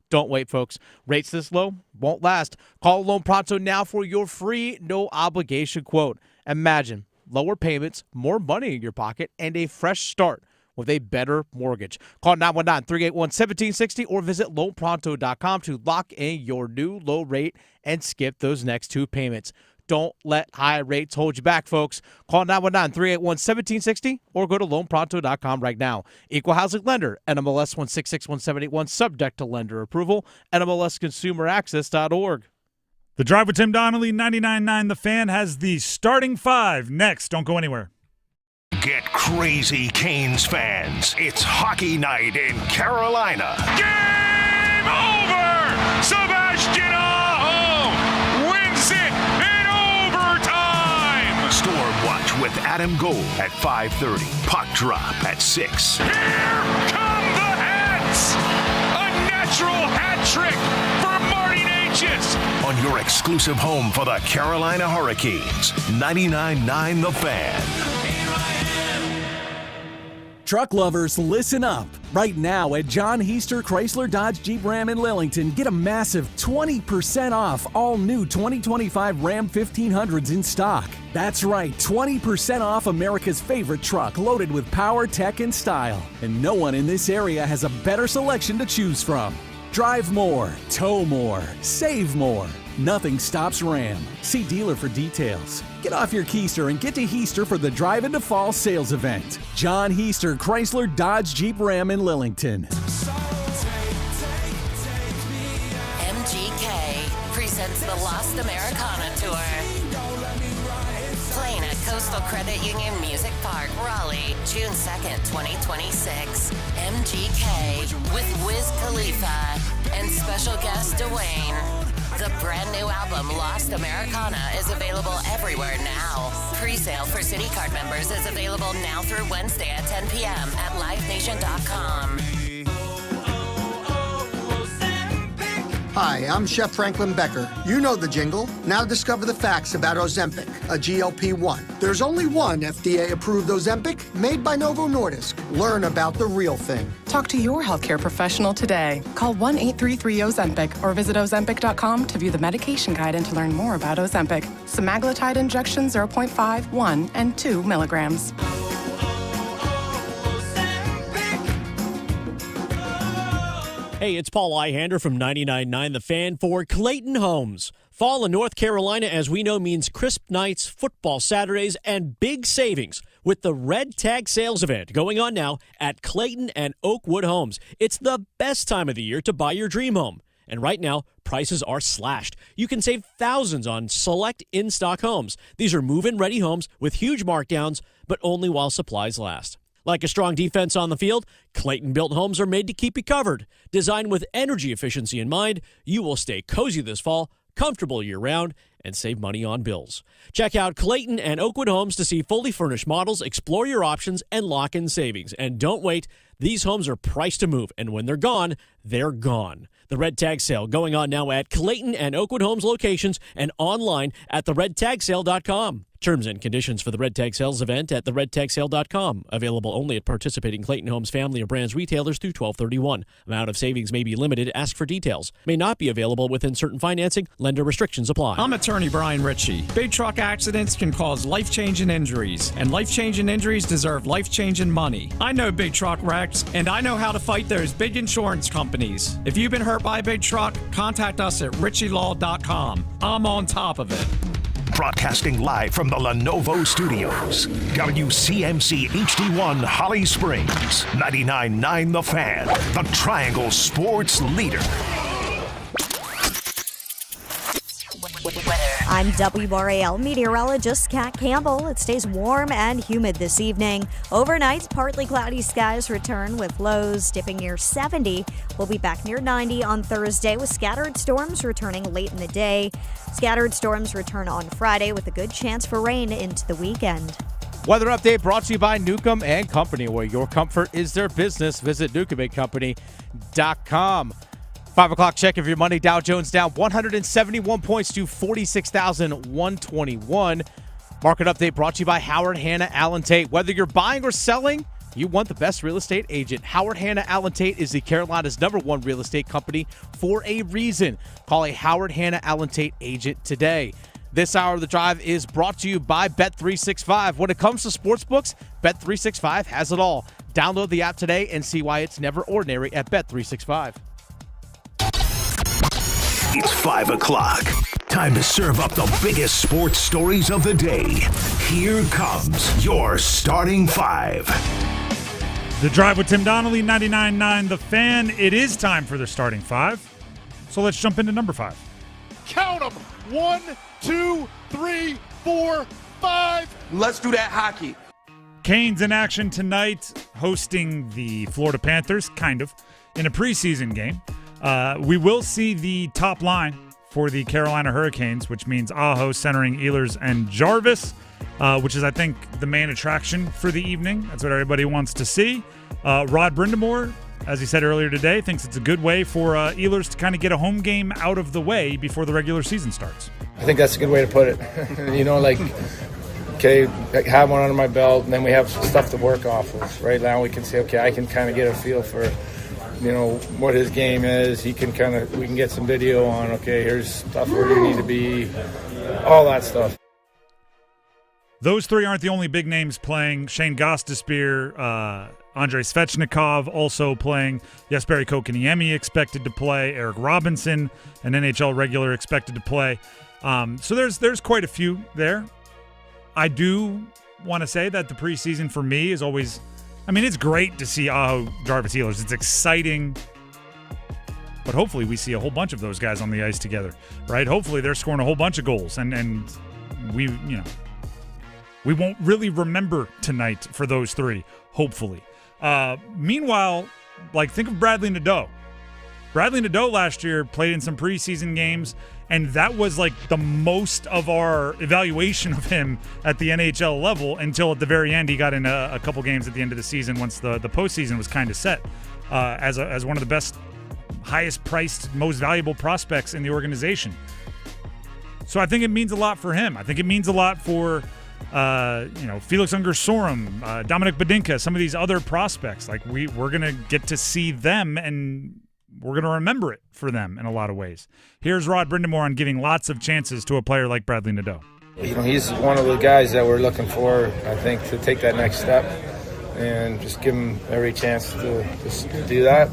Don't wait, folks. Rates this low won't last. Call Loan Pronto now for your free, no-obligation quote. Imagine lower payments, more money in your pocket, and a fresh start with a better mortgage. Call 919-381-1760 or visit loanpronto.com to lock in your new low rate and skip those next 2 payments. Don't let high rates hold you back, folks. Call 919-381-1760 or go to loanpronto.com right now. Equal housing lender, NMLS 1661781, subject to lender approval, NMLSconsumeraccess.org. The Drive with Tim Donnelly, 99.9 The Fan, has the starting 5 next. Don't go anywhere. Get crazy, Canes fans. It's hockey night in Carolina. Game over! Sebastian Aho wins it in overtime! Storm Watch with Adam Gold at 5:30. Puck drop at 6. Here come the hats! A natural hat trick for Marty Natchez! On your exclusive home for the Carolina Hurricanes, 99.9 The Fan. Truck lovers, listen up. Right now at John Heister Chrysler Dodge Jeep Ram in Lillington, get a massive 20% off all new 2025 Ram 1500s in stock. That's right, 20% off America's favorite truck, loaded with power, tech, and style. And no one in this area has a better selection to choose from. Drive more, tow more, save more. Nothing stops Ram. See dealer for details. Get off your keister and get to Heister for the Drive into Fall sales event. John Heister Chrysler Dodge Jeep Ram in Lillington. MGK presents the Lost Americana Tour. Playing at Coastal Credit Union Music Park, Raleigh, June 2nd, 2026. MGK with Wiz Khalifa and special guest Dwayne. The brand new album Lost Americana is available everywhere now. Pre-sale for City Card members is available now through Wednesday at 10 p.m. at livenation.com. Hi, I'm Chef Franklin Becker. You know the jingle. Now discover the facts about Ozempic, a GLP-1. There's only one FDA-approved Ozempic made by Novo Nordisk. Learn about the real thing. Talk to your healthcare professional today. Call 1-833-OZEMPIC or visit Ozempic.com to view the medication guide and to learn more about Ozempic. Semaglutide injection 0.5, 1, and 2 milligrams. Hey, it's Paul Eihander from 99.9 The Fan for Clayton Homes. Fall in North Carolina, as we know, means crisp nights, football Saturdays, and big savings with the Red Tag Sales event going on now at Clayton and Oakwood Homes. It's the best time of the year to buy your dream home. And right now, prices are slashed. You can save thousands on select in-stock homes. These are move-in ready homes with huge markdowns, but only while supplies last. Like a strong defense on the field, Clayton-built homes are made to keep you covered. Designed with energy efficiency in mind, you will stay cozy this fall, comfortable year-round, and save money on bills. Check out Clayton and Oakwood Homes to see fully furnished models, explore your options, and lock in savings. And don't wait. These homes are priced to move, and when they're gone, they're gone. The Red Tag Sale going on now at Clayton and Oakwood Homes locations and online at theredtagsale.com. Terms and conditions for the Red Tag Sales event at theredtagsale.com. Available only at participating Clayton Homes family or brands retailers through 12/31. Amount of savings may be limited. Ask for details. May not be available within certain financing. Lender restrictions apply. I'm attorney Brian Ritchie. Big truck accidents can cause life-changing injuries, and life-changing injuries deserve life-changing money. I know big truck wrecks, and I know how to fight those big insurance companies. If you've been hurt by a big truck, contact us at ritchielaw.com. I'm on top of it. Broadcasting live from the Lenovo Studios. WCMC HD1 Holly Springs. 99.9 The Fan. The Triangle Sports Leader. I'm WRAL meteorologist Kat Campbell. It stays warm and humid this evening. Overnight, partly cloudy skies return with lows dipping near 70. We'll be back near 90 on Thursday with scattered storms returning late in the day. Scattered storms return on Friday with a good chance for rain into the weekend. Weather update brought to you by Newcomb and Company, where your comfort is their business. Visit newcombandcompany.com. 5 o'clock check of your money. Dow Jones down 171 points to 46,121. Market update brought to you by Howard Hanna Allen Tate. Whether you're buying or selling, you want the best real estate agent. Howard Hanna Allen Tate is the Carolina's #1 real estate company for a reason. Call a Howard Hanna Allen Tate agent today. This hour of the drive is brought to you by Bet365. When it comes to sportsbooks, Bet365 has it all. Download the app today and see why it's never ordinary at Bet365. It's 5 o'clock. Time to serve up the biggest sports stories of the day. Here comes your starting 5. The Drive with Tim Donnelly, 99.9 The Fan. It is time for the starting 5. So let's jump into number 5. Count them. 1, 2, 3, 4, 5. Let's do that hockey. Canes in action tonight, hosting the Florida Panthers, kind of, in a preseason game. We will see the top line for the Carolina Hurricanes, which means Aho centering Ehlers and Jarvis, which is, I think, the main attraction for the evening. That's what everybody wants to see. Rod Brindamore, as he said earlier today, thinks it's a good way for Ehlers to kind of get a home game out of the way before the regular season starts. I think that's a good way to put it. Okay, have one under my belt, and then we have stuff to work off of. Right now we can say, okay, I can kind of get a feel for, what his game is. We can get some video on, okay, here's stuff where you need to be, all that stuff. Those three aren't the only big names playing. Shane Gostisbehere, Andrei Svechnikov also playing. Jesperi Kotkaniemi expected to play. Eric Robinson, an NHL regular, expected to play. So there's quite a few there. I do want to say that the preseason for me is always, it's great to see Aho, Jarvis, Ehlers. It's exciting, but hopefully we see a whole bunch of those guys on the ice together, right? Hopefully they're scoring a whole bunch of goals, and we won't really remember tonight for those three, hopefully. Meanwhile, think of Bradley Nadeau. Bradley Nadeau last year played in some preseason games, and that was the most of our evaluation of him at the NHL level until at the very end he got in a couple games at the end of the season once the postseason was kind of set as one of the best, highest priced, most valuable prospects in the organization. So I think it means a lot for him. I think it means a lot for Felix Unger-Sorum, Dominic Badinka, some of these other prospects. We're going to get to see them, and we're going to remember it for them in a lot of ways. Here's Rod Brindamore on giving lots of chances to a player like Bradley Nadeau. He's one of the guys that we're looking for, I think, to take that next step and just give him every chance to do that.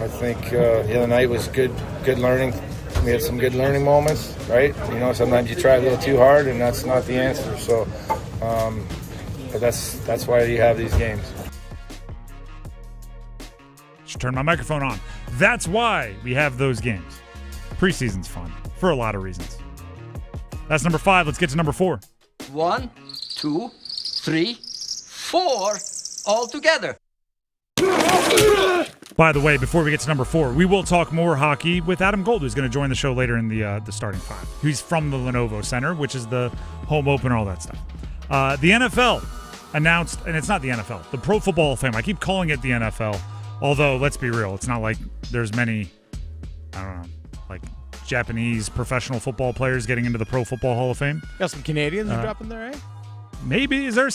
I think the other night was good learning. We had some good learning moments, right? Sometimes you try a little too hard, and that's not the answer. So, but that's why you have these games. Should turn my microphone on. That's why we have those games. Preseason's fun for a lot of reasons. That's number 5. Let's get to number 4. 1, 2, 3, 4, all together. By the way, before we get to number 4, we will talk more hockey with Adam Gold, who's going to join the show later in the starting 5. He's from the Lenovo Center, which is the home opener, all that stuff. The NFL announced, and it's not the NFL, the Pro Football Hall of Fame. I keep calling it the NFL, although, let's be real, it's not like there's many, Japanese professional football players getting into the Pro Football Hall of Fame. Got some Canadians dropping there, eh? Maybe. Are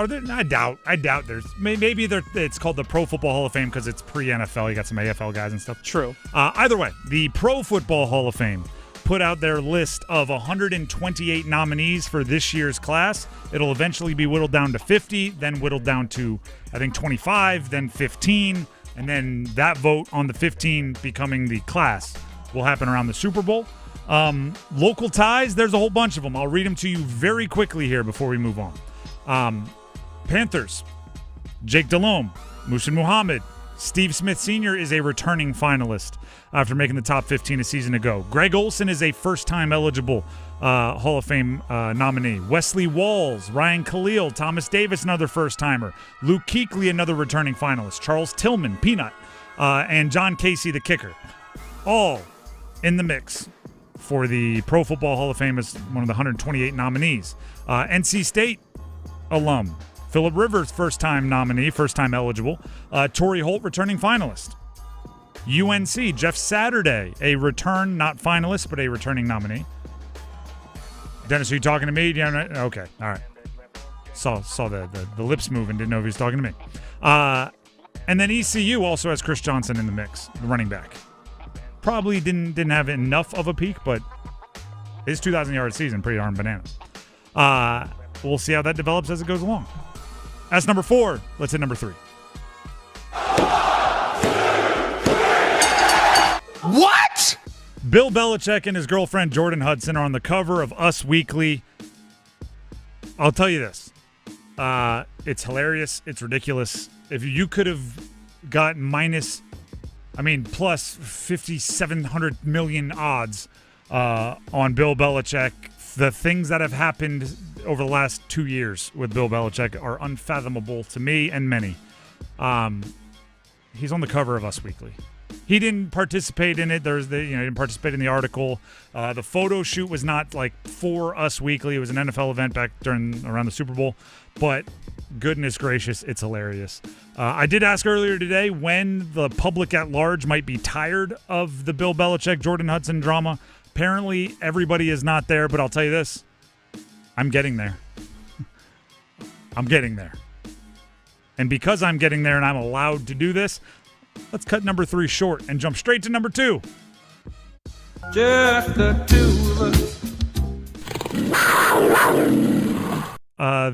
there? I doubt there's. Maybe it's called the Pro Football Hall of Fame because it's pre-NFL. You got some AFL guys and stuff. True. Either way, the Pro Football Hall of Fame put out their list of 128 nominees for this year's class. It'll eventually be whittled down to 50, then whittled down to, I think, 25, then 15, and then that vote on the 15 becoming the class will happen around the Super Bowl. Local ties, there's a whole bunch of them. I'll read them to you very quickly here before we move on. Panthers, Jake Delhomme, Muhsin Muhammad. Steve Smith Sr. is a returning finalist after making the top 15 a season ago. Greg Olson is a first-time eligible Hall of Fame nominee. Wesley Walls, Ryan Khalil, Thomas Davis, another first-timer. Luke Kuechly, another returning finalist. Charles Tillman, Peanut, and John Casey, the kicker. All in the mix for the Pro Football Hall of Fame as one of the 128 nominees. NC State alum Phillip Rivers, first-time nominee, first-time eligible. Torrey Holt, returning finalist. UNC, Jeff Saturday, a return, not finalist, but a returning nominee. Dennis, are you talking to me? Yeah, okay, all right. Saw the lips move and didn't know if he was talking to me. And then ECU also has Chris Johnson in the mix, the running back. Probably didn't have enough of a peak, but his 2,000-yard season, pretty darn bananas. We'll see how that develops as it goes along. That's number 4. Let's hit number 3. What? Bill Belichick and his girlfriend Jordan Hudson are on the cover of Us Weekly. I'll tell you this. It's hilarious. It's ridiculous. If you could have gotten plus 5,700 million odds on Bill Belichick, the things that have happened over the last 2 years with Bill Belichick are unfathomable to me and many. He's on the cover of Us Weekly. He didn't participate in it. He didn't participate in the article. The photo shoot was not like for Us Weekly. It was an NFL event back around the Super Bowl. But goodness gracious, it's hilarious. I did ask earlier today when the public at large might be tired of the Bill Belichick, Jordan Hudson drama. Apparently, everybody is not there. But I'll tell you this: I'm getting there. I'm getting there. And because I'm getting there and I'm allowed to do this, let's cut number 3 short and jump straight to number 2. Just the two of us.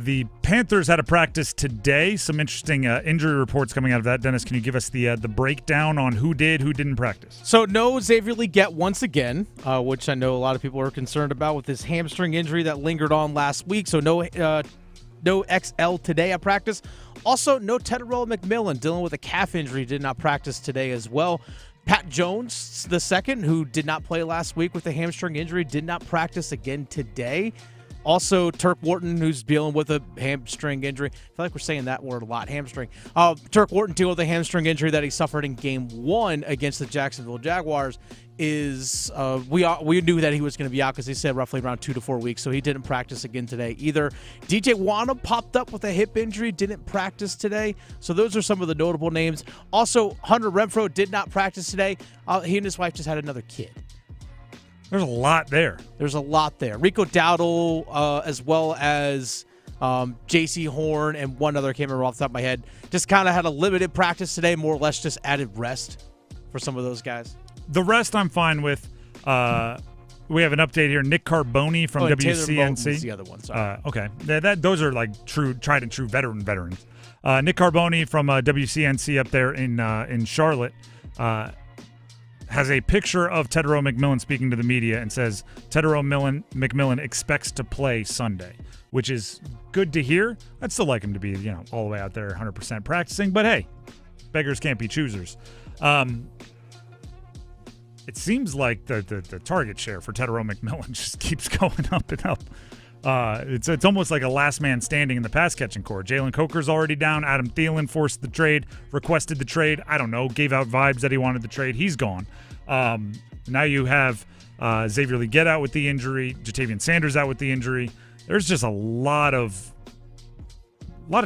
The Panthers had a practice today. Some interesting injury reports coming out of that. Dennis, can you give us the breakdown on who didn't practice? So no Xavier Legette once again, which I know a lot of people are concerned about with his hamstring injury that lingered on last week. So no XL today at practice. Also, no Tetairoa McMillan dealing with a calf injury, did not practice today as well. Pat Jones, the second, who did not play last week with a hamstring injury, did not practice again today. Also, Turk Wharton, who's dealing with a hamstring injury. I feel like we're saying that word a lot, hamstring. Turk Wharton dealing with a hamstring injury that he suffered in Game 1 against the Jacksonville Jaguars. We knew that he was going to be out because he said roughly around 2 to 4 weeks, so he didn't practice again today either. DJ Wanham popped up with a hip injury, didn't practice today. So those are some of the notable names. Also, Hunter Renfrow did not practice today. He and his wife just had another kid. There's a lot there. Rico Dowdle, as well as J.C. Horn and one other, can't remember off the top of my head, just kind of had a limited practice today, more or less just added rest for some of those guys. The rest I'm fine with. We have an update here. Nick Carboni from WCNC. Was the other one, sorry. Okay. Those are like tried and true veterans. Nick Carboni from WCNC up there in Charlotte has a picture of Tetairoa McMillan speaking to the media and says Tetairoa McMillan expects to play Sunday, which is good to hear. I'd still like him to be, all the way out there 100% practicing, but hey, beggars can't be choosers. It seems like the target share for Tetairoa McMillan just keeps going up and up. It's almost like a last man standing in the pass catching corps. Jalen Coker's already down. Adam Thielen forced the trade, requested the trade. I don't know, gave out vibes that he wanted the trade. He's gone. Now you have Xavier Legette out with the injury, Jatavian Sanders out with the injury. There's just a lot of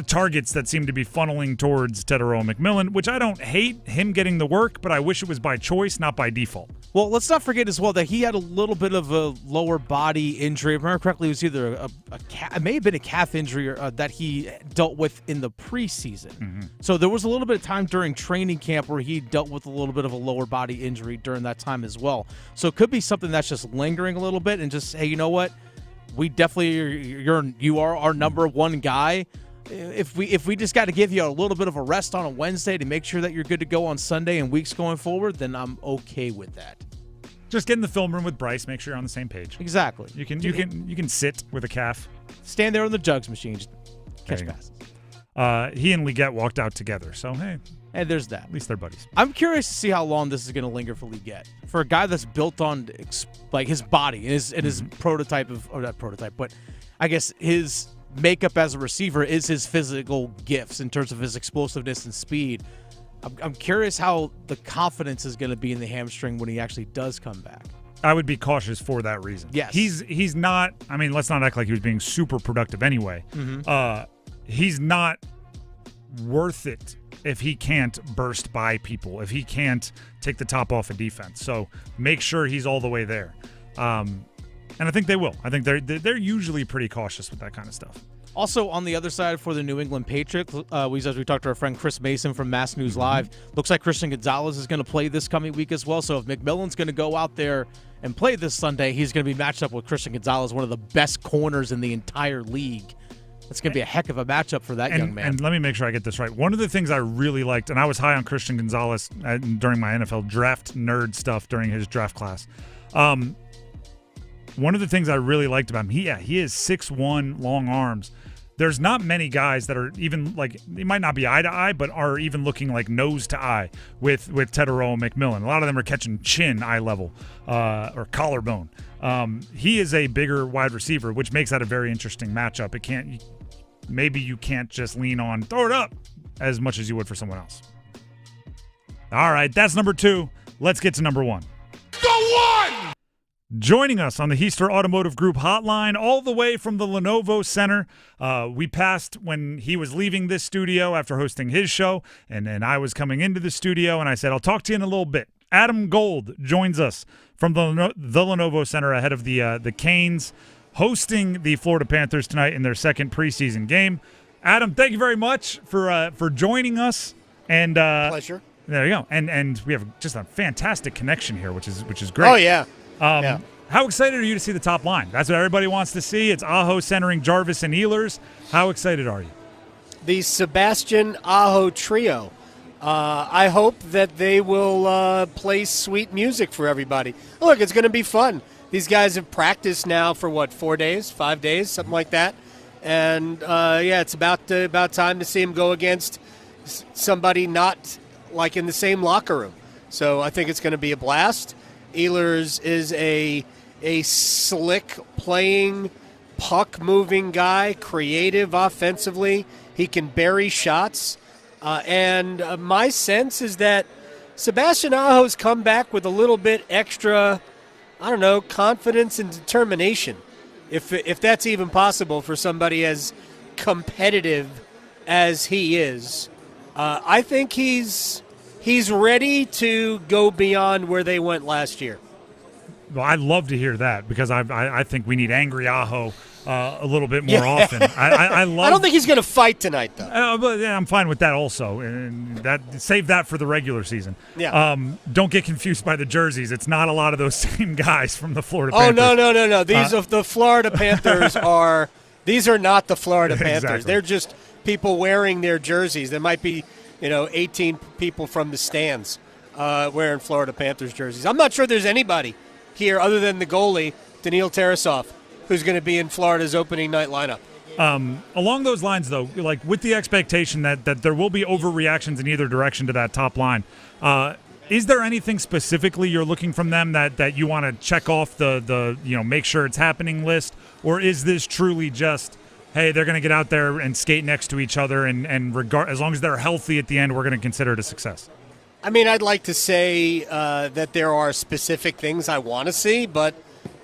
targets that seem to be funneling towards Tetairoa McMillan, which I don't hate him getting the work, but I wish it was by choice, not by default. Well, let's not forget as well that he had a little bit of a lower body injury. If I remember correctly, it was either it may have been a calf injury that he dealt with in the preseason. Mm-hmm. So there was a little bit of time during training camp where he dealt with a little bit of a lower body injury during that time as well. So it could be something that's just lingering a little bit and just, hey, you know what? We definitely, you are our number one guy. If we just got to give you a little bit of a rest on a Wednesday to make sure that you're good to go on Sunday and weeks going forward, then I'm okay with that. Just get in the film room with Bryce. Make sure you're on the same page. Exactly. You can sit with a calf. Stand there on the jugs machine. Just catch passes. He and Legette walked out together. So hey, and there's that. At least they're buddies. I'm curious to see how long this is going to linger for Legette. For a guy that's built on like his body and his prototype of, or not prototype, but I guess his makeup as a receiver is his physical gifts in terms of his explosiveness and speed. I'm curious how the confidence is going to be in the hamstring when he actually does come back. I would be cautious for that reason. Yes. He's not, I mean, let's not act like he was being super productive anyway. Mm-hmm. He's not worth it if he can't burst by people, if he can't take the top off a defense. So make sure he's all the way there. And I think they will. I think they're usually pretty cautious with that kind of stuff. Also, on the other side for the New England Patriots, as we talked to our friend Chris Mason from Mass News Live, looks like Christian Gonzalez is going to play this coming week as well. So if McMillan's going to go out there and play this Sunday, he's going to be matched up with Christian Gonzalez, one of the best corners in the entire league. It's going to be a heck of a matchup for that young man. And let me make sure I get this right. One of the things I really liked, and I was high on Christian Gonzalez during my NFL draft nerd stuff during his draft class. One of the things I really liked about him, he is 6'1", long arms. There's not many guys that are even like, they might not be eye to eye, but are even looking like nose to eye with Teteroa McMillan. A lot of them are catching chin eye level or collarbone. He is a bigger wide receiver, which makes that a very interesting matchup. Maybe you can't just lean on throw it up as much as you would for someone else. All right, that's number 2. Let's get to number 1. Joining us on the Heister Automotive Group hotline all the way from the Lenovo Center. We passed when he was leaving this studio after hosting his show, and then I was coming into the studio, and I said, I'll talk to you in a little bit. Adam Gold joins us from the Lenovo Center ahead of the Canes hosting the Florida Panthers tonight in their second preseason game. Adam, thank you very much for joining us. And pleasure. There you go. And we have just a fantastic connection here, which is great. Oh, yeah. Yeah. How excited are you to see the top line? That's what everybody wants to see. It's Aho centering Jarvis and Ehlers. How excited are you? The Sebastian Aho trio. I hope that they will play sweet music for everybody. Look, it's going to be fun. These guys have practiced now for, 4 days, 5 days, something like that. And, it's about time to see them go against somebody not, like, in the same locker room. So I think it's going to be a blast. Ehlers is a slick playing, puck-moving guy, creative offensively. He can bury shots. And my sense is that Sebastian Aho's come back with a little bit extra, confidence and determination, if that's even possible for somebody as competitive as he is. I think he's ready to go beyond where they went last year. Well, I'd love to hear that because I think we need angry Aho a little bit more often. I don't think he's going to fight tonight, though. But I'm fine with that also, and save that for the regular season. Yeah. Don't get confused by the jerseys. It's not a lot of those same guys from the Florida Panthers. No. These are the Florida Panthers are. These are not the Florida Panthers. Exactly. They're just people wearing their jerseys. There might be 18 people from the stands wearing Florida Panthers jerseys. I'm not sure there's anybody here other than the goalie, Daniil Tarasov, who's going to be in Florida's opening night lineup. Along those lines, though, like with the expectation that there will be overreactions in either direction to that top line, is there anything specifically you're looking from them that you want to check off the make sure it's happening list, or is this truly just, hey, they're going to get out there and skate next to each other, and as long as they're healthy at the end, we're going to consider it a success? I mean, I'd like to say that there are specific things I want to see, but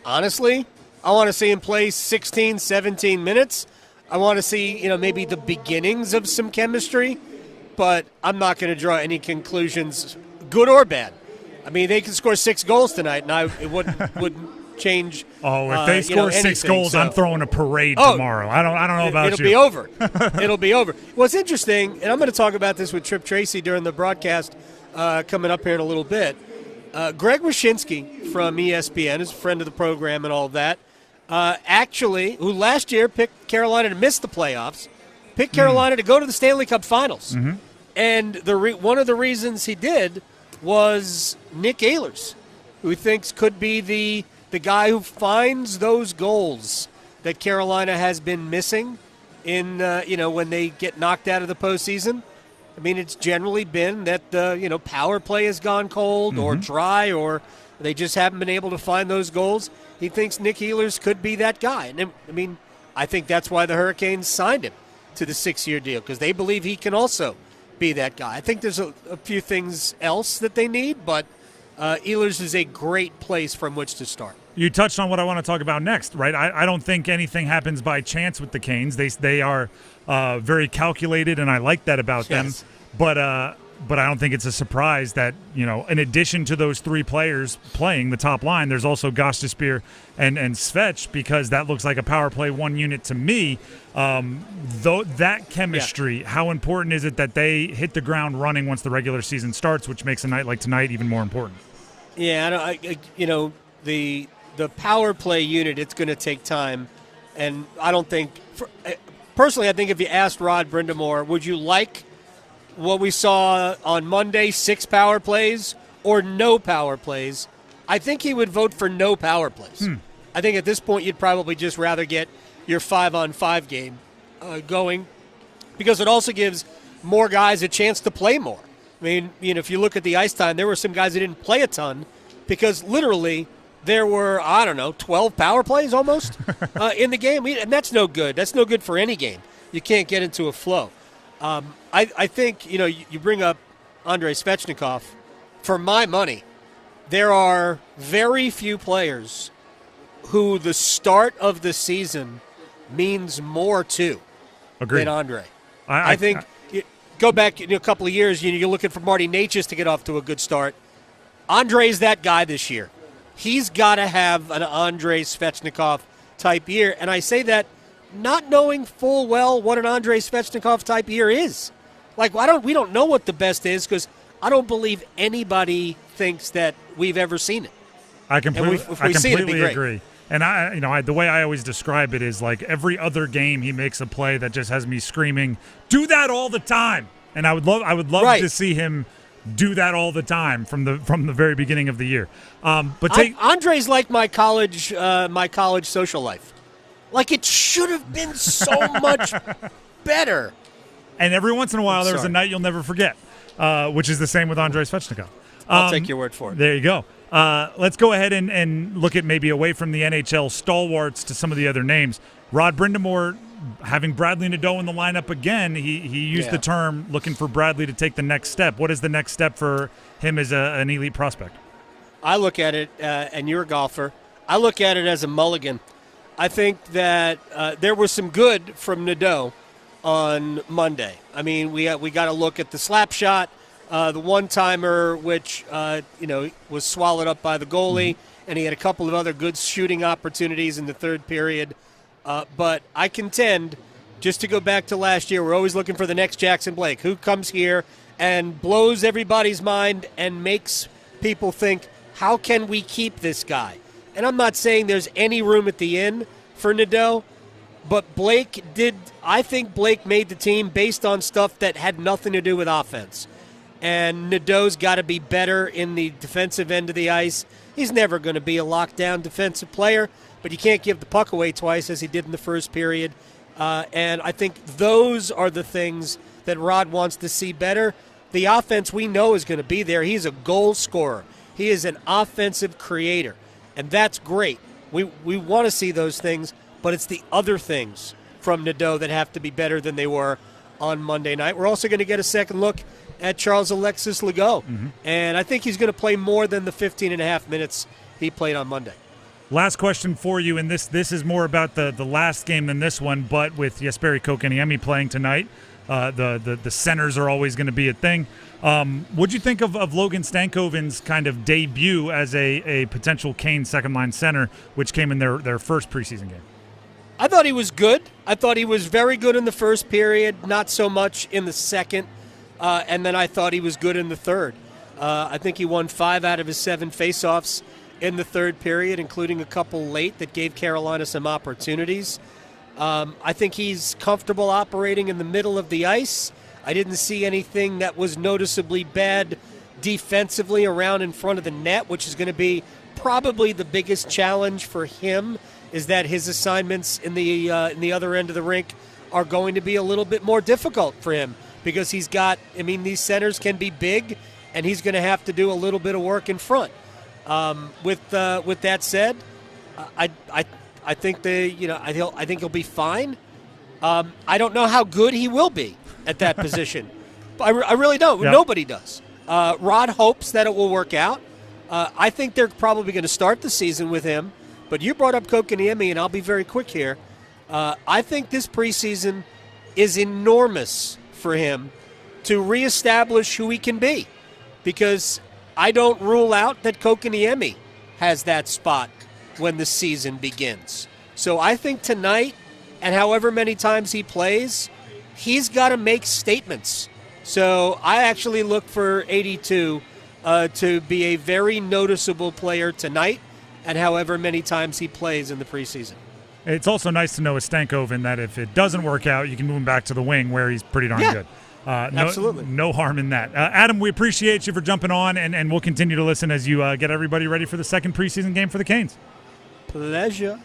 honestly, I want to see him play 16, 17 minutes. I want to see, maybe the beginnings of some chemistry, but I'm not going to draw any conclusions, good or bad. I mean, they can score 6 goals tonight, and it wouldn't change. Oh, if they score 6 goals, so I'm throwing a parade tomorrow. I don't know about It'll be over. It'll be over. What's interesting, and I'm going to talk about this with Trip Tracy during the broadcast coming up here in a little bit. Greg Wyshynski from ESPN is a friend of the program and all of that. Actually, who last year picked Carolina to miss the playoffs, picked Carolina to go to the Stanley Cup Finals. Mm-hmm. And one of the reasons he did was Nick Ehlers, who he thinks could be the guy who finds those goals that Carolina has been missing in when they get knocked out of the postseason. I mean, it's generally been that the power play has gone cold or dry, or they just haven't been able to find those goals. He thinks Nick Ehlers could be that guy. And I mean, I think that's why the Hurricanes signed him to the 6-year deal, because they believe he can also be that guy. I think there's a few things else that they need, but Ehlers is a great place from which to start. You touched on what I want to talk about next, right? I don't think anything happens by chance with the Canes. They are very calculated, and I like that about them. But I don't think it's a surprise that, in addition to those 3 players playing the top line, there's also Gostisbehere and Svetch, because that looks like a power play 1 unit to me. Though that chemistry, how important is it that they hit the ground running once the regular season starts, which makes a night like tonight even more important? Yeah, the power play unit, it's going to take time, and I don't think personally, I think if you asked Rod Brindamore, would you like what we saw on Monday, 6 power plays or no power plays, I think he would vote for no power plays. I think at this point you'd probably just rather get your 5-on-5 game going, because it also gives more guys a chance to play more. I mean, if you look at the ice time, there were some guys that didn't play a ton because literally there were, 12 power plays almost in the game. And that's no good. That's no good for any game. You can't get into a flow. I think, you bring up Andrei Svechnikov. For my money, there are very few players who the start of the season means more to than Andre. I think go back a couple of years, you're looking for Marty Necas to get off to a good start. Andre's that guy this year. He's got to have an Andrei Svechnikov type year, and I say that not knowing full well what an Andrei Svechnikov type year is. Like, we don't know what the best is because I don't believe anybody thinks that we've ever seen it. I completely agree. agree. And the way I always describe it is like every other game he makes a play that just has me screaming, "Do that all the time!" And I would love to see him do that all the time from the very beginning of the year. Andre's like my college social life. Like, it should have been so much better. And every once in a while, there's a night you'll never forget, which is the same with Andrei Svechnikov. I'll take your word for it. There you go. Let's go ahead and look at maybe away from the NHL stalwarts to some of the other names. Rod Brindamore, having Bradley Nadeau in the lineup again, he used the term looking for Bradley to take the next step. What is the next step for him as an elite prospect? I look at it, and you're a golfer, I look at it as a mulligan. I think that there was some good from Nadeau on Monday. I mean, we got to look at the slap shot, the one-timer, which was swallowed up by the goalie, and he had a couple of other good shooting opportunities in the third period. But I contend, just to go back to last year, we're always looking for the next Jackson Blake, who comes here and blows everybody's mind and makes people think, how can we keep this guy? And I'm not saying there's any room at the inn for Nadeau, but I think Blake made the team based on stuff that had nothing to do with offense. And Nadeau's got to be better in the defensive end of the ice. He's never going to be a lockdown defensive player, but you can't give the puck away twice as he did in the first period. And I think those are the things that Rod wants to see better. The offense we know is going to be there. He's a goal scorer. He is an offensive creator, and that's great. We want to see those things, but it's the other things from Nadeau that have to be better than they were on Monday night. We're also going to get a second look at Charles Alexis Legault, and I think he's going to play more than the 15 and a half minutes he played on Monday. Last question for you, and this is more about the last game than this one, but with Jesperi Kotkaniemi playing tonight, the centers are always going to be a thing. What'd you think of Logan Stankoven's kind of debut as a potential Kane second-line center, which came in their first preseason game? I thought he was good. I thought he was very good in the first period, not so much in the second, and then I thought he was good in the third. I think he won 5 out of his 7 faceoffs in the third period, including a couple late that gave Carolina some opportunities. I think he's comfortable operating in the middle of the ice. I didn't see anything that was noticeably bad defensively around in front of the net, which is going to be probably the biggest challenge for him, is that his assignments in the other end of the rink are going to be a little bit more difficult for him because these centers can be big, and he's going to have to do a little bit of work in front. With that said, I think I think he'll be fine. I don't know how good he will be at that position. I really don't. Yep. Nobody does. Rod hopes that it will work out. I think they're probably going to start the season with him. But you brought up Kotkaniemi, and I'll be very quick here. I think this preseason is enormous for him to reestablish who he can be, because I don't rule out that Kotkaniemi has that spot when the season begins. So I think tonight, and however many times he plays, he's got to make statements. So I actually look for 82 to be a very noticeable player tonight, and however many times he plays in the preseason. It's also nice to know with Stankoven that if it doesn't work out, you can move him back to the wing where he's pretty darn good. Absolutely. No harm in that. Adam, we appreciate you for jumping on, and we'll continue to listen as you get everybody ready for the second preseason game for the Canes. Pleasure.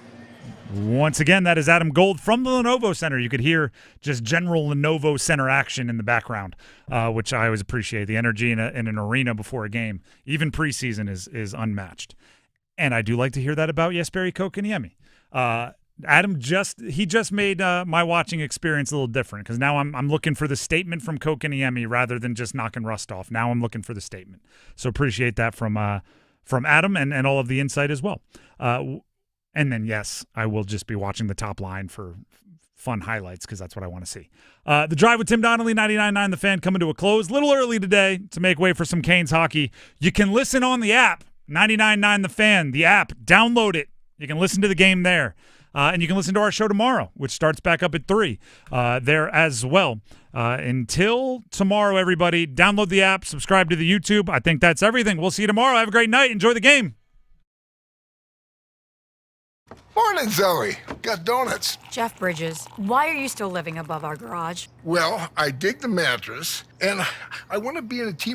Once again, that is Adam Gold from the Lenovo Center. You could hear just general Lenovo Center action in the background, which I always appreciate. The energy in an arena before a game, even preseason, is unmatched. And I do like to hear that about Jesperi Kotkaniemi. Adam just made my watching experience a little different because now I'm looking for the statement from Kotkaniemi rather than just knocking rust off. Now I'm looking for the statement. So appreciate that from Adam and all of the insight as well. And then, yes, I will just be watching the top line for fun highlights because that's what I want to see. The Drive with Tim Donnelly, 99.9 The Fan, coming to a close. A little early today to make way for some Canes hockey. You can listen on the app, 99.9 The Fan, the app. Download it. You can listen to the game there. And you can listen to our show tomorrow, which starts back up at 3 there as well. Until tomorrow, everybody, download the app, subscribe to the YouTube. I think that's everything. We'll see you tomorrow. Have a great night. Enjoy the game. Morning, Zoe. Got donuts. Jeff Bridges, why are you still living above our garage? Well, I dig the mattress, and I want to be in a team